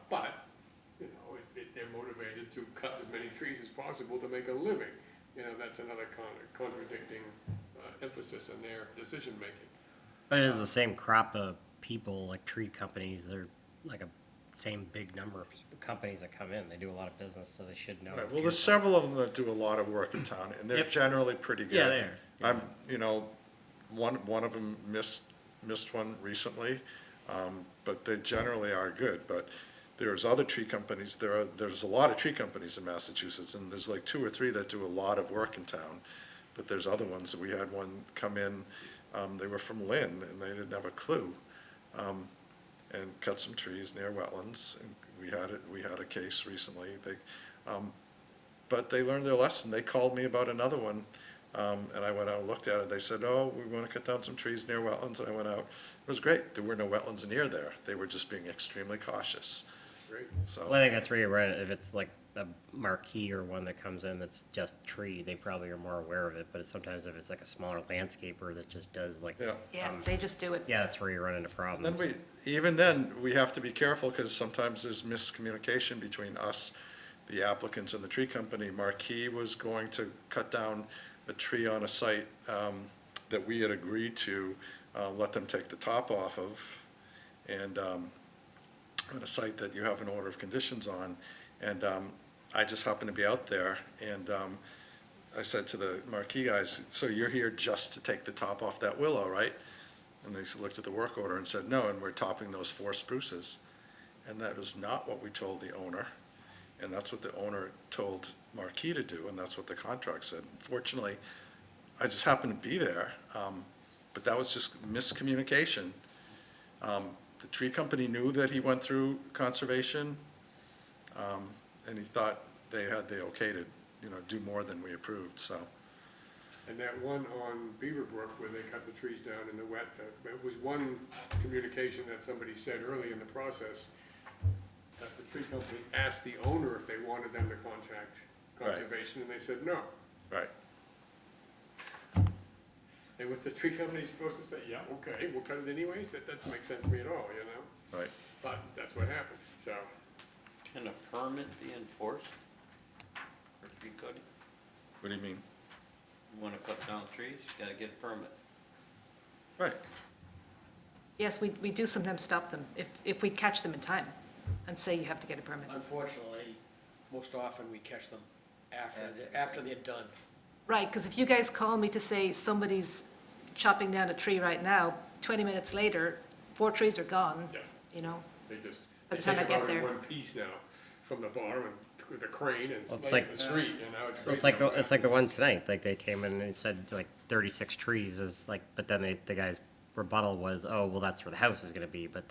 [SPEAKER 2] But, you know, they're motivated to cut as many trees as possible to make a living. You know, that's another contradicting emphasis in their decision-making.
[SPEAKER 4] But it is the same crop of people, like tree companies, they're like a same big number of companies that come in, they do a lot of business, so they should know.
[SPEAKER 6] Right, well, there's several of them that do a lot of work in town, and they're
[SPEAKER 4] Yep.
[SPEAKER 6] generally pretty good.
[SPEAKER 4] Yeah, they are.
[SPEAKER 6] You know, one of them missed one recently, but they generally are good. But there's other tree companies, there's a lot of tree companies in Massachusetts, and there's like 2 or 3 that do a lot of work in town. But there's other ones, that we had one come in, they were from Lynn, and they didn't have a clue, and cut some trees near wetlands. And we had a case recently, but they learned their lesson. They called me about another one, and I went out and looked at it. They said, oh, we want to cut down some trees near wetlands, and I went out. It was great. There were no wetlands near there. They were just being extremely cautious.
[SPEAKER 2] Great.
[SPEAKER 6] So,
[SPEAKER 4] Well, I think that's where you run it, if it's like a marquee or one that comes in that's just tree, they probably are more aware of it, but sometimes if it's like a smaller landscaper that just does like.
[SPEAKER 6] yeah.
[SPEAKER 3] Yeah, they just do it.
[SPEAKER 4] Yeah, that's where you run into problems.
[SPEAKER 6] Even then, we have to be careful, because sometimes there's miscommunication between us, the applicants, and the tree company. Marquis was going to cut down a tree on a site that we had agreed to let them take the top off of, and on a site that you have an order of conditions on. And I just happened to be out there, and I said to the Marquis guys, so you're here just to take the top off that willow, right? And they looked at the work order and said, no, and we're topping those 4 spruces. And that was not what we told the owner, and that's what the owner told Marquis to do, and that's what the contract said. Fortunately, I just happened to be there, but that was just miscommunication. The tree company knew that he went through conservation, and he thought they had the okay to, you know, do more than we approved, so.
[SPEAKER 2] And that one on Beaverbrook where they cut the trees down in the wet, that was one communication that somebody said early in the process, that the tree company asked the owner if they wanted them to contact conservation, and they said no.
[SPEAKER 6] Right.
[SPEAKER 2] And what's the tree company supposed to say? Yeah, okay, we'll cut it anyways? That doesn't make sense to me at all, you know?
[SPEAKER 6] Right.
[SPEAKER 2] But that's what happened, so.
[SPEAKER 12] Can a permit be enforced for tree cutting?
[SPEAKER 6] What do you mean?
[SPEAKER 12] You wanna cut down trees, you gotta get a permit.
[SPEAKER 6] Right.
[SPEAKER 3] Yes, we do sometimes stop them if we catch them in time and say you have to get a permit.
[SPEAKER 1] Unfortunately, most often we catch them after they're done.
[SPEAKER 3] Right, because if you guys call me to say somebody's chopping down a tree right now, 20 minutes later, 4 trees are gone,
[SPEAKER 2] Yeah.
[SPEAKER 3] you know?
[SPEAKER 2] They just,
[SPEAKER 3] By
[SPEAKER 2] they
[SPEAKER 3] the time
[SPEAKER 2] take
[SPEAKER 3] I
[SPEAKER 2] them
[SPEAKER 3] get
[SPEAKER 2] out in
[SPEAKER 3] there.
[SPEAKER 2] one piece now from the bottom and with a crane and
[SPEAKER 4] Well, it's
[SPEAKER 2] lay in
[SPEAKER 4] like-
[SPEAKER 2] the street, you know, it's crazy.
[SPEAKER 4] It's like the one tonight, like they came in and they said like 36 trees is like, but then the guy's rebuttal was, oh, well, that's where the house is gonna be, but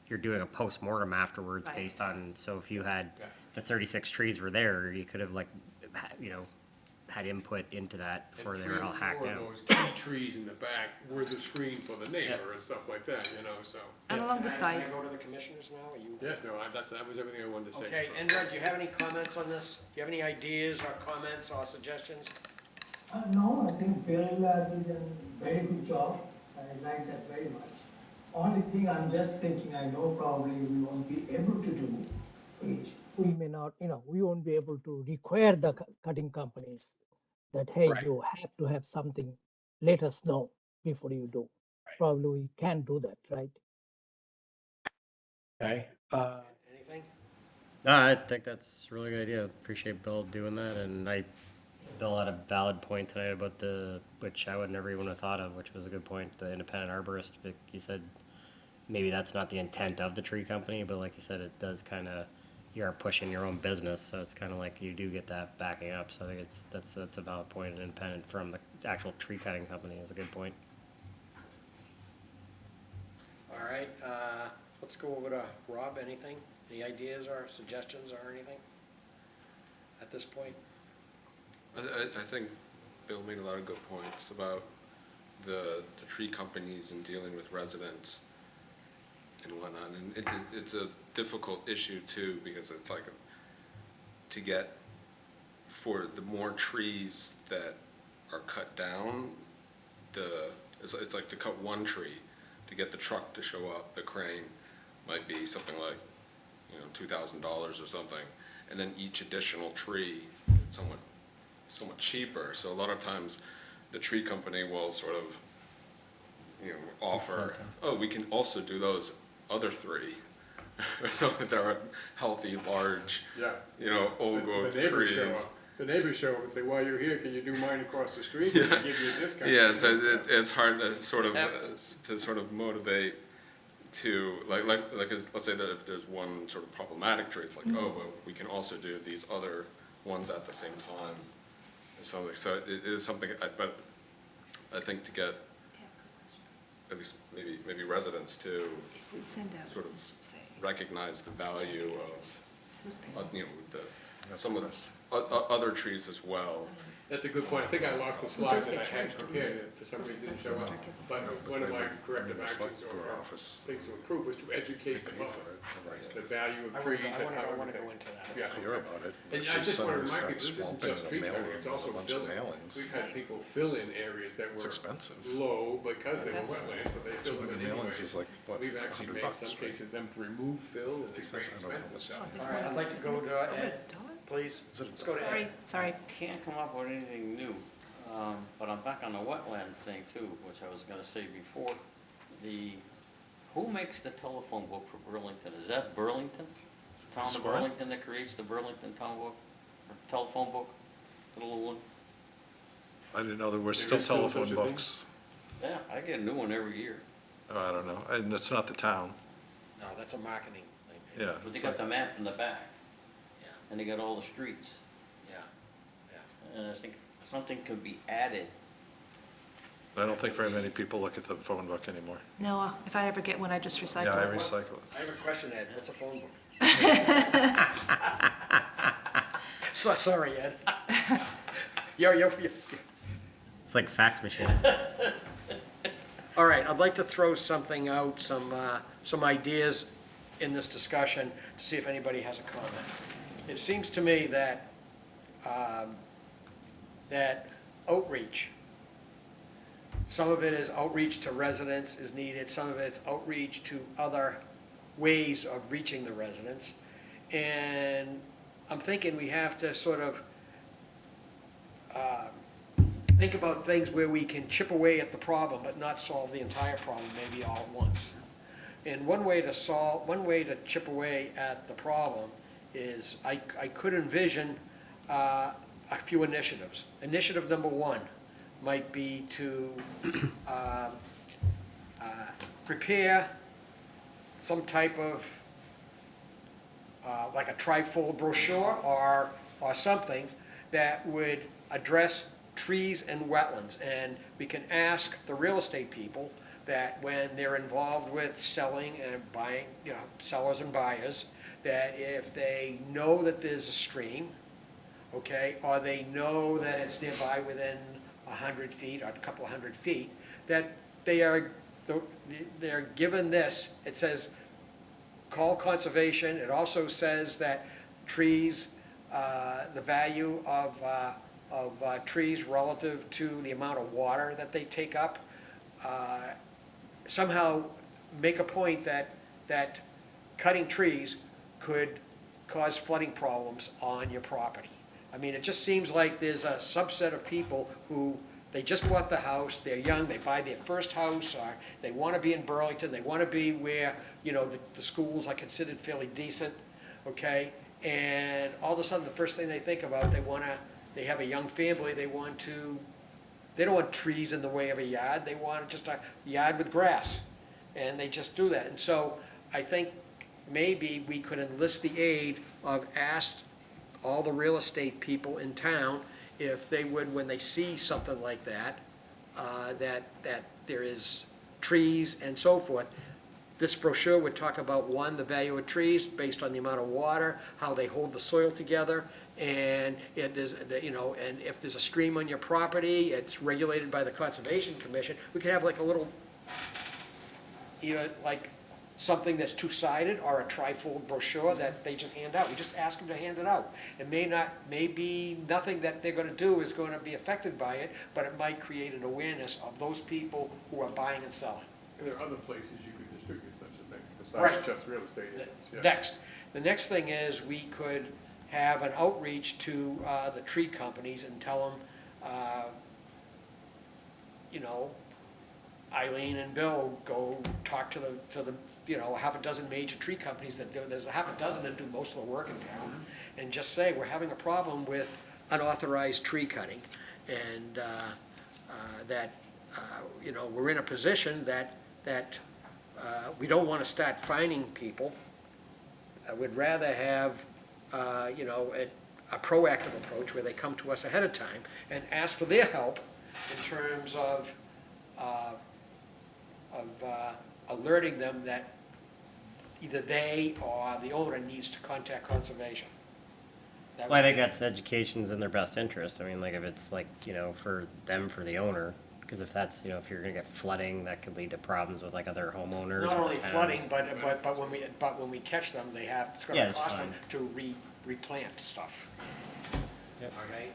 [SPEAKER 4] you're doing a post-mortem afterwards
[SPEAKER 3] Right.
[SPEAKER 4] based on, so if you had
[SPEAKER 2] Yeah.
[SPEAKER 4] the 36 trees were there, you could have like, had input into that before they were all hacked
[SPEAKER 2] And 3 or
[SPEAKER 4] down.
[SPEAKER 2] 4 of those key trees in the back were the screen for the neighbor and stuff like that, you know, so.
[SPEAKER 3] And along the
[SPEAKER 1] Can
[SPEAKER 3] side,
[SPEAKER 1] I go to the commissioners now, or you?
[SPEAKER 2] Yes, no, that was everything I wanted to say.
[SPEAKER 1] Okay, Indra, do you have any comments on this? Do you have any ideas or comments or suggestions?
[SPEAKER 9] No, I think Bill did a very good job. I like that very much. Only thing I'm just thinking, I know probably we won't be able to do, which we may not, we won't be able to require the cutting companies that, hey,
[SPEAKER 1] Right.
[SPEAKER 9] you have to have something, let us know before you do. Probably we can't do that, right?
[SPEAKER 1] Okay. Anything?
[SPEAKER 4] No, I think that's a really good idea. Appreciate Bill doing that, and Bill had a valid point tonight about which I would never even have thought of, which was a good point, the independent arborist. He said maybe that's not the intent of the tree company, but like you said, it does kind of, you are pushing your own business, so it's kind of like you do get that backing up. So I think that's a valid point, and independent from the actual tree cutting company is a good point.
[SPEAKER 1] All right, let's go over to Rob, anything? Any ideas or suggestions or anything at this point?
[SPEAKER 8] I think Bill made a lot of good points about the tree companies and dealing with residents and whatnot. And it's a difficult issue too, because it's like to get, for the more trees that are cut down, it's like to cut one tree, to get the truck to show up, the crane might be something like, $2,000 or something. And then each additional tree, somewhat cheaper. So a lot of times, the tree company will sort of, offer, oh, we can also do those other 3. So there are healthy, large,
[SPEAKER 2] Yeah.
[SPEAKER 8] old
[SPEAKER 2] The
[SPEAKER 8] growth
[SPEAKER 2] neighbors show
[SPEAKER 8] trees.
[SPEAKER 2] up. The neighbors show up and say, while you're here, can you do mine across the street? And they give you a discount.
[SPEAKER 8] Yeah, so it's hard to sort of motivate to, let's say that if there's one sort of problematic tree, it's like, oh, but we can also do these other ones at the same time, or something. So it is something, but I think to get at least maybe residents to
[SPEAKER 3] if we send out,
[SPEAKER 8] sort of
[SPEAKER 3] say,
[SPEAKER 8] recognize the value of, some of the other trees as well.
[SPEAKER 2] That's a good point. I think I lost the slide that I had prepared, and for some reason it didn't show up. But one of my corrective actions or things to improve was to educate the public, the value of trees and how.
[SPEAKER 1] I wanna go into that.
[SPEAKER 2] Yeah.
[SPEAKER 6] Hear about it.
[SPEAKER 2] And I just want to remind
[SPEAKER 6] Start
[SPEAKER 2] people, this isn't
[SPEAKER 6] swamping
[SPEAKER 2] just
[SPEAKER 6] the
[SPEAKER 2] tree cutting,
[SPEAKER 6] mailroom
[SPEAKER 2] it's also
[SPEAKER 6] with a bunch of
[SPEAKER 2] filling.
[SPEAKER 6] mailings.
[SPEAKER 2] We've had people fill in areas that
[SPEAKER 6] It's
[SPEAKER 2] were
[SPEAKER 6] expensive.
[SPEAKER 2] low because they were wetlands, but they filled them in anyway.
[SPEAKER 6] Mailings is like, what,
[SPEAKER 2] We've actually
[SPEAKER 6] $100,
[SPEAKER 2] made some
[SPEAKER 6] right?
[SPEAKER 2] cases them remove fill, it's very
[SPEAKER 6] I don't know
[SPEAKER 2] expensive
[SPEAKER 6] what's
[SPEAKER 2] stuff.
[SPEAKER 1] All right, I'd like to go to Ed, please. Let's go to Ed.
[SPEAKER 3] sorry.
[SPEAKER 14] Can't come up with anything new, but I'm back on the wetland thing too, which I was gonna say before. Who makes the telephone book for Burlington? Is that Burlington? Town of
[SPEAKER 6] What?
[SPEAKER 14] Burlington that creates the Burlington town book, or telephone book, the little one?
[SPEAKER 6] I didn't know there were
[SPEAKER 2] There
[SPEAKER 6] still
[SPEAKER 2] is still
[SPEAKER 6] telephone
[SPEAKER 2] such a thing?
[SPEAKER 6] books.
[SPEAKER 14] Yeah, I get a new one every year,
[SPEAKER 6] Oh, I don't know, and it's not the town,
[SPEAKER 1] No, that's a marketing thing.
[SPEAKER 6] yeah.
[SPEAKER 14] but they
[SPEAKER 6] it's
[SPEAKER 14] got
[SPEAKER 6] like-
[SPEAKER 14] the map in the back,
[SPEAKER 1] Yeah,
[SPEAKER 14] and they got all the streets.
[SPEAKER 1] yeah.
[SPEAKER 14] And I think something could be added.
[SPEAKER 6] I don't think very many people look at the phone book anymore.
[SPEAKER 3] No, if I ever get one, I just recycle
[SPEAKER 6] Yeah, I
[SPEAKER 3] it.
[SPEAKER 6] recycle it.
[SPEAKER 1] I have a question, Ed, what's a phone book? So, sorry, Ed. You're.
[SPEAKER 4] It's like fax machines.
[SPEAKER 1] All right, I'd like to throw something out, some ideas in this discussion to see if anybody has a comment. It seems to me that, that outreach, some of it is outreach to residents is needed, some of it's outreach to other ways of reaching the residents. And I'm thinking we have to sort of think about things where we can chip away at the problem, but not solve the entire problem maybe all at once. And one way to chip away at the problem is, I could envision a few initiatives. Initiative number 1 might be to prepare some type of like a trifold brochure or something that would address trees and wetlands. And we can ask the real estate people that when they're involved with selling and buying, sellers and buyers, that if they know that there's a stream, okay, or they know that it's nearby within 100 feet or a couple of 100 feet, that they're given this. It says, call conservation. It also says that trees, the value of trees relative to the amount of water that they take up, somehow make a point that cutting trees could cause flooding problems on your property. I mean, it just seems like there's a subset of people who, they just bought the house, they're young, they buy their first house, or they want to be in Burlington, they want to be where, the schools are considered fairly decent, okay? And all of a sudden, the first thing they think about, they have a young family, they don't want trees in the way of a yard, they want just a yard with grass. And they just do that. And so I think maybe we could enlist the aid of asked all the real estate people in town if they would, when they see something like that, that there is trees and so forth. This brochure would talk about, one, the value of trees based on the amount of water, how they hold the soil together, and if there's, and if there's a stream on your property, it's regulated by the Conservation Commission. We could have like a little, like something that's two-sided or a trifold brochure that they just hand out. We just ask them to hand it out. It may be nothing that they're gonna do is gonna be affected by it, but it might create an awareness of those people who are buying and selling.
[SPEAKER 2] And there are other places you could distribute such a thing,
[SPEAKER 1] Right.
[SPEAKER 2] besides just real estate agents, yeah.
[SPEAKER 1] Next, the next thing is we could have an outreach to the tree companies and tell them, Eileen and Bill, go talk to the half a dozen major tree companies there's a half a dozen that do most of the work in town, and just say, we're having a problem with unauthorized tree cutting, and that, we're in a position that we don't want to start fining people. I would rather have, a proactive approach where they come to us ahead of time and ask for their help in terms of alerting them that either they or the owner needs to contact conservation. That
[SPEAKER 4] Well, I
[SPEAKER 1] would
[SPEAKER 4] think
[SPEAKER 1] be-
[SPEAKER 4] that's education's in their best interest. I mean, like, if it's like, for them, for the owner, because if that's, if you're gonna get flooding, that could lead to problems with like other homeowners.
[SPEAKER 1] Not
[SPEAKER 4] with
[SPEAKER 1] only
[SPEAKER 4] the town.
[SPEAKER 1] flooding, but when we catch them, it's
[SPEAKER 4] Yeah,
[SPEAKER 1] gonna
[SPEAKER 4] it's
[SPEAKER 1] cost them
[SPEAKER 4] fine.
[SPEAKER 1] to replant stuff.
[SPEAKER 4] Yep.
[SPEAKER 1] Okay,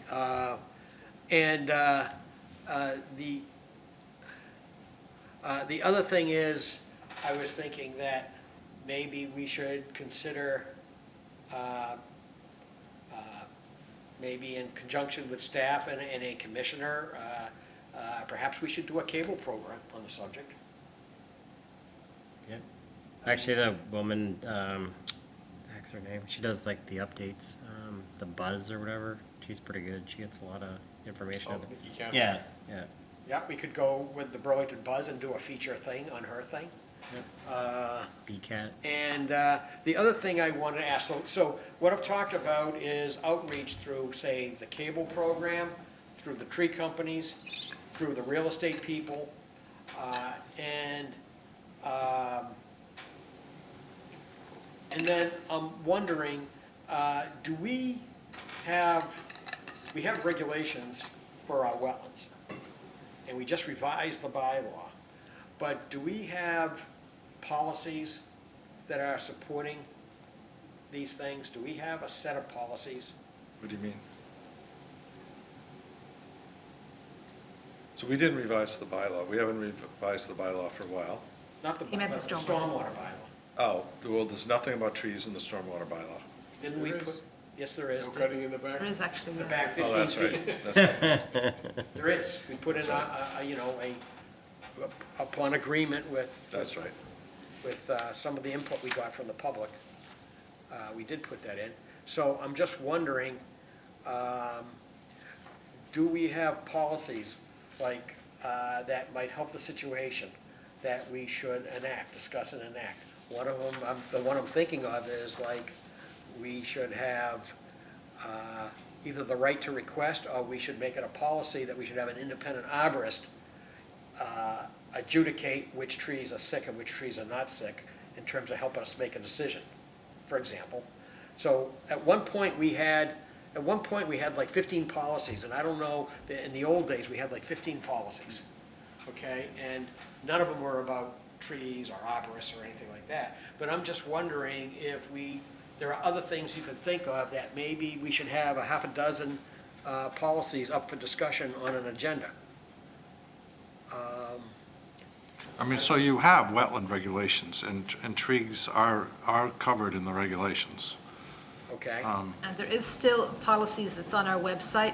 [SPEAKER 1] the other thing is, I was thinking that maybe we should consider, maybe in conjunction with staff and a commissioner, perhaps we should do a cable program on the subject.
[SPEAKER 4] Actually, the woman, what's her name? She does like the updates, the Buzz or whatever. She's pretty good. She gets a lot of information.
[SPEAKER 2] Oh, Nikki Campbell.
[SPEAKER 4] Yeah.
[SPEAKER 1] Yeah, we could go with the Burlington Buzz and do a feature thing on her thing.
[SPEAKER 4] BCAT.
[SPEAKER 1] And the other thing I wanted to ask, so what I've talked about is outreach through, say, the cable program, through the tree companies, through the real estate people, and then I'm wondering, do we have regulations for our wetlands? And we just revised the bylaw, but do we have policies that are supporting these things? Do we have a set of policies?
[SPEAKER 6] What do you mean? So we didn't revise the bylaw. We haven't revised the bylaw for a while.
[SPEAKER 1] Not the
[SPEAKER 3] He meant the
[SPEAKER 1] bylaw,
[SPEAKER 3] stormwater.
[SPEAKER 1] bylaw.
[SPEAKER 6] Oh, well, there's nothing about trees in the stormwater bylaw.
[SPEAKER 1] Didn't we
[SPEAKER 2] There
[SPEAKER 1] put,
[SPEAKER 2] is.
[SPEAKER 1] yes, there is.
[SPEAKER 2] No cutting in the back?
[SPEAKER 3] There is actually,
[SPEAKER 1] The back
[SPEAKER 6] Oh,
[SPEAKER 1] 15
[SPEAKER 6] that's
[SPEAKER 1] feet.
[SPEAKER 6] right, that's right.
[SPEAKER 1] There is. We put in upon agreement with
[SPEAKER 6] That's right.
[SPEAKER 1] some of the input we got from the public, we did put that in. So I'm just wondering, do we have policies like, that might help the situation that we should discuss and enact? One of them, the one I'm thinking of is like, we should have either the right to request, or we should make it a policy that we should have an independent arborist adjudicate which trees are sick and which trees are not sick in terms of helping us make a decision, for example. So at one point, we had like 15 policies, and I don't know, in the old days, we had like 15 policies, okay? And none of them were about trees or arborists or anything like that. But I'm just wondering if there are other things you could think of that maybe we should have a half a dozen policies up for discussion on an agenda.
[SPEAKER 6] I mean, so you have wetland regulations, and trees are covered in the regulations.
[SPEAKER 1] Okay.
[SPEAKER 3] And there is still policies that's on our website,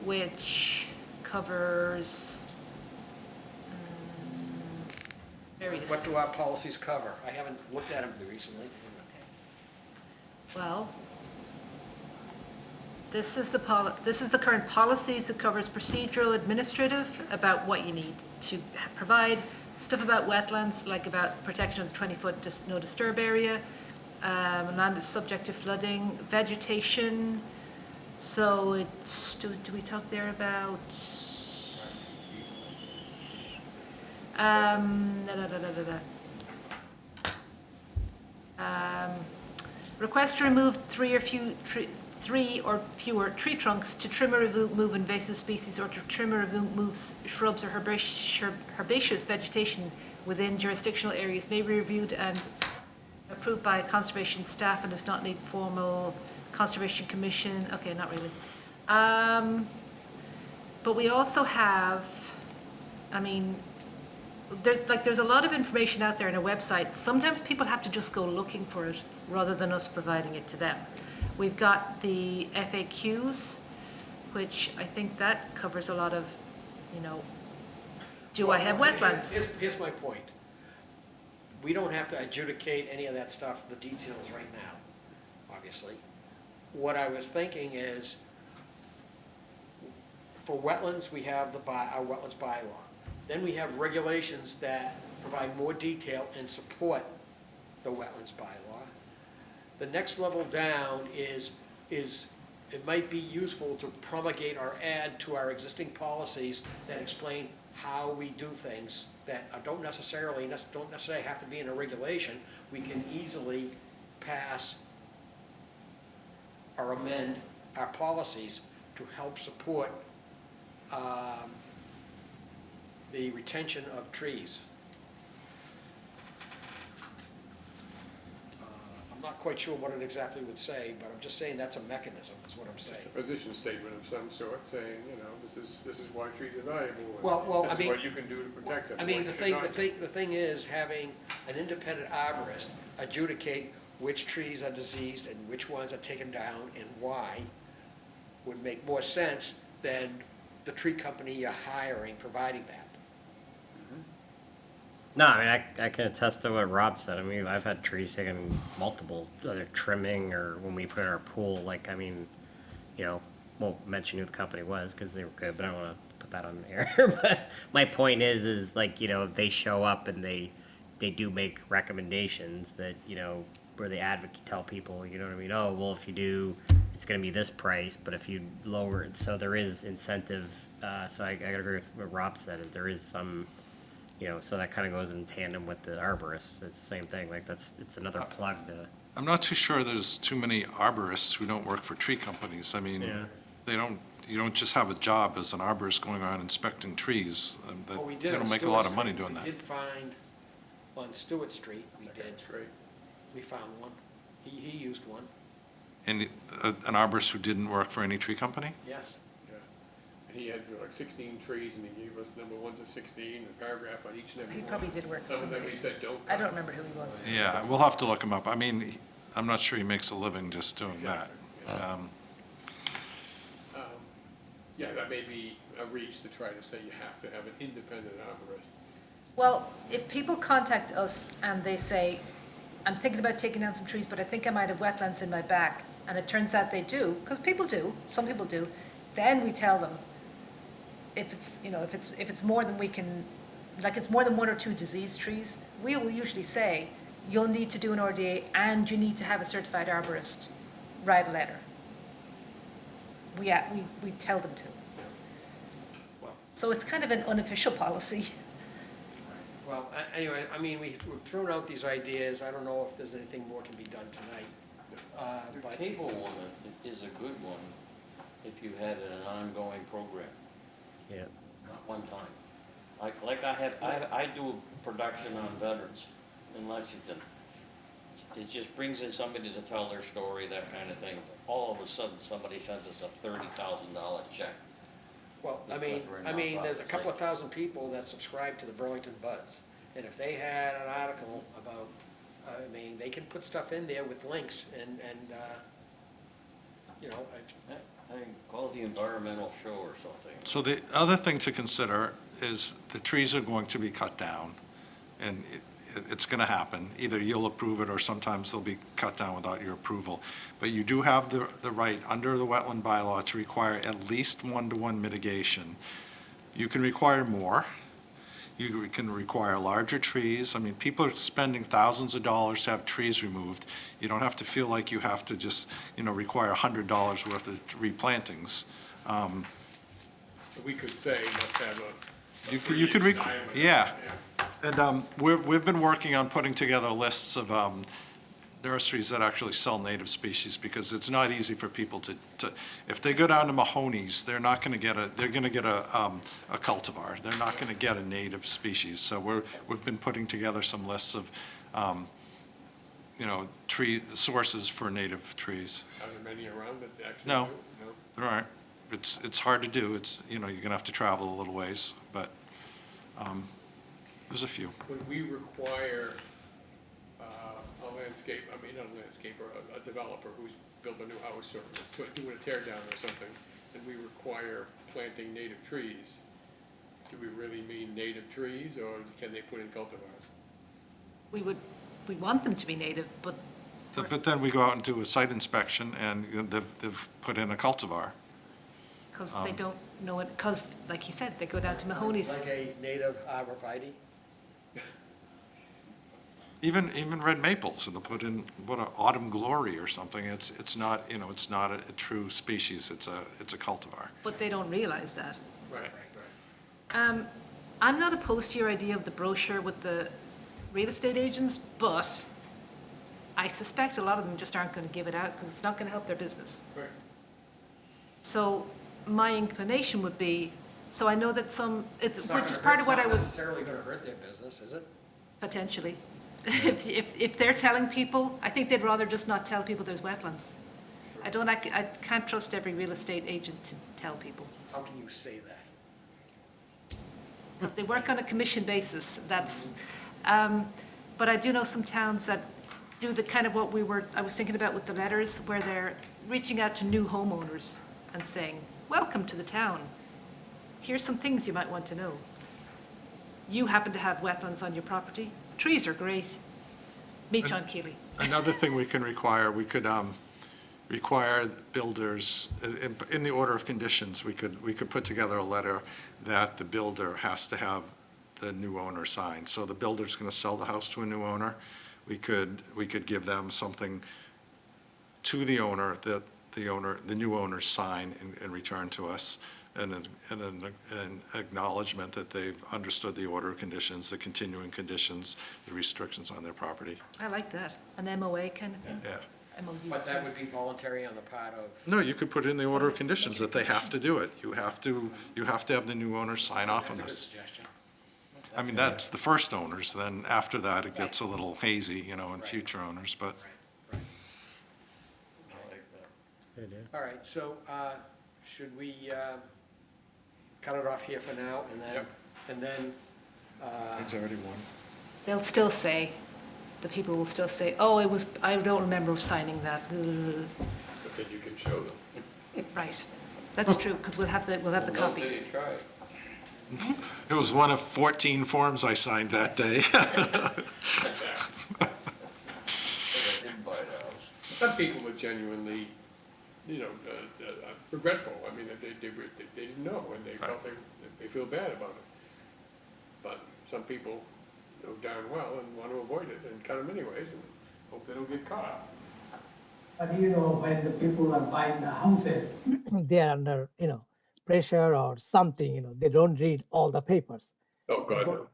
[SPEAKER 3] which covers various
[SPEAKER 1] What do our
[SPEAKER 3] things.
[SPEAKER 1] policies cover? I haven't looked at them recently.
[SPEAKER 3] Well, this is the current policies. It covers procedural, administrative, about what you need to provide, stuff about wetlands, like about protection of the 20-foot no disturb area, land is subject to flooding, vegetation. So it's, do we talk there about? Request to remove three or fewer tree trunks, to trim or remove invasive species, or to trim or remove shrubs or herbaceous vegetation within jurisdictional areas may be reviewed and approved by conservation staff and does not need formal conservation commission. Okay, not really. But we also have, I mean, there's a lot of information out there on our website. Sometimes people have to just go looking for it rather than us providing it to them. We've got the FAQs, which I think that covers a lot of, do I have wetlands?
[SPEAKER 1] Here's my point. We don't have to adjudicate any of that stuff, the details right now, obviously. What I was thinking is, for wetlands, we have our wetlands bylaw. Then we have regulations that provide more detail and support the wetlands bylaw. The next level down is it might be useful to promulgate or add to our existing policies that explain how we do things that don't necessarily have to be in a regulation. We can easily pass or amend our policies to help support the retention of trees. I'm not quite sure what it exactly would say, but I'm just saying that's a mechanism, is what I'm saying.
[SPEAKER 2] It's a position statement of some sort, saying, this is why trees are valuable. and
[SPEAKER 1] Well,
[SPEAKER 2] this
[SPEAKER 1] I mean,
[SPEAKER 2] is what you can do to protect them.
[SPEAKER 1] I mean,
[SPEAKER 2] what
[SPEAKER 1] the
[SPEAKER 2] you should not do.
[SPEAKER 1] thing is, having an independent arborist adjudicate which trees are diseased and which ones are taken down and why would make more sense than the tree company you're hiring providing that.
[SPEAKER 4] No, I mean, I can attest to what Rob said. I mean, I've had trees taken multiple, either trimming or when we put in our pool, like, I mean, won't mention who the company was because they were good, but I don't want to put that on the air. But my point is like, they show up and they do make recommendations that, where the advocate tell people, you know what I mean? Oh, well, if you do, it's going to be this price, but if you lower it, so there is incentive. So I gotta agree with what Rob said. There is some, so that kind of goes in tandem with the arborist. It's the same thing. Like it's another plug to.
[SPEAKER 6] I'm not too sure there's too many arborists who don't work for tree companies. I mean, you don't just have a job as an arborist going around inspecting trees.
[SPEAKER 1] Well, we
[SPEAKER 6] They
[SPEAKER 1] did on
[SPEAKER 6] don't make a
[SPEAKER 1] Stewart
[SPEAKER 6] lot of
[SPEAKER 1] Street.
[SPEAKER 6] money doing that.
[SPEAKER 1] We did find, on Stewart Street,
[SPEAKER 2] That's great.
[SPEAKER 1] we found one. He used one,
[SPEAKER 6] And an arborist who didn't work for any tree company?
[SPEAKER 1] yes.
[SPEAKER 2] Yeah. And he had like 16 trees, and he gave us number 1 to 16, a paragraph on each and every
[SPEAKER 3] He
[SPEAKER 2] one.
[SPEAKER 3] probably did work for
[SPEAKER 2] Some of them
[SPEAKER 3] somebody.
[SPEAKER 2] he said, don't
[SPEAKER 3] I
[SPEAKER 2] cut.
[SPEAKER 3] don't remember who he was.
[SPEAKER 6] Yeah, we'll have to look him up. I mean, I'm not sure he makes a living just doing that.
[SPEAKER 2] Exactly, Yeah, that may be a reach to try to say you have to have an independent arborist.
[SPEAKER 3] Well, if people contact us and they say, I'm thinking about taking down some trees, but I think I might have wetlands in my back, and it turns out they do, because people do, some people do, then we tell them, if it's more than we can, like it's more than 1 or 2 diseased trees, we'll usually say, you'll need to do an RDA and you need to have a certified arborist write a letter. We tell them to. So it's kind of an unofficial policy.
[SPEAKER 1] Well, anyway, I mean, we've thrown out these ideas. I don't know if there's anything more can be done tonight.
[SPEAKER 14] The
[SPEAKER 1] But
[SPEAKER 14] cable one is a good one if you had an ongoing program,
[SPEAKER 4] Yeah.
[SPEAKER 14] not one time. I do a production on veterans in Lexington. It just brings in somebody to tell their story, that kind of thing. All of a sudden, somebody sends us a $30,000 check.
[SPEAKER 1] Well, I mean, there's a couple of thousand people that subscribe to the Burlington Buzz. And if they had an article about, I mean, they can put stuff in there with links and, you know,
[SPEAKER 14] I call it the environmental show or something.
[SPEAKER 6] So the other thing to consider is the trees are going to be cut down, and it's going to happen. Either you'll approve it, or sometimes they'll be cut down without your approval. But you do have the right, under the wetland bylaw, to require at least one-to-one mitigation. You can require more. You can require larger trees. I mean, people are spending thousands of dollars to have trees removed. You don't have to feel like you have to just, require $100 worth of replantings.
[SPEAKER 2] We could say must have a.
[SPEAKER 6] You could, yeah. And we've been working on putting together lists of nurseries that actually sell native species, because it's not easy for people to if they go down to Mahoney's, they're not going to get they're going to get a cultivar. They're not going to get a native species. So we've been putting together some lists of, tree sources for native trees.
[SPEAKER 2] Are there many around that actually
[SPEAKER 6] No.
[SPEAKER 2] do? No?
[SPEAKER 6] There aren't. It's hard to do. You're going to have to travel a little ways, but there's a few.
[SPEAKER 2] Would we require a landscape, not a landscaper, a developer who's built a new house or doing a tear down or something, and we require planting native trees? Do we really mean native trees, or can they put in cultivars?
[SPEAKER 3] We want them to be native, but
[SPEAKER 6] But then we go out and do a site inspection, and they've put in a cultivar.
[SPEAKER 3] because they don't know it, because, like you said, they go down to Mahoney's.
[SPEAKER 1] like a native arborvitae.
[SPEAKER 6] Even red maples, and they'll put in, autumn glory or something. It's not, it's not a true species. It's a cultivar.
[SPEAKER 3] But they don't realize that.
[SPEAKER 2] Right.
[SPEAKER 3] I'm not opposed to your idea of the brochure with the real estate agents, but I suspect a lot of them just aren't going to give it out because it's not going to help their business.
[SPEAKER 2] Right.
[SPEAKER 3] So my inclination would be, so I know that
[SPEAKER 1] It's not
[SPEAKER 3] which
[SPEAKER 1] gonna
[SPEAKER 3] is
[SPEAKER 1] hurt-
[SPEAKER 3] part of what I
[SPEAKER 1] It's
[SPEAKER 3] was,
[SPEAKER 1] not necessarily going to hurt their business, is it?
[SPEAKER 3] potentially. If they're telling people, I think they'd rather just not tell people there's wetlands. I can't trust every real estate agent to tell people.
[SPEAKER 1] How can you say that?
[SPEAKER 3] Because they work on a commission basis, but I do know some towns that do the kind of what I was thinking about with the letters, where they're reaching out to new homeowners and saying, welcome to the town. Here's some things you might want to know. You happen to have wetlands on your property. Trees are great. Meet John Keeley.
[SPEAKER 6] Another thing we can require, we could require builders, in the order of conditions, we could put together a letter that the builder has to have the new owner sign. So the builder's going to sell the house to a new owner. We could give them something to the owner that the new owner sign and return to us, and an acknowledgement that they've understood the order of conditions, the continuing conditions, the restrictions on their property.
[SPEAKER 3] I like that. An MOA kind of thing?
[SPEAKER 6] Yeah.
[SPEAKER 3] MOU.
[SPEAKER 1] But that would be voluntary on the part of,
[SPEAKER 6] No, you could put in the order of conditions that they have to do it. You have to have the new owner sign off on
[SPEAKER 1] that's a good
[SPEAKER 6] this.
[SPEAKER 1] suggestion.
[SPEAKER 6] I mean, that's the first owners, then after that, it gets a little hazy, in future owners, but.
[SPEAKER 4] Good idea.
[SPEAKER 1] All right, so should we cut it off here for now, and then,
[SPEAKER 6] It's already one.
[SPEAKER 3] They'll still say, the people will still say, oh, I don't remember signing that.
[SPEAKER 2] But then you can show them.
[SPEAKER 3] Right. That's true, because we'll have the copy.
[SPEAKER 14] Did he try?
[SPEAKER 6] It was one of 14 forms I signed that day.
[SPEAKER 2] Some people were genuinely, regretful. I mean, they didn't know, and they felt they feel bad about it. But some people know darn well and want to avoid it and cut them anyways, and hope they don't get caught.
[SPEAKER 9] But you know, when the people are buying the houses, they are under, pressure or something, they don't read all the papers.
[SPEAKER 2] Oh, God,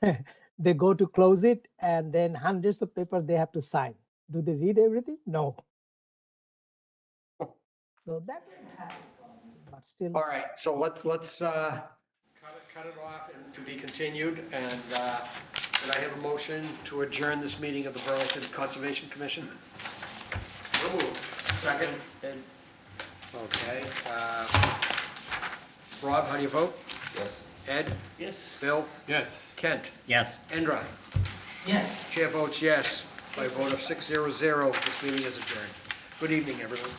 [SPEAKER 2] no.
[SPEAKER 9] They go to close it and then hundreds of papers they have to sign. Do they read everything? No. So that will happen, but still.
[SPEAKER 1] All right, so let's, cut it off and to be continued, and, did I have a motion to adjourn this meeting of the Burlington Conservation Commission? Second? Okay, Rob, how do you vote?
[SPEAKER 13] Yes.
[SPEAKER 1] Ed?
[SPEAKER 12] Yes.
[SPEAKER 1] Bill?
[SPEAKER 2] Yes.
[SPEAKER 1] Kent?
[SPEAKER 4] Yes.
[SPEAKER 1] Endron?
[SPEAKER 9] Yes.
[SPEAKER 1] Chair votes yes. By a vote of 6-0-0, this meeting is adjourned. Good evening, everyone.